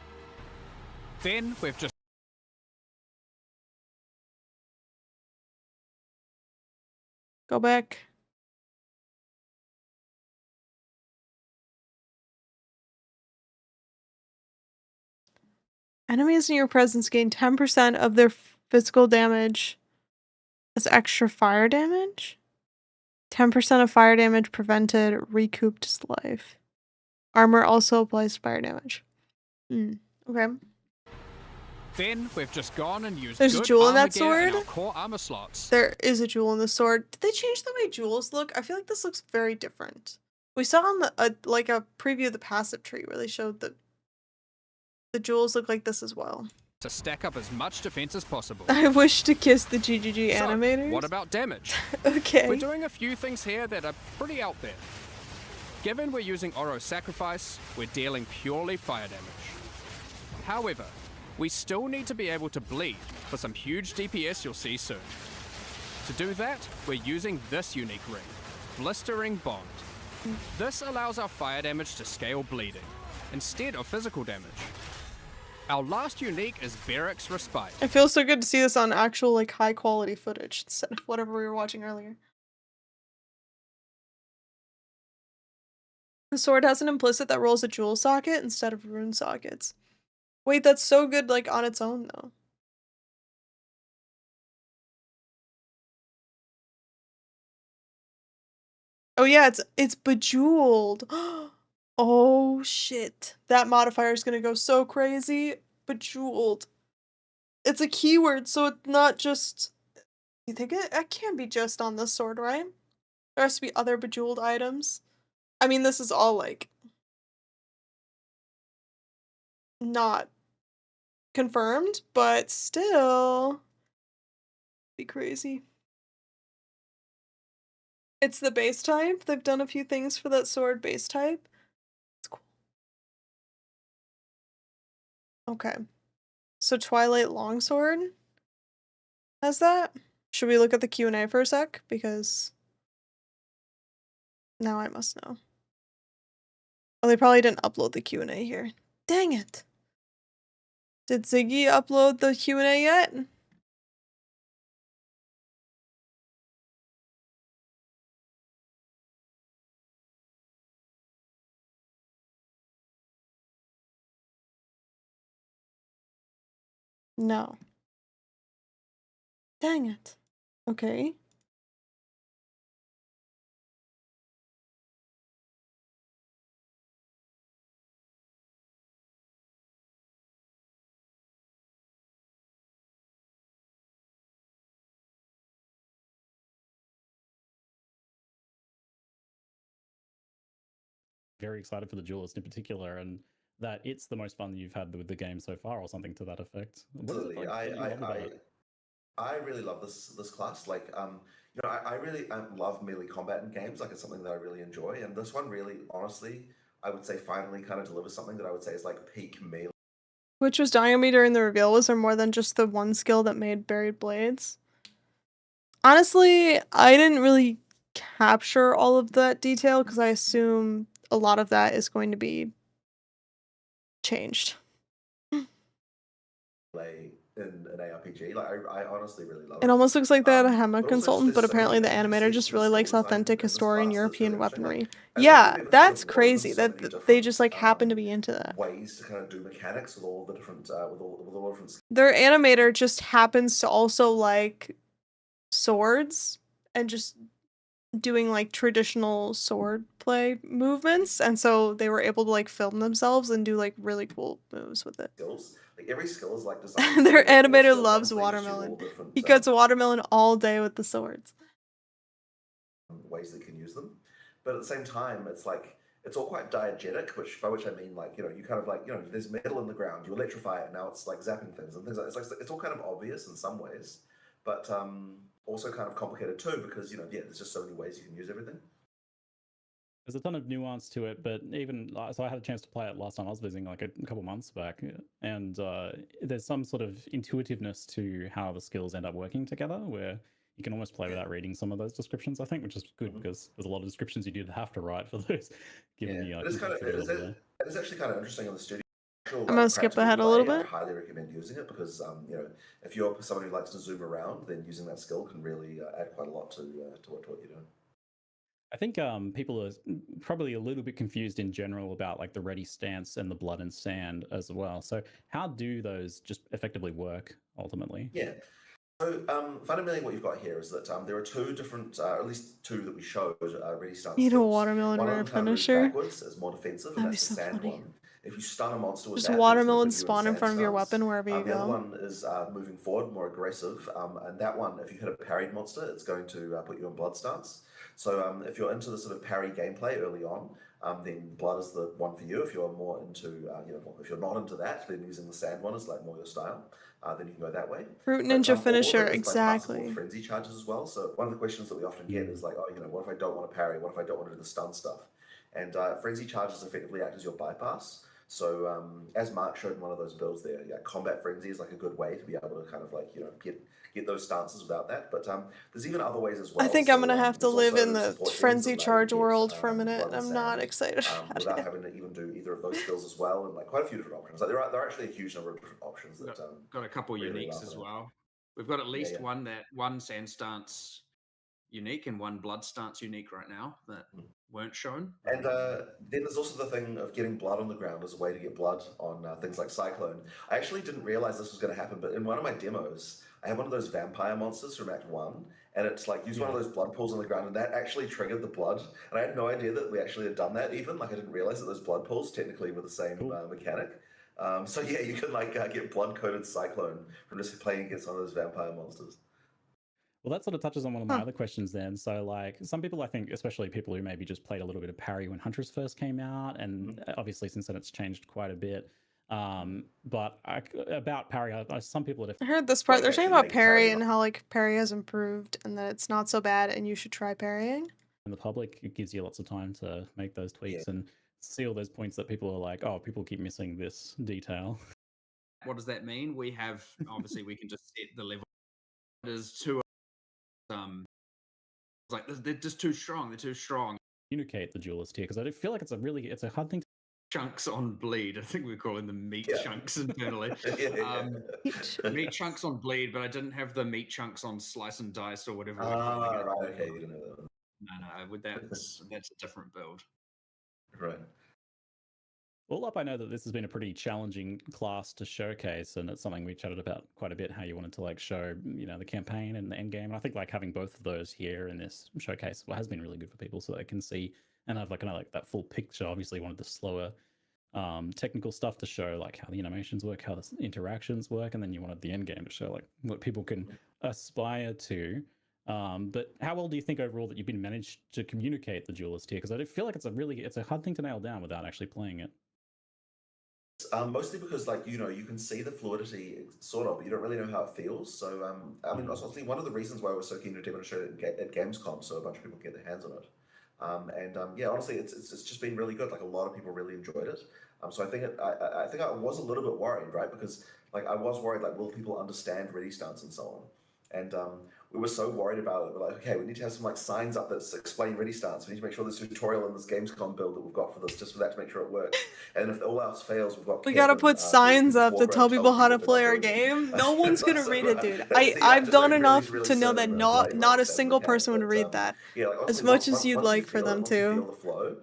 Then we've just Go back. Enemies in your presence gain 10% of their physical damage as extra fire damage. 10% of fire damage prevented recouped his life. Armor also applies fire damage. Okay. Then we've just gone and used There's a good jewel in armor that gear in sword? our core armor slots. There is a jewel in the sword. Did they change the way jewels look? I feel like this looks very different. We saw on the like a preview of the passive tree where they showed the jewels look like this as well. To stack up as much defense as possible. I wish to kiss the GGG So, animators. what about damage? Okay. We're doing a few things here that are pretty out there. Given we're using Oro's Sacrifice, we're dealing purely fire damage. However, we still need to be able to bleed for some huge DPS you'll see soon. To do that, we're using this unique ring, Blistering Bond. This allows our fire damage to scale bleeding, instead of physical damage. Our last unique is Barracks Respite. It feels so good to see this on actual like high quality footage instead of whatever we were watching earlier. The sword has an implicit that rolls a jewel socket instead of rune sockets. Wait, that's so good like on its own though. Oh yeah, it's bejeweled. Oh shit. That modifier is gonna go so crazy. Bejeweled. It's a keyword, so it's not just... You think it can't be just on this sword, right? There has to be other bejeweled items. I mean, this is all like... not confirmed, but still... be crazy. It's the base type. They've done a few things for that sword base type. It's cool. Okay. So Twilight Longsword has that? Should we look at the Q&A for a sec? Because now I must know. Oh, they probably didn't upload the Q&A here. Dang it. Did Ziggy upload the Q&A yet? No. Dang it. Okay. Very excited for the duelist in particular, and that it's the most fun you've had with the game so far, or something to that effect. What is it Absolutely. like that you love about it? I really love this class. Like, you know, I really love melee combat in games. Like, it's something that I really enjoy. And this one really, honestly, I would say finally kind of delivers something that I would say is like peak melee. Which was dying on me during the reveal. Was there more than just the one skill that made Buried Blades? Honestly, I didn't really capture all of that detail because I assume a lot of that is going to be changed. Play in an ARPG. Like, I honestly really love It it. almost looks like they had a But Hema also consultant, but there's so many apparently the different animator just aspects really to likes skill design authentic in this historian class that's European really interesting. weaponry. Like, as Yeah, maybe there's that's more than crazy so that many they just different, like happen to be into that. ways to kind of do mechanics with all the different with all the different Their animator just happens to also like swords and just doing like traditional sword play movements, and so they were able to like film themselves and do like really cool moves with it. skills. Like every skill is like designed. Their for four animator skills on loves stage to do all watermelon. different, He cuts watermelon all day with the swords. ways that you can use them. But at the same time, it's like it's all quite diegetic, by which I mean like, you know, you kind of like, you know, there's metal in the ground, you electrify it, now it's like zapping things and things like it's like it's all kind of obvious in some ways, but also kind of complicated too, because you know, yeah, there's just so many ways you can use everything. There's a ton of nuance to it, but even so, I had a chance to play it last time I was visiting, like a couple months back, and there's some sort of intuitiveness to how the skills end up working together, where you can almost play without reading some of those descriptions, I think, which is good because there's a lot of descriptions you did have to write for those, given the It is complexity level there. it is actually kind of interesting in the studio actual I'm gonna skip practical ahead a little play, I bit. highly recommend using it because if you're someone who likes to zoom around, then using that skill can really add quite a lot to what you're doing. I think people are probably a little bit confused in general about like the ready stance and the blood and sand as well. So how do those just effectively work ultimately? Yeah. So fundamentally, what you've got here is that there are two different, or at least two that we showed, ready stance Need a skills. watermelon One of rare them kind of moves finisher. backwards as more defensive, and That'd be that's the so sand funny. one. If you stun a monster with Just that, then it's going to watermelon put you in spawn in sand front of your stance. weapon wherever you The other go. one is moving forward, more aggressive, and that one, if you hit a parried monster, it's going to put you in blood stance. So if you're into the sort of parry gameplay early on, then blood is the one for you. If you're more into, if you're not into that, then using the sand one is like more your style. Then you can go that way. Fruit But Ninja all of finisher, it is bypassable with exactly. frenzy charges as well. So one of the questions that we often get is like, oh, what if I don't want to parry? What if I don't want to do the stun stuff? And frenzy charges effectively act as your bypass. So as Mark showed in one of those builds there, yeah, combat frenzy is like a good way to be able to kind of like get those stances without that. But there's even other ways as well. I think I'm So, gonna have to there's live also in the support gems frenzy that allow you to charge get, world for a minute. blood and I'm not sand, excited about without it. having to even do either of those skills as well, and like quite a few different options. Like there are actually a huge number of different options that Got a couple really uniques love as it. well. We've got at least yeah. one sand stance unique and one blood stance unique right now that weren't shown. And then there's also the thing of getting blood on the ground as a way to get blood on things like Cyclone. I actually didn't realize this was going to happen, but in one of my demos, I had one of those vampire monsters from Act 1, and it's like use one of those blood pools on the ground, and that actually triggered the blood. And I had no idea that we actually had done that even. Like I didn't realize that those blood pools technically were the same mechanic. So yeah, you can like get blood-coated Cyclone from just playing against one of those vampire monsters. Well, that sort of touches on one of my other questions then. So, like, some people, I think, especially people who maybe just played a little bit of parry when Huntress first came out, and obviously since then it's changed quite a bit. But about parry, some people are I heard this part. They're saying about parry and how like parry has improved and that it's not so bad and you should try parrying. in the public. It gives you lots of time to make those tweaks and see all those points that people are like, oh, people keep missing this detail. What does that mean? We have obviously we can just set the level. There's two like they're just too strong. They're too strong. Communicate the duelist here because I feel like it's a hard thing to chunks on bleed. I think we're calling them meat chunks internally. Meat chunks on bleed, but I didn't have the meat chunks on slice and dice or whatever. Right, okay, you didn't know that. No, with that's a different build. Right. All up, I know that this has been a pretty challenging class to showcase, and it's something we chatted about quite a bit, how you wanted to like show, the campaign and the end game. And I think like having both of those here in this showcase has been really good for people so they can see and have like kind of like that full picture. Obviously, wanted the slower technical stuff to show like how the animations work, how the interactions work, and then you wanted the end game to show like what people can aspire to. But how well do you think overall that you've been managed to communicate the duelist here? Because I feel like it's a hard thing to nail down without actually playing it. Mostly because, like, you can see the fluidity, sort of, but you don't really know how it feels. So, I mean, honestly, one of the reasons why I was so keen to demonstrate it at Gamescom, so a bunch of people can get their hands on it. Yeah, honestly, it's just been really good. Like, a lot of people really enjoyed it. So I think I think I was a little bit worried, right? Because like I was worried, like, will people understand ready stance and so on? And we were so worried about it. We're like, okay, we need to have some like signs up that explain ready stance. We need to make sure there's a tutorial in this Gamescom build that we've got for this, just for that to make sure it works. And if all else fails, we've got. We gotta put signs up to tell people how to play our game. No one's gonna read it, dude. I've done enough to know that not a single person would read that. Yeah, like, as honestly, much as you'd like for them once you feel to. the flow,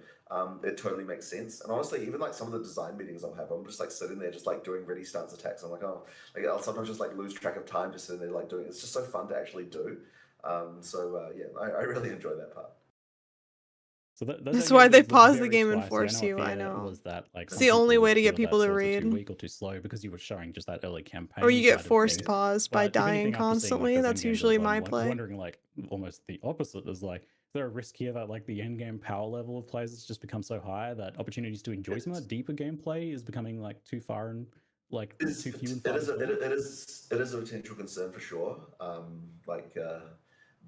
it totally makes sense. And honestly, even like some of the design meetings I'll have, I'm just like sitting there, just like doing ready stance attacks. I'm like, oh, like I'll sometimes just like lose track of time, just sitting there like doing it. It's just so fun to actually do. Yeah, I really enjoy that part. So that's why they pause the game and force you. I know. Was that like it's the only way to get people to read. Too weak or too slow because you were showing just that early campaign. Or you get forced pause by dying constantly. That's usually my play. I'm wondering like almost the opposite is like. Is there a risk here that like the end game power level of players has just become so high that opportunities to enjoy some of that deeper gameplay is becoming like too far and like too few and far? It is a potential concern for sure.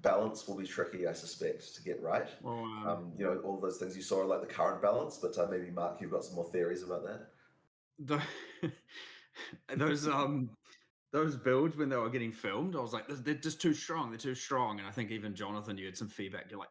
Balance will be tricky, I suspect, to get right. Well, all those things you saw are like the current balance, but maybe Mark, you've got some more theories about that. Those builds when they were getting filmed, I was like, they're just too strong. They're too strong. And I think even Jonathan, you had some feedback. You're like,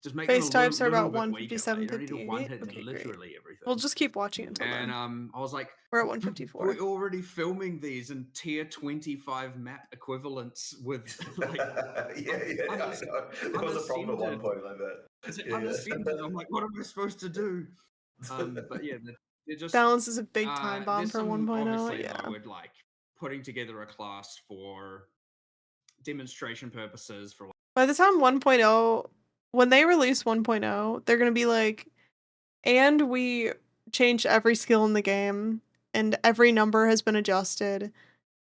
just make Base them a types are little about bit weaker. Like, 157, you don't need to 58. one hit Okay, great. literally everything. We'll just keep watching until And then. I was like, We're at 154. we're already filming these in tier 25 map equivalents with like yeah, I know. There was a problem at one point like that. Is it unassembled? I'm like, what am I supposed to do? But yeah, they're just Balance is a big time bomb there's for some, 1.0. obviously, Yeah. though, with like putting together a class for demonstration purposes for By the time 1.0, when they release 1.0, they're gonna be like, and we changed every skill in the game, and every number has been adjusted.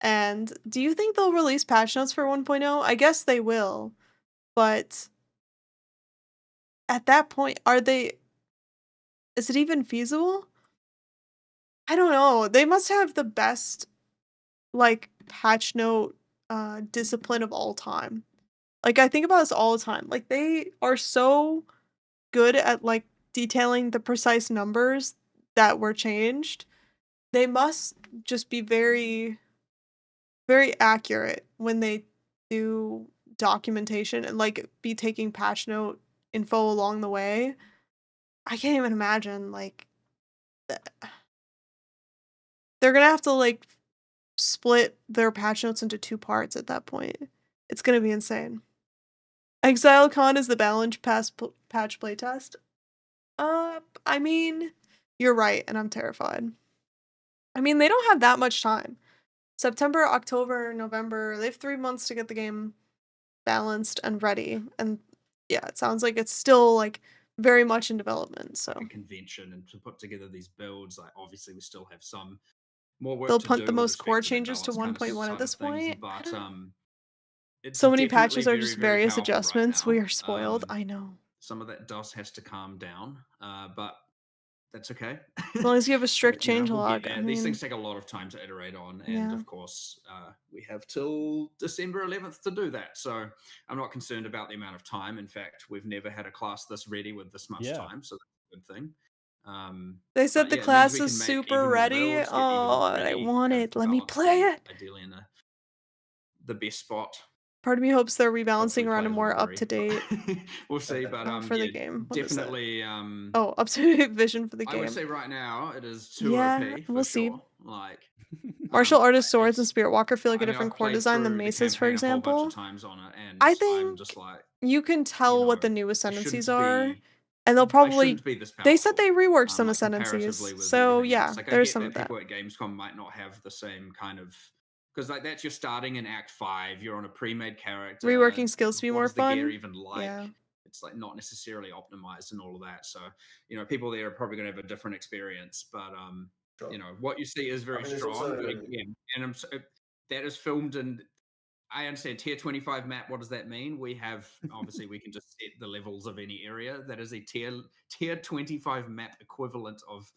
And do you think they'll release patch notes for 1.0? I guess they will, but at that point, is it even feasible? I don't know. They must have the best, like, patch note discipline of all time. Like, I think about this all the time. Like, they are so good at, like, detailing the precise numbers that were changed. They must just be very, very accurate when they do documentation and, like, be taking patch note info along the way. I can't even imagine, like, they're gonna have to, like, split their patch notes into 2 parts at that point. It's gonna be insane. ExileCon is the balance patch playtest. I mean, you're right, and I'm terrified. I mean, they don't have that much time. September, October, November, they have 3 months to get the game balanced and ready. And yeah, it sounds like it's still, like, very much in development, so. a convention and to put together these builds. Like, obviously, we still have some more work They'll to punt do the with most core respect to that changes to balance kind of 1.1 at side this of things, point. but it's So many definitely patches are very, just very various powerful right adjustments. now. We are spoiled. I know. Some of that dust has to calm down, but that's okay. As long as you have a strict You know, change we'll get log. there. I These mean, things take a lot of time to iterate on, and yeah. of course, we have till December 11th to do that. So I'm not concerned about the amount of time. In fact, we've never had a class this ready with this much time, so that's a good thing. They said but the yeah, it means class we can is make super even more ready. builds, get even more Oh, I ready, want have it. Let me balance play be it. Ideally in the best spot. Part of me hopes they're rebalancing Hopefully around a players will more agree, up to date we'll see. But for the yeah, game. What is that? definitely. Oh, up to date vision for the I would game. say right now it is too Yeah, OP for we'll see. sure. Like Martial artist swords and Spirit Walker feel like a I mean, different I've core played design than through the maces, for campaign a whole bunch example. of times on it, and I I'm think just like, you can tell what the new it shouldn't ascendancies are, be. and they'll I probably. shouldn't be this They said powerful. they reworked some Like comparatively ascendancies, with so everything yeah, else. Like I there's get some that of that. people at Gamescom might not have the same kind of, because like that's you're starting in Act 5, you're on a pre-made character. Reworking skills to be what more does the gear fun. even like? Yeah. It's like not necessarily optimized and all of that. So people there are probably going to have a different experience, but Sure. what you see is very there's strong. also- But again, and that is filmed in. I understand tier 25 map. What does that mean? We have obviously we can just set the levels of any area. That is a tier 25 map equivalent of.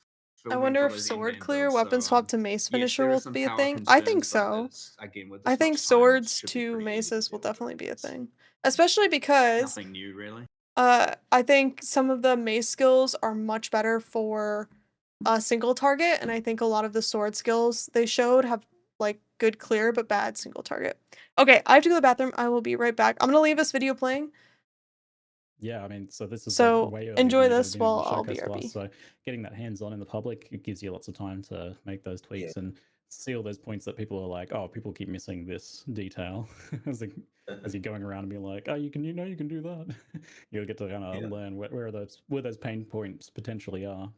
I wonder if sword clear weapon swap to mace finisher will be a thing. I think so. Again, with I this think much time, swords it should be to pretty easy to maces will deal with. definitely be a thing, especially because Nothing new, really. I think some of the mace skills are much better for a single target, and I think a lot of the sword skills they showed have like good clear but bad single target. Okay, I have to go to the bathroom. I will be right back. I'm gonna leave this video playing. Yeah, I mean, so this is So, like way earlier enjoy than it this had been in the while I'll showcase for BRB. us, so getting that hands-on in the public, it gives you lots of time to make those tweaks and see all those points that people are like, oh, people keep missing this detail as you're going around and being like, oh, you can do that. You'll get to kind of learn where those pain points potentially are.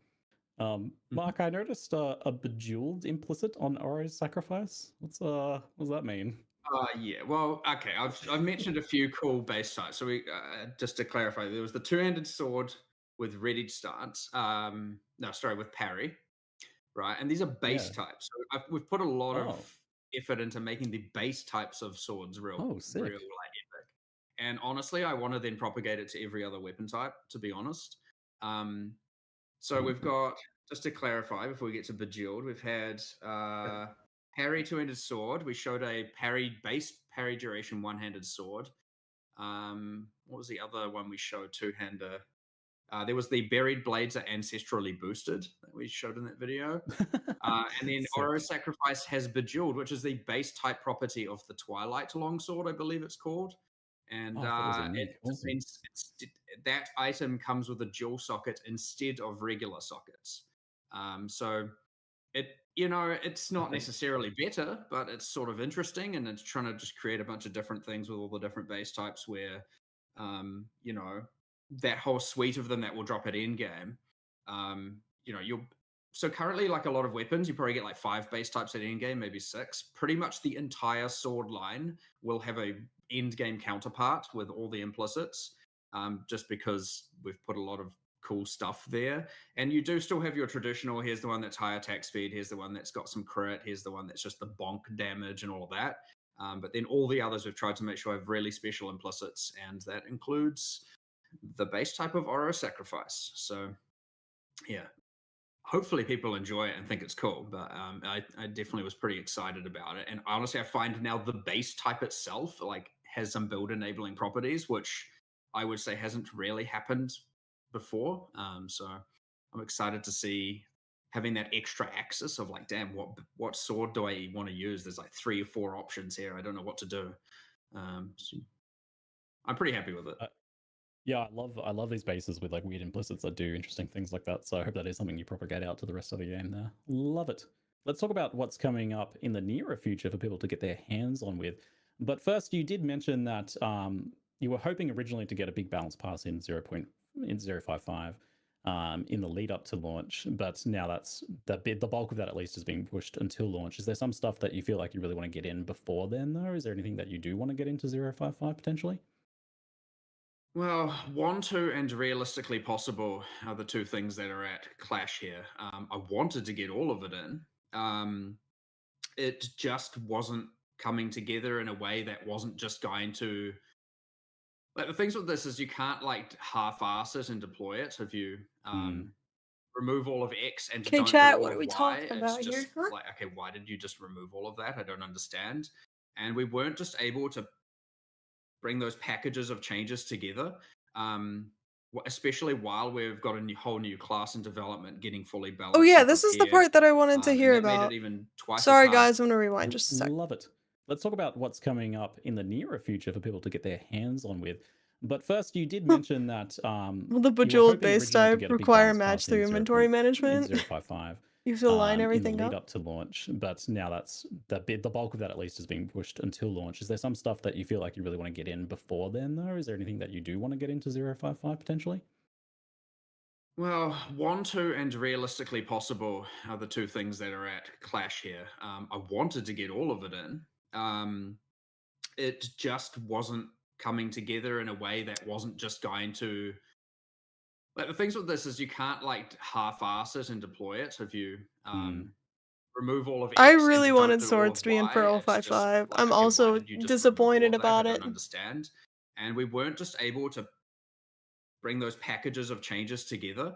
Mark, I noticed a Bejeweled implicit on Oro's sacrifice. What does that mean? Yeah. Well, okay. I've mentioned a few cool base types. So we just to clarify, there was the two-handed sword with readied stance. With parry, right? And these are base types. So we've put a lot of effort into making the base types of swords real sick. like epic. And honestly, I want to then propagate it to every other weapon type. To be honest, so we've got, just to clarify before we get to Bejeweled, we've had parry two-handed sword. We showed a base parry duration one-handed sword. What was the other one we showed? Two-hander. There was the buried blades are ancestrally boosted that we showed in that video. And then Oro Sacrifice has Bejeweled, which is the base type property of the Twilight Longsword, I believe it's called. and Oh, I thought it was a it unique. just Awesome. means that item comes with a dual socket instead of regular sockets. So it's I not think necessarily better, but it's sort of interesting, and it's trying to just create a bunch of different things with all the different base types where, um, you know, that whole suite of them that will drop at end game. You'll so currently like a lot of weapons, you probably get like 5 base types at end game, maybe 6. Pretty much the entire sword line will have a end game counterpart with all the implicits, just because we've put a lot of cool stuff there. And you do still have your traditional, here's the one that's high attack speed, here's the one that's got some crit, here's the one that's just the bonk damage and all of that. But then all the others we've tried to make sure have really special implicits, and that includes the base type of Oro Sacrifice. So, yeah, hopefully people enjoy it and think it's cool. But I definitely was pretty excited about it. And honestly, I find now the base type itself like has some build enabling properties, which I would say hasn't really happened before. So I'm excited to see having that extra axis of like, damn, what sword do I want to use? There's like 3 or 4 options here. I don't know what to do. So I'm pretty happy with it. Yeah, I love these bases with like weird implicits that do interesting things like that. So I hope that is something you propagate out to the rest of the game there. Love it. Let's talk about what's coming up in the nearer future for people to get their hands on with. But first, you did mention that you were hoping originally to get a big balance pass in 0.055 in the lead up to launch, but now that's the bulk of that at least is being pushed until launch. Is there some stuff that you feel like you really want to get in before then, though? Is there anything that you do want to get into 0.55 potentially? Well, want to and realistically possible are the two things that are at clash here. I wanted to get all of it in. It just wasn't coming together in a way that wasn't just going to. Like the things with this is you can't like half-ass it and deploy it. If you remove all of X and Okay, don't do chat, all what are of we Y, talking it's about here? just Huh? like, okay, why did you just remove all of that? I don't understand. And we weren't just able to bring those packages of changes together, especially while we've got a whole new class in development, getting fully Oh balanced yeah, and this is the prepared. part that I wanted to And hear that made it about. even twice as Sorry hard. guys, I'm gonna rewind just a sec. Love it. Let's talk about what's coming up in the nearer future for people to get their hands on with. But first, you did mention that Will the you were Bejeweled hoping base originally to type get a big require balance match pass through in inventory management? 0.055 You have to line in the everything lead up. up to launch, but now that's the bulk of that at least is being pushed until launch. Is there some stuff that you feel like you really want to get in before then, though? Is there anything that you do want to get into 0.55 potentially? Well, want to and realistically possible are the two things that are at clash here. I wanted to get all of it in. It just wasn't coming together in a way that wasn't just going to. Like the things with this is you can't like half-ass it and deploy it. If you remove all of X I and really don't wanted do all Swords of to be in for Y, it's just 055. like, I'm okay, why also did you just remove all disappointed of that? about I it. don't understand. And we weren't just able to bring those packages of changes together,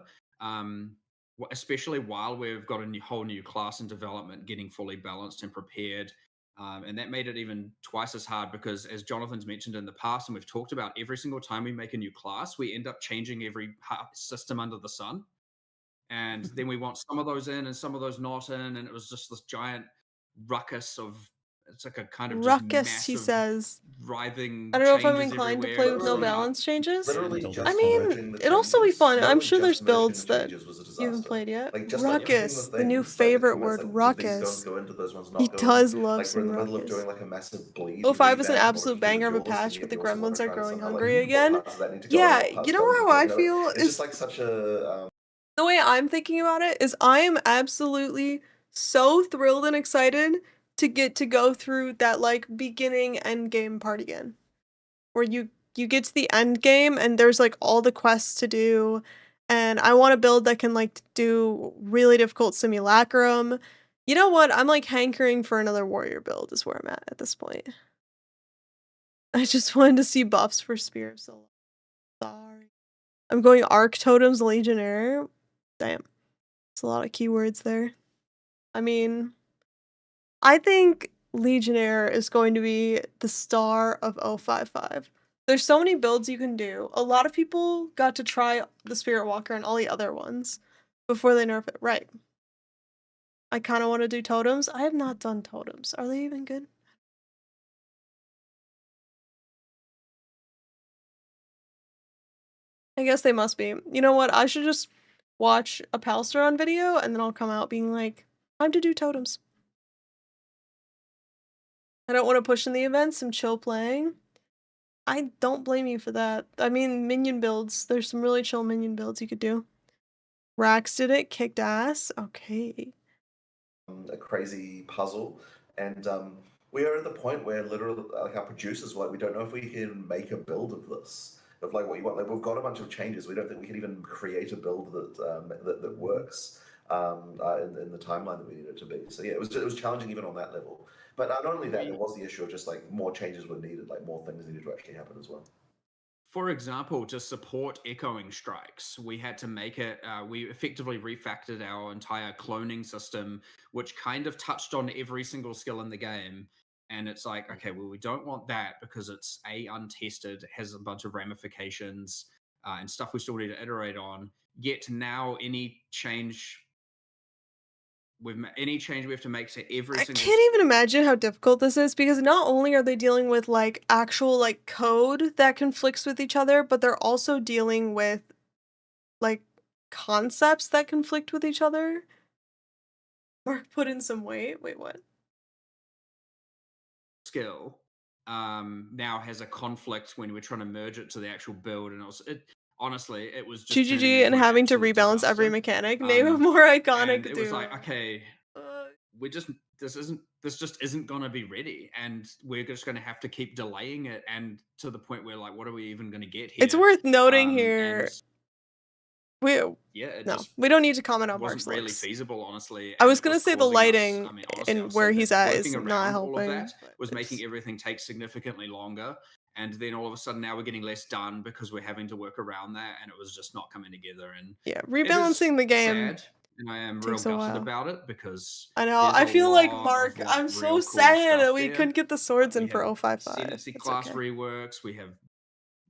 especially while we've got a whole new class in development, getting fully balanced and prepared. And that made it even twice as hard because, as Jonathan's mentioned in the past, and we've talked about, every single time we make a new class, we end up changing every system under the sun. And then we want some of those in and some of those not in. And it was just this giant ruckus of, it's like a kind of just Ruckus, he massive says. writhing I don't know if I'm changes inclined to everywhere. play It with was no so hard. balance changes. Literally Until just I mean, merging the it'd also be changes- fun. I'm literally sure just there's merging builds the that changes was a you haven't disaster. played yet. Like just like picking Ruckus, the new things, like, favorite commits, word, like, did these ruckus. guns go into those ones not He go does in? love Like we're in some the middle of ruckus. doing like a massive bleed. Oh, we 5 really is an bad in order absolute to do banger of a duels, and patch, yet but the we also wanna gremlins are try to growing somehow, like, hungry what again. parts of that need to go in, Yeah, what parts you know don't, how I you know? feel It's is just like such a the way I'm thinking about it is I am absolutely so thrilled and excited to get to go through that like beginning end game part again. Where you get to the end game and there's like all the quests to do, and I want a build that can like do really difficult simulacrum. You know what? I'm like hankering for another warrior build is where I'm at this point. I just wanted to see buffs for Spear of Soul. Sorry. I'm going Arc Totems Legionnaire. Damn. It's a lot of keywords there. I mean, I think Legionnaire is going to be the star of 055. There's so many builds you can do. A lot of people got to try the Spirit Walker and all the other ones before they nerf it. Right. I kind of want to do totems. I have not done totems. Are they even good? I guess they must be. You know what? I should just watch a Palsteron video and then I'll come out being like, time to do totems. I don't want to push in the events, I'm chill playing. I don't blame you for that. I mean, minion builds. There's some really chill minion builds you could do. Rax did it, kicked ass. Okay. A crazy puzzle, and we are at the point where literally, like, our producers were like, we don't know if we can make a build of this, of like what you want. Like, we've got a bunch of changes. We don't think we can even create a build that works in the timeline that we need it to be. So yeah, it was challenging even on that level. But not only that, there was the issue of just like more changes were needed, like more things needed to actually happen as well. For example, to support echoing strikes, we had to make it, we effectively refactored our entire cloning system, which kind of touched on every single skill in the game. And it's like, okay, well, we don't want that because it's untested, has a bunch of ramifications and stuff we still need to iterate on. Yet now any change we have to make to every I single can't even imagine how difficult this is because not only are they dealing with like actual like code that conflicts with each other, but they're also dealing with like concepts that conflict with each other. Mark put in some weight. Wait, what? skill now has a conflict when we're trying to merge it to the actual build, and honestly, it was just turning GGG and into an having to absolute rebalance every disaster. mechanic. Name a more iconic And it was like, duo. okay, Uh, this just isn't gonna be ready, and we're just gonna have to keep delaying it, and to the point where like, what are we even gonna get here? It's worth noting And here. We yeah, it no, just we don't need to comment on wasn't Mark's really looks. feasible, honestly. I and was it gonna say the causing us- lighting I mean, honestly, I'll and say where that he's at is working not around helping. all of that but was making it's- everything take significantly longer. And then all of a sudden now we're getting less done because we're having to work around that, and it was just not coming together. And yeah, it is rebalancing the game sad, and I am real takes a gutted while. about it because I know. there's I a feel like lot Mark. of, like, I'm so real cool sad that stuff we there. couldn't get the swords in We for have 055. Ascendancy It's class okay. reworks. We have,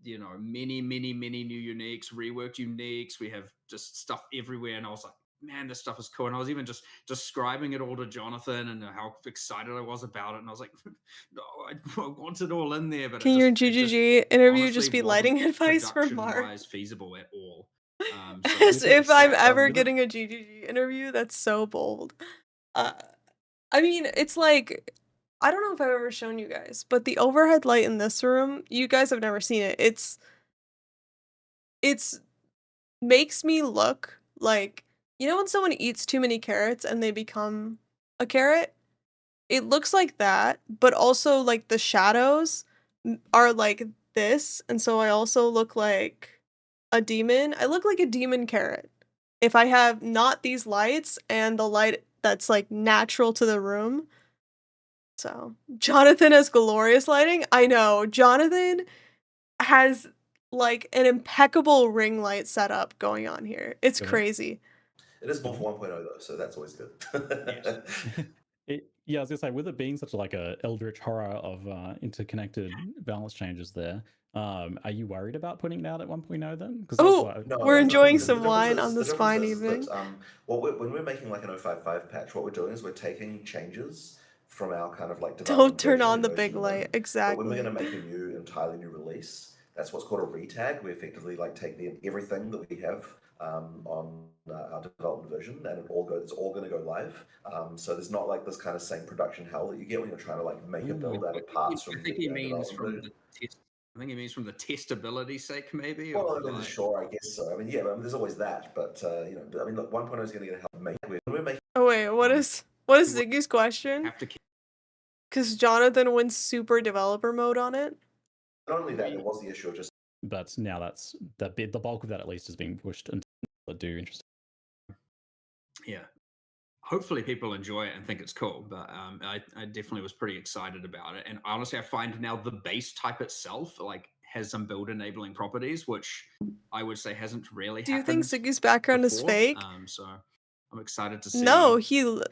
you know, many new uniques, reworked uniques. We have just stuff everywhere, and I was like, man, this stuff is cool. And I was even just describing it all to Jonathan and how excited I was about it. And I was like, no, I want it all in there, but Can it your just GGG interview honestly just be wasn't lighting advice for Mark? production-wise feasible at all. As So if I'm sad. ever getting a GGG interview. That's so bold. I mean, it's like, I don't know if I've ever shown you guys, but the overhead light in this room, you guys have never seen it. It's makes me look like, you know when someone eats too many carrots and they become a carrot? It looks like that, but also like the shadows are like this, and so I also look like a demon. I look like a demon carrot. If I have not these lights and the light that's like natural to the room. So, Jonathan has glorious lighting. I know. Jonathan has like an impeccable ring light setup going on here. It's Good. crazy. It is more for 1.0 though, so that's always good. Yeah, I was gonna say, with it being such like a eldritch horror of interconnected balance changes there, are you worried about putting it out at 1.0 then? Because Oh, No, we're that's enjoying the some difference wine is- on the this difference fine is that, evening. when we're making like an 055 patch, what we're doing is we're taking changes from our kind of like Don't development turn version on and the version big one. light. But when Exactly. we're going to make a new, entirely new release, that's what's called a retag. We effectively like take everything that we have on our development version, and it's all going to go live. So there's not like this kind of same production hell that you get when you're trying to like make a build out of parts I from think the he means development from version. the test. I think he means from the testability sake, maybe. Well, or I mean, like- sure, I guess so. I mean, yeah, I mean, there's always that, but you know, I mean, look, 1.0 is going to get help make. When we're making Oh wait, what is Ziggy's question? have to keep Because Jonathan went super developer mode on it. not only that, there was the issue of just But now that's the bulk of that at least is being pushed into the do interesting. yeah. Hopefully people enjoy it and think it's cool, but I definitely was pretty excited about it. And honestly, I find now the base type itself like has some build enabling properties, which I would say hasn't really Do you think happened Ziggy's background is before. fake? So I'm excited to see No,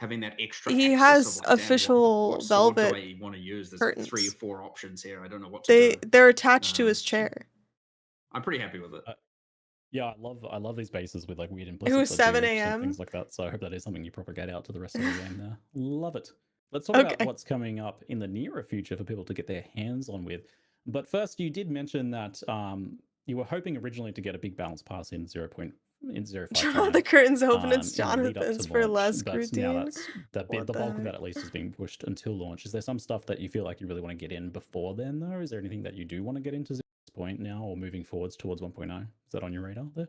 having that extra he access has of, like, damn, official what sword velvet do I want to use? There's like 3 or curtains. 4 options here. I don't know what to do. They're attached to his So chair. I'm pretty happy with it. Yeah, I love these bases with like weird implicits. It was that 7 do some a.m. things like that. So I hope that is something you propagate out to the rest of the game there. Love it. Let's talk about Okay. what's coming up in the nearer future for people to get their hands on with. But first, you did mention that you were hoping originally to get a big balance pass in 0.05 Draw the curtains open. It's in the lead up Jonathan's to for launch, less but now routine. that's the What the the bulk of that heck? at least is being pushed until launch. Is there some stuff that you feel like you really want to get in before then, though? Is there anything that you do want to get into at this point now or moving forwards towards 1.0? Is that on your radar there?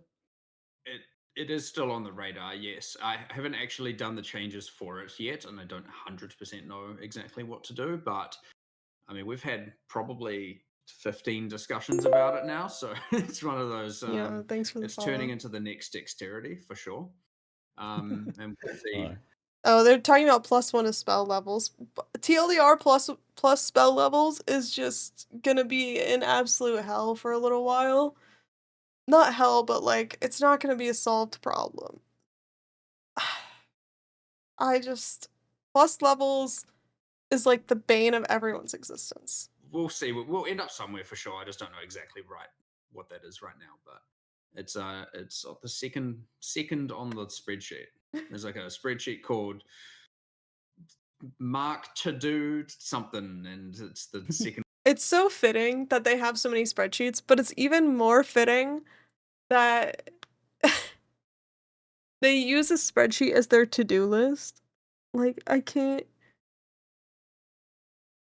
It is still on the radar, yes. I haven't actually done the changes for it yet, and I don't 100% know exactly what to do, but I mean, we've had probably 15 discussions about it now, so it's one of those. Yeah, thanks for the It's turning follow. into the next dexterity for sure. And we'll see. Oh, Oh, they're talking about +1 of spell levels. TLDR plus spell levels is just gonna be in absolute hell for a little while. Not hell, but like it's not gonna be a solved problem. I just plus levels is like the bane of everyone's existence. We'll see. We'll end up somewhere for sure. I just don't know exactly what that is right now, but it's the second on the spreadsheet. There's like a spreadsheet called Mark to do something, and it's the second. It's so fitting that they have so many spreadsheets, but it's even more fitting that they use a spreadsheet as their to-do list. Like, I can't.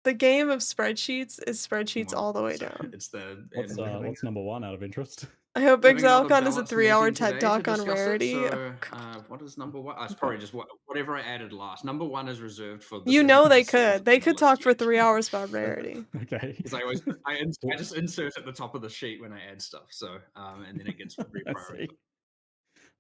The game of spreadsheets is spreadsheets all the way down. It's the what's number one out of interest? I hope having another Exalcon does a balanced 3-hour meeting TED today to talk on discuss it, rarity. so, Oh, God. what is number one? It's probably just whatever I added last. Number one is reserved for. This You isn't know they been sorted could. They on the could list talk for yet. 3 hours about rarity. Okay. Because I just insert at the top of the sheet when I add stuff. So and then it gets I reprioritized. see.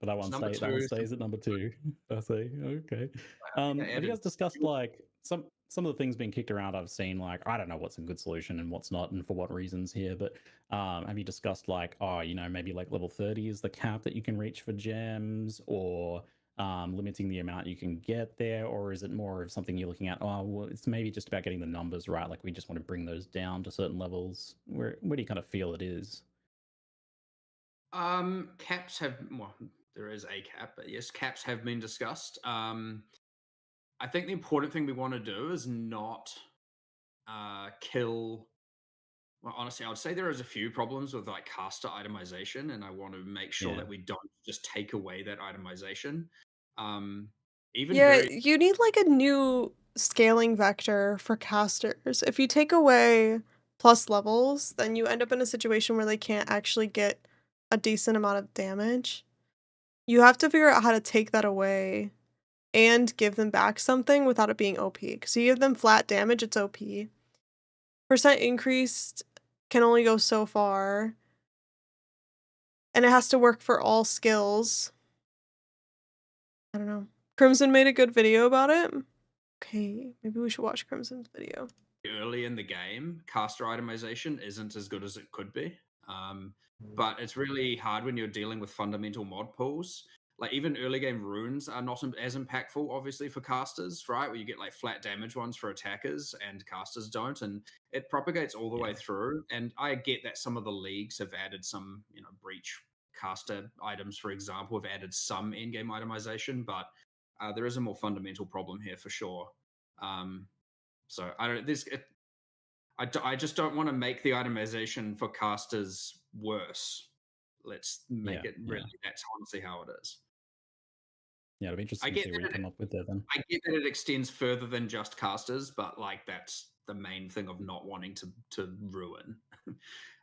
But that one number that one two. stays at number 2. I see. Okay. I Have you added guys discussed like some of the things being kicked around? I've seen like I don't know what's a good solution and what's not, and for what reasons here. But have you discussed like maybe like level 30 is the cap that you can reach for gems, or limiting the amount you can get there, or is it more of something you're looking at? Oh, well, it's maybe just about getting the numbers right. Like we just want to bring those down to certain levels. Where do you kind of feel it is? Caps have there is a cap, but yes, caps have been discussed. I think the important thing we want to do is not kill. Well, honestly, I would say there is a few problems with like caster itemization, and I want to make sure Yeah. that we don't just take away that itemization. Yeah, you need like a new scaling vector for casters. If you take away plus levels, then you end up in a situation where they can't actually get a decent amount of damage. You have to figure out how to take that away and give them back something without it being OP. Because you give them flat damage, it's OP. Percent increased can only go so far. And it has to work for all skills. I don't know. Crimson made a good video about it. Okay, maybe we should watch Crimson's video. Early in the game, caster itemization isn't as good as it could be. But it's really hard when you're dealing with fundamental mod pools. Like even early game runes are not as impactful, obviously, for casters, right? Where you get like flat damage ones for attackers and casters don't, and it propagates all the way through. And I get that some of the leagues have added some, breach caster items, for example, have added some in-game itemization, but there is a more fundamental problem here for sure. So I don't. I just don't want to make the itemization for casters worse. Let's make it really. That's honestly how it is. Yeah, it'll be interesting to see what you come up with there then. I get that it extends further than just casters, but like that's the main thing of not wanting to ruin.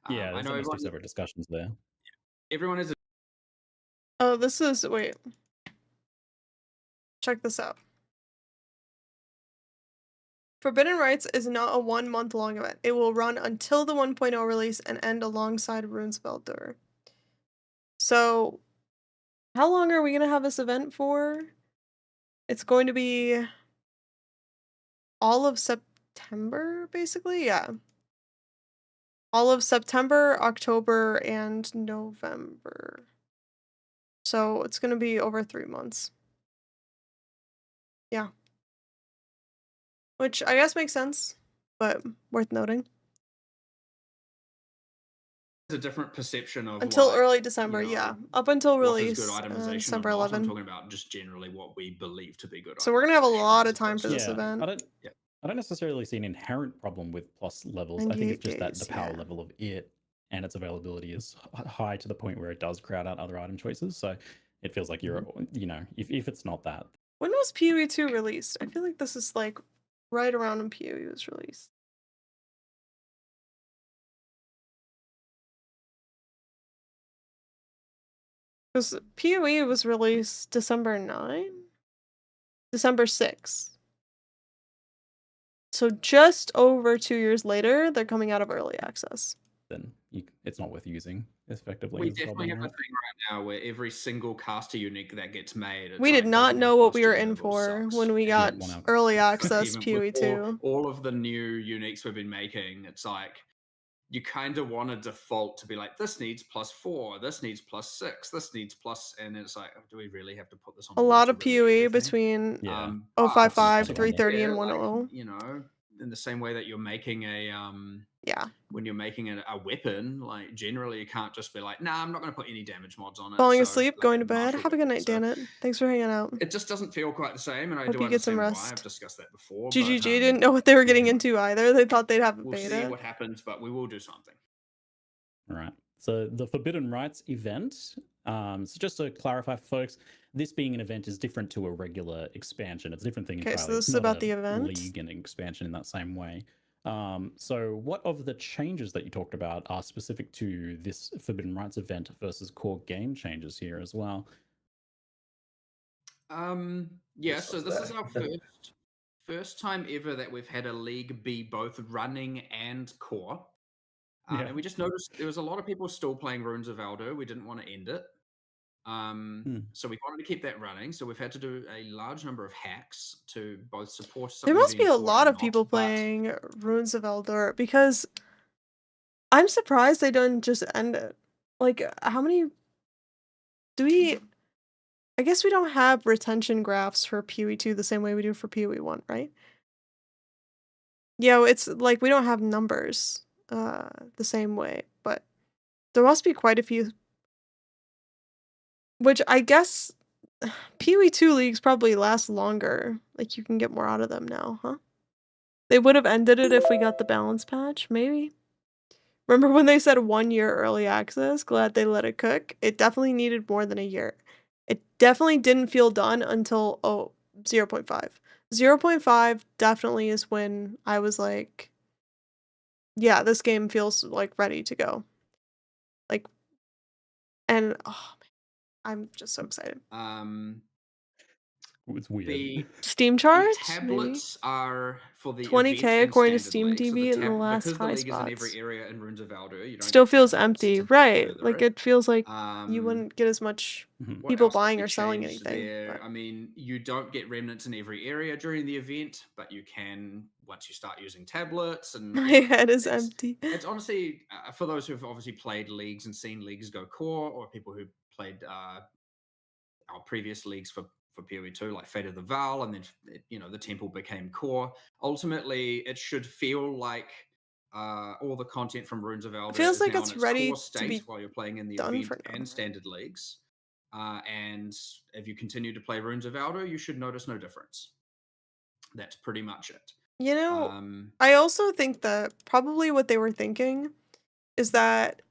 Yeah, I there's know almost two separate discussions there. Everyone is. Oh, this is wait. Check this out. Forbidden Rites is not a 1 month long event. It will run until the 1.0 release and end alongside Runespell. So, how long are we going to have this event for? It's going to be all of September, basically? Yeah. All of September, October, and November. So, it's going to be over 3 months. Yeah. Which I guess makes sense, but worth noting. A different perception of until early December, yeah, up until release, good itemization December or not. 11. I'm talking about just generally what we believe to be good. So we're gonna have a lot of time for this Yeah, event. I don't necessarily see an inherent problem with plus levels. I think it's just that the power level of it and its availability is high to the point where it does crowd out other item choices. So it feels like you're, you know, if it's not that, When was PoE 2 released? I feel like this is like right around when PoE was released. Because PoE was released December 9? December 6. So just over 2 years later, they're coming out of early access. then it's not worth using effectively. We is the definitely problem, have a right? thing right now where every single caster unique that gets made, it's We did like, not doesn't know have what we were costume in level, for sucks. when we Yeah, got 1 hour. early access Even PoE with 2. all of the new uniques we've been making, it's like you kind of want to default to be like, this needs +4, this needs +6, this needs plus, and it's like, oh, do we really have to put this on A board lot for of really PoE everything? between Yeah. But 055, to be 330, and yeah, like, 100. you know, in the same way that you're making a Yeah. when you're making a weapon, like generally you can't just be like, nah, I'm not going to put any damage mods on it. Falling so, asleep, like going a to bed. martial Have a good weapon. night, So Janet. Thanks for hanging out. it just doesn't feel quite the same, and I Hope do you get some understand why. I've rest. discussed that before. GGG but, didn't know what they were getting yeah. into either. They thought they'd have a We'll see beta. what happens, but we will do something. All right. So the Forbidden Rites event. So just to clarify, for folks, this being an event is different to a regular expansion. It's a different thing Okay, entirely. so It's this is not about a the event. league and expansion in that same way. So what of the changes that you talked about are specific to this Forbidden Rites event versus core game changes here as well? Yeah, so this is there. our first time ever that we've had a league be both running and core. Yeah. And we just noticed there was a lot of people still playing Runes of Aldo. We didn't want to end it. So we wanted to keep that running. So we've had to do a large number of hacks to both support There something must be being a core lot and of people not, but playing Runes of Eldor because I'm surprised they don't just end it. Like, how many do we? I guess we don't have retention graphs for PoE 2 the same way we do for PoE 1, right? Yeah, it's like we don't have numbers the same way, but there must be quite a few. Which I guess PoE 2 leagues probably last longer. Like, you can get more out of them now, huh? They would have ended it if we got the balance patch, maybe. Remember when they said 1 year early access? Glad they let it cook. It definitely needed more than a year. It definitely didn't feel done until 0.5. 0.5 definitely is when I was like, yeah, this game feels like ready to go. Like, and oh man, I'm just so excited. It's weird. the Steam the charts, maybe tablets are for the 20K event and according to standard league. So SteamDB in the tab last because the high league is in every spots. area in Runes of Aldo, you don't Still get feels tablets empty, to right? further Like it. it feels like you Um, wouldn't get as much What people else did buying we or selling change anything. there? but- I mean, you don't get remnants in every area during the event, but you can once you start using tablets. And My you know, head is it's, empty. it's honestly for those who've obviously played leagues and seen leagues go core, or people who played our previous leagues for PoE 2, like Fate of the Val, and then the Temple became core. Ultimately, it should feel like all the content from Runes of Elder feels is like now it's in its ready core to state be while you're playing in the done event for now, and right? standard leagues. And if you continue to play Runes of Elder, you should notice no difference. That's pretty much it. You know, Um, I also think that probably what they were thinking is that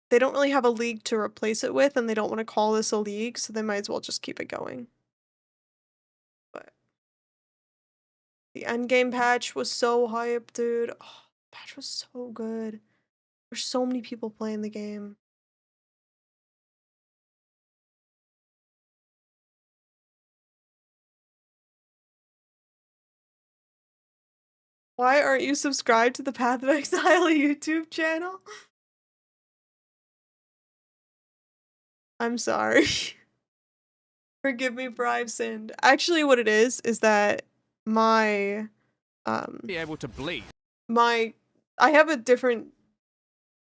they don't really have a league to replace it with, and they don't want to call this a league, so they might as well just keep it going. But the endgame patch was so hype, dude. Oh, the patch was so good. There's so many people playing the game. Why aren't you subscribed to the Path of Exile YouTube channel? I'm sorry. Forgive me for I've sinned. Actually, what it is that my Be able to bleed. I have a different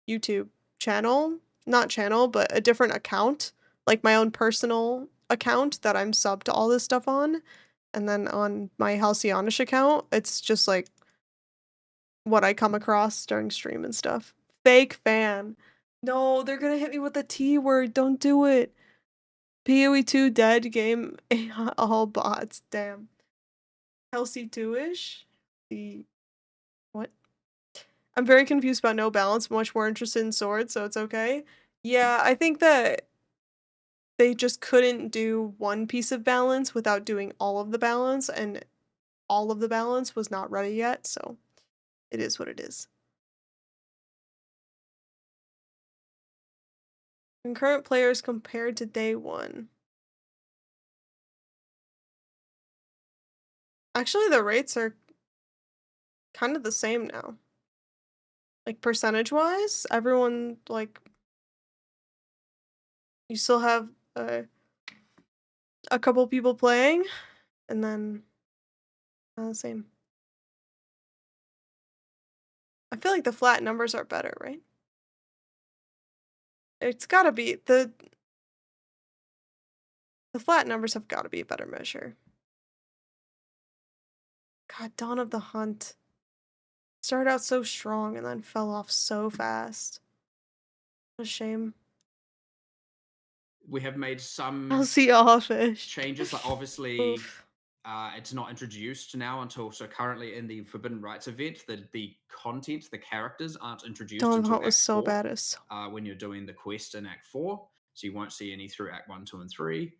YouTube channel, not channel, but a different account, like my own personal account that I'm subbed to all this stuff on, and then on my Halcyonish account, it's just like what I come across during stream and stuff. Fake fan. No, they're gonna hit me with the T word. Don't do it. PoE 2 dead game. All bots. Damn. Kelsey 2-ish? The what? I'm very confused about no balance, much more interested in swords, so it's okay. Yeah, I think that they just couldn't do one piece of balance without doing all of the balance, and all of the balance was not ready yet, so it is what it is. Concurrent players compared to day one. Actually, the rates are kind of the same now. Like percentage-wise, everyone like you still have a couple people playing, and then same. I feel like the flat numbers are better, right? It's gotta be the flat numbers have gotta be a better measure. God, Dawn of the Hunt started out so strong and then fell off so fast. What a shame. We have made some I'll see all fish. changes. Like obviously, Oof. it's not introduced now until currently in the Forbidden Rights event. The content, the characters aren't introduced Dawn of the until Hunt was Act so 4. bad. It's When you're doing the quest in Act 4, so you won't see any through Act 1, 2, and 3.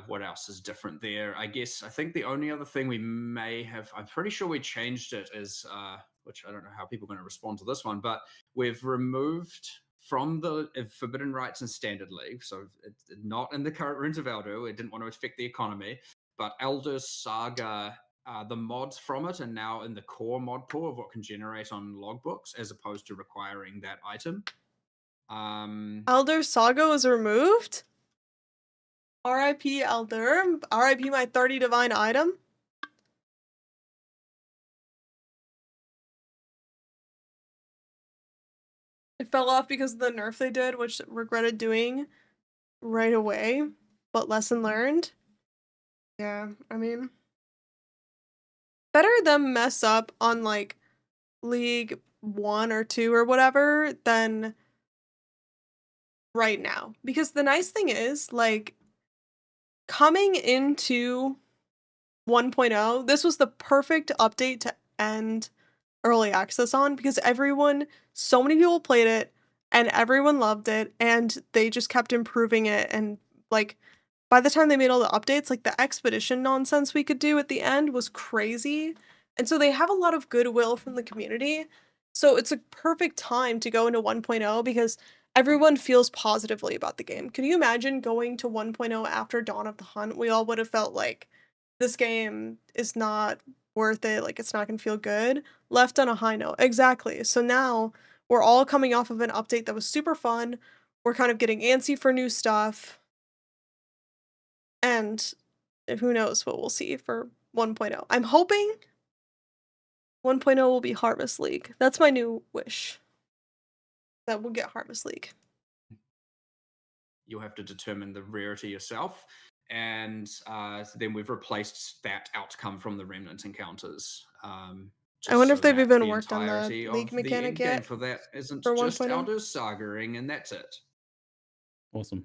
What else is different there? I think the only other thing we may have, I'm pretty sure we changed it, is which I don't know how people are going to respond to this one, but we've removed from the Forbidden Rights and Standard League, so it's not in the current Runes of Elder. It didn't want to affect the economy, but Elder Saga, the mods from it are now in the core mod pool of what can generate on logbooks, as opposed to requiring that item. Elder Saga was removed? RIP Elder. RIP my 30 divine item. It fell off because of the nerf they did, which regretted doing right away, but lesson learned. Yeah, I mean, better them mess up on like League 1 or 2 or whatever than right now. Because the nice thing is, like, coming into 1.0, this was the perfect update to end early access on, because so many people played it and everyone loved it, and they just kept improving it. And like by the time they made all the updates, like the expedition nonsense we could do at the end was crazy. And so they have a lot of goodwill from the community. So it's a perfect time to go into 1.0 because everyone feels positively about the game. Can you imagine going to 1.0 after Dawn of the Hunt? We all would have felt like this game is not worth it, like it's not going to feel good. Left on a high note. Exactly. So now we're all coming off of an update that was super fun. We're kind of getting antsy for new stuff. And who knows what we'll see for 1.0. I'm hoping 1.0 will be Harvest League. That's my new wish. That we'll get Harvest League. You'll have to determine the rarity yourself. And then we've replaced that outcome from the Remnant encounters. I wonder if they've that even the worked on the entirety of league the mechanic end game yet for that isn't for just 1.0. Elder Sagaing, and that's it. Awesome.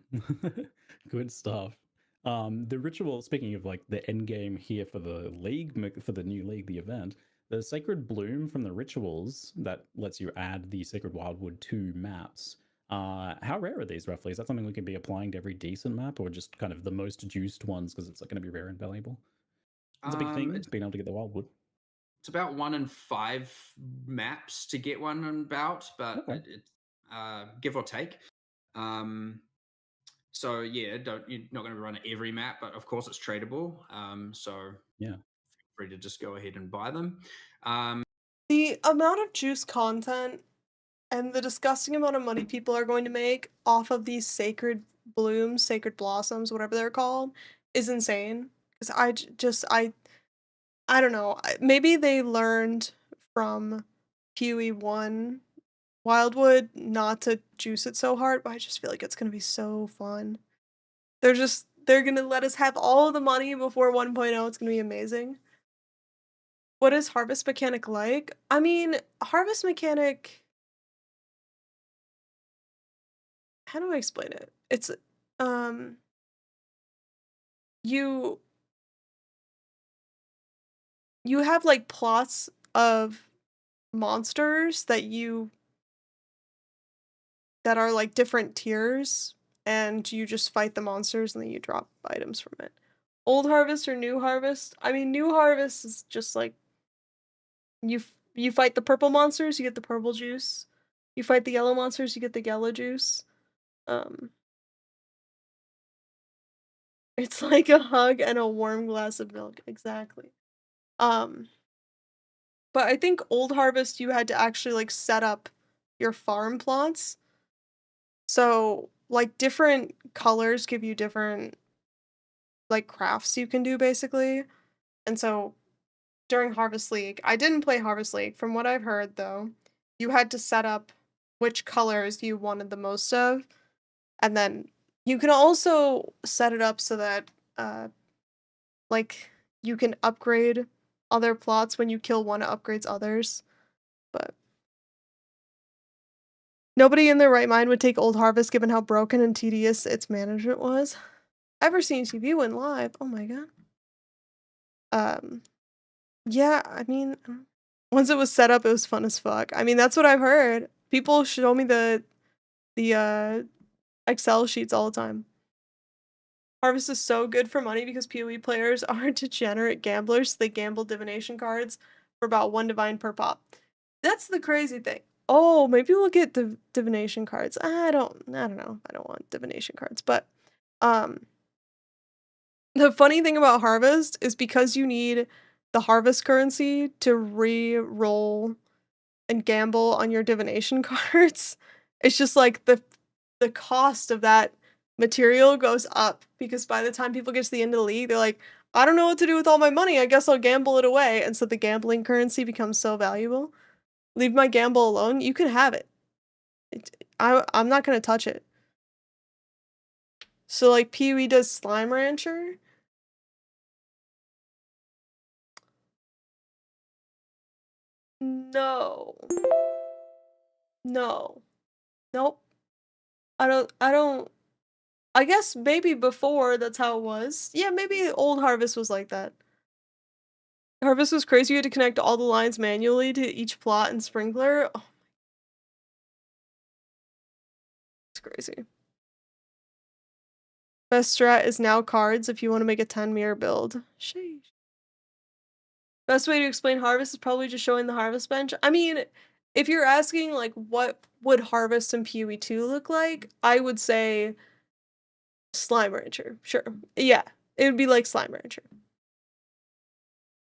Good stuff. The ritual, speaking of like the end game here for the league, for the new league, the event, the Sacred Bloom from the rituals that lets you add the Sacred Wildwood to maps. How rare are these roughly? Is that something we can be applying to every decent map, or just kind of the most juiced ones because it's like going to be rare and valuable? It's a big thing, It's being able to get the Wildwood. It's about 1 in 5 maps to get one about, but Okay. give or take. So yeah, you're not going to run every map, but of course it's tradable. So Yeah. feel free to just go ahead and buy them. The amount of juice content and the disgusting amount of money people are going to make off of these sacred blooms, sacred blossoms, whatever they're called, is insane. Because I don't know. Maybe they learned from PoE1 Wildwood not to juice it so hard, but I just feel like it's gonna be so fun. They're gonna let us have all the money before 1.0. It's gonna be amazing. What is Harvest Mechanic like? I mean, Harvest Mechanic, how do I explain it? It's you you have like plots of monsters that are like different tiers, and you just fight the monsters and then you drop items from it. Old Harvest or New Harvest? I mean, New Harvest is just like you fight the purple monsters, you get the purple juice. You fight the yellow monsters, you get the yellow juice. Um, it's like a hug and a warm glass of milk, exactly. Um, but I think Old Harvest you had to actually like set up your farm plots. So, like different colors give you different like crafts you can do basically. And so during Harvest League, I didn't play Harvest League. From what I've heard though, you had to set up which colors you wanted the most of. And then you can also set it up so that like you can upgrade other plots when you kill one, it upgrades others. But nobody in their right mind would take Old Harvest given how broken and tedious its management was. Ever seen TV went live? Oh my god. Yeah, I mean, once it was set up, it was fun as fuck. I mean, that's what I've heard. People show me the Excel sheets all the time. Harvest is so good for money because PoE players are degenerate gamblers. So they gamble divination cards for about 1 divine per pop. That's the crazy thing. Oh, maybe we'll get the divination cards. I don't know. I don't want divination cards, but the funny thing about Harvest is because you need the harvest currency to re-roll and gamble on your divination cards, it's just like the cost of that material goes up because by the time people get to the end of the league, they're like, I don't know what to do with all my money. I guess I'll gamble it away. And so the gambling currency becomes so valuable. Leave my gamble alone. You can have it. I'm not going to touch it. So like PoE does Slime Rancher. No. No. Nope. I guess maybe before that's how it was. Yeah, maybe Old Harvest was like that. Harvest was crazy. You had to connect all the lines manually to each plot and sprinkler. Oh, it's crazy. Best strat is now cards if you want to make a 10 mirror build. Sheesh. Best way to explain Harvest is probably just showing the Harvest bench. I mean, if you're asking like what would Harvest and PoE 2 look like, I would say Slime Rancher. Sure. Yeah, it would be like Slime Rancher.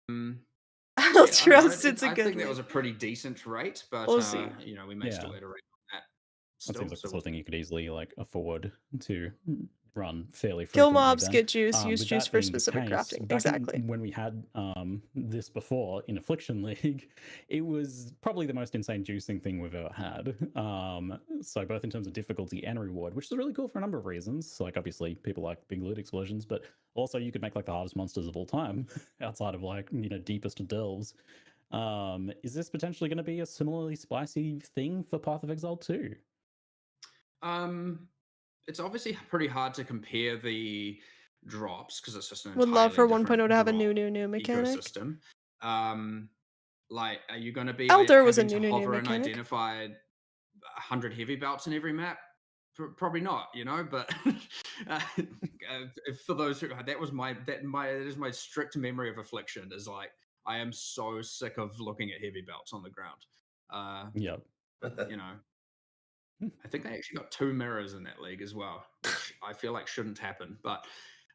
I don't trust it's a I good think that league. was a pretty decent rate, but We'll see. you know, we may still Yeah. iterate on that. That Still, seems like the so sort of thing you could easily like afford to run fairly Kill frequently. mobs, then. get juice, use With juice that for being the specific case, crafting. back Exactly. when we had this before in Affliction League, it was probably the most insane juicing thing we've ever had. So both in terms of difficulty and reward, which is really cool for a number of reasons. So like obviously people like big loot explosions, but also you could make like the hardest monsters of all time outside of like, you know, deepest of delves. Is this potentially going to be a similarly spicy thing for Path of Exile 2? It's obviously pretty hard to compare the drops because it's just an Would love for entirely 1.0 different to have a drop new mechanic. ecosystem. Like, are you going to be Elder was a having to new hover and mechanic. identify 100 heavy belts in every map? Probably not, you know. But for those who that is my strict memory of Affliction is like I am so sick of looking at heavy belts on the ground. Yep. You know. I think they actually got 2 mirrors in that league as well, which I feel like shouldn't happen, but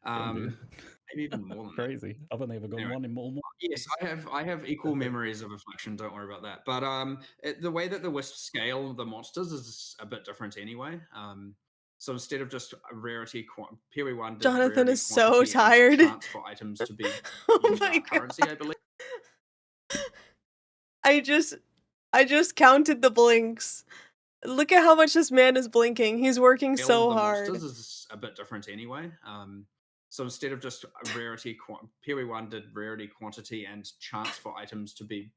maybe even more than that. Crazy. I've only ever got Anyway. one in more. Yes, I have equal memories of Affliction. Don't worry about that. But the way that the Wisp scale the monsters is a bit different anyway. So instead of just a rarity, PoE1 did Jonathan rarity, is so quantity, and tired. chance for items to be Oh my currency, I believe. I just counted the blinks. Look at how much this man is blinking. He's working Scale so of the hard. monsters is a bit different anyway. So instead of just a rarity, PoE1 did rarity, quantity, and chance for items to be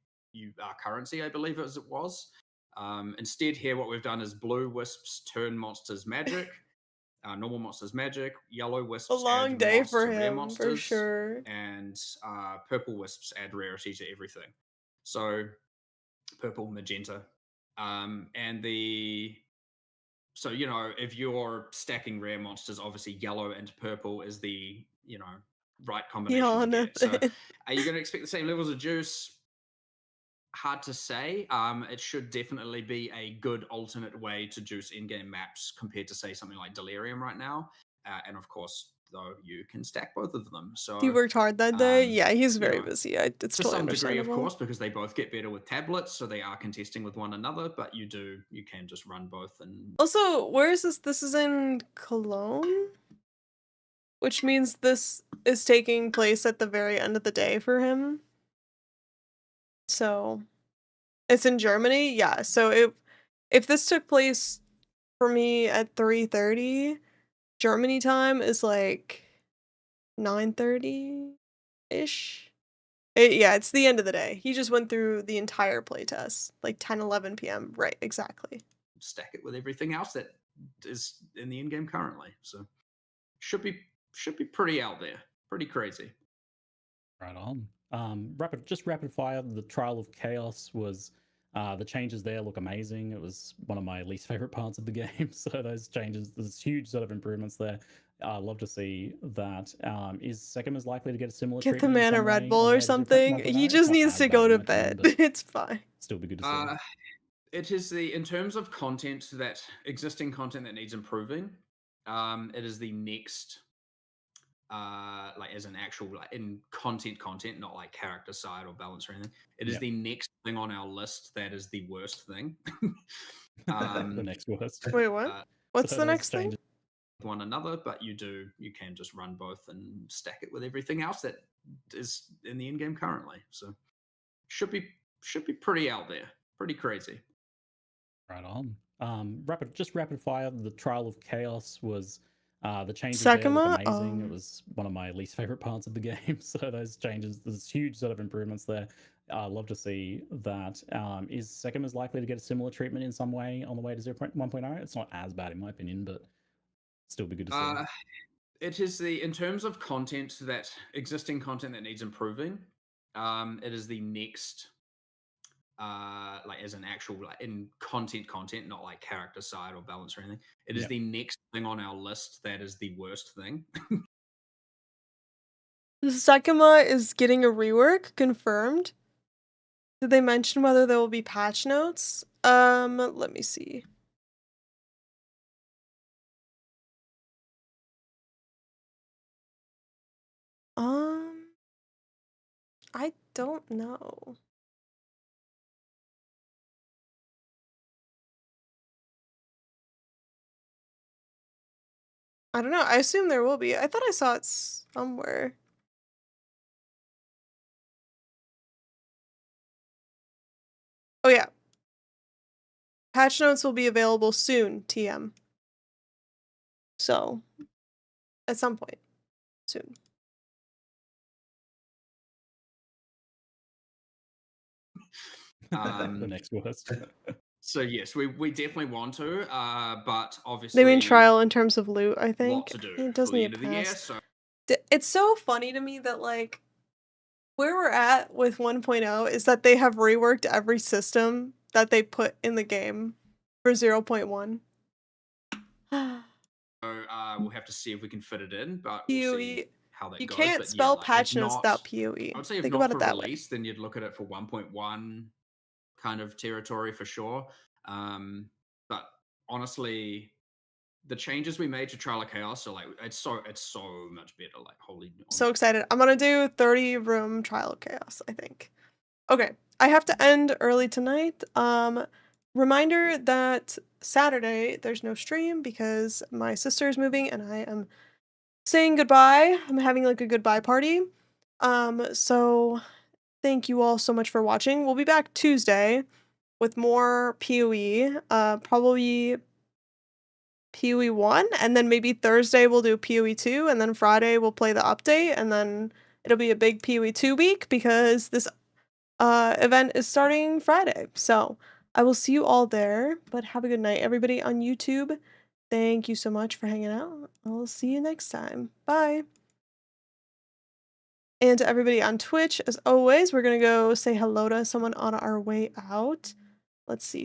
currency, I believe as it was. Instead, here what we've done is blue wisps turn monsters magic. normal monsters magic, yellow wisps A long add day moss for to rare him, for monsters, sure. and purple wisps add rarity to everything. So purple, magenta, and so if you're stacking rare monsters, obviously yellow and purple is the right combination to get. So Jonathan. are you going to expect the same levels of juice? Hard to say. It should definitely be a good alternate way to juice in-game maps compared to say something like Delirium right now. And of course, though, you can stack both of them. So He worked hard that day. um, Yeah, he's you very know, busy. It's to totally some degree, of understandable. course, because they both get better with tablets, so they are contesting with one another. But you can just run both. And Also, where is this? This is in Cologne, which means this is taking place at the very end of the day for him. So it's in Germany, yeah. So if this took place for me at 3:30, Germany time is like 9:30 ish. Yeah, it's the end of the day. He just went through the entire playtest, like 10-11 p.m. Right, exactly. stack it with everything else that is in the in-game currently. So should be pretty out there, pretty crazy. Right on. Rapid fire. The Trial of Chaos was the changes there look amazing. It was one of my least favorite parts of the game. So those changes, there's huge sort of improvements there. I love to see that. Is Sekima's likely to get a similar Get the treatment in man a some Red way Bull on or Way to Zero something. 1.0? He It's just not needs as to bad go in to my opinion, bed. but It's fine. still be good to see. It is in terms of content that existing content that needs improving. It is the next like as an actual like in content, not like character side or balance or anything. It is Yep. the next thing on our list that is the worst thing. The next worst. Wait, what? What's So the those next thing? changes- one another, but you can just run both and stack it with everything else that is in the in-game currently. So should be pretty out there, pretty crazy. Right on. Rapid fire. The Trial of Chaos was the changes there look Sekima? amazing. It was one of my least favorite parts of the game. So those changes, there's huge sort of improvements there. Love to see that. Is Sekima's likely to get a similar treatment in some way on the way to 1.0? It's not as bad in my opinion, but still be good to see. It is in terms of content that existing content that needs improving. It is the next like as an actual like in content, not like character side or balance or anything. It is Yep. the next thing on our list that is the worst thing. Sekima is getting a rework confirmed. Did they mention whether there will be patch notes? Let me see. I don't know. I don't know. I assume there will be. I thought I saw it somewhere. Oh yeah. Patch notes will be available soon, TM. So, at some point soon. The next worst. So yes, we definitely want to, but obviously They mean trial in terms of loot, I think. lot to do It for doesn't the need end a of the year. pass. So It's so funny to me that like where we're at with 1.0 is that they have reworked every system that they put in the game for 0.1. we'll have to see if we can fit it in, but we'll see PoE. how that You goes. can't But spell yeah, like, patch if notes not, without PoE. I would say if Think not about for it that way. release, then you'd look at it for 1.1 kind of territory for sure. But honestly, the changes we made to Trial of Chaos are like it's so much better. Like holy. So excited. I'm gonna do 30 room Trial of Chaos, I think. Okay. I have to end early tonight. Reminder that Saturday there's no stream because my sister is moving and I am saying goodbye. I'm having like a goodbye party. So thank you all so much for watching. We'll be back Tuesday with more PoE. Probably PoE 1, and then maybe Thursday we'll do PoE 2, and then Friday we'll play the update, and then it'll be a big PoE 2 week because this event is starting Friday. So I will see you all there, but have a good night, everybody on YouTube. thank you so much for hanging out. I'll see you next time. Bye. And to everybody on Twitch, as always, we're going to go say hello to someone on our way out. Let's see.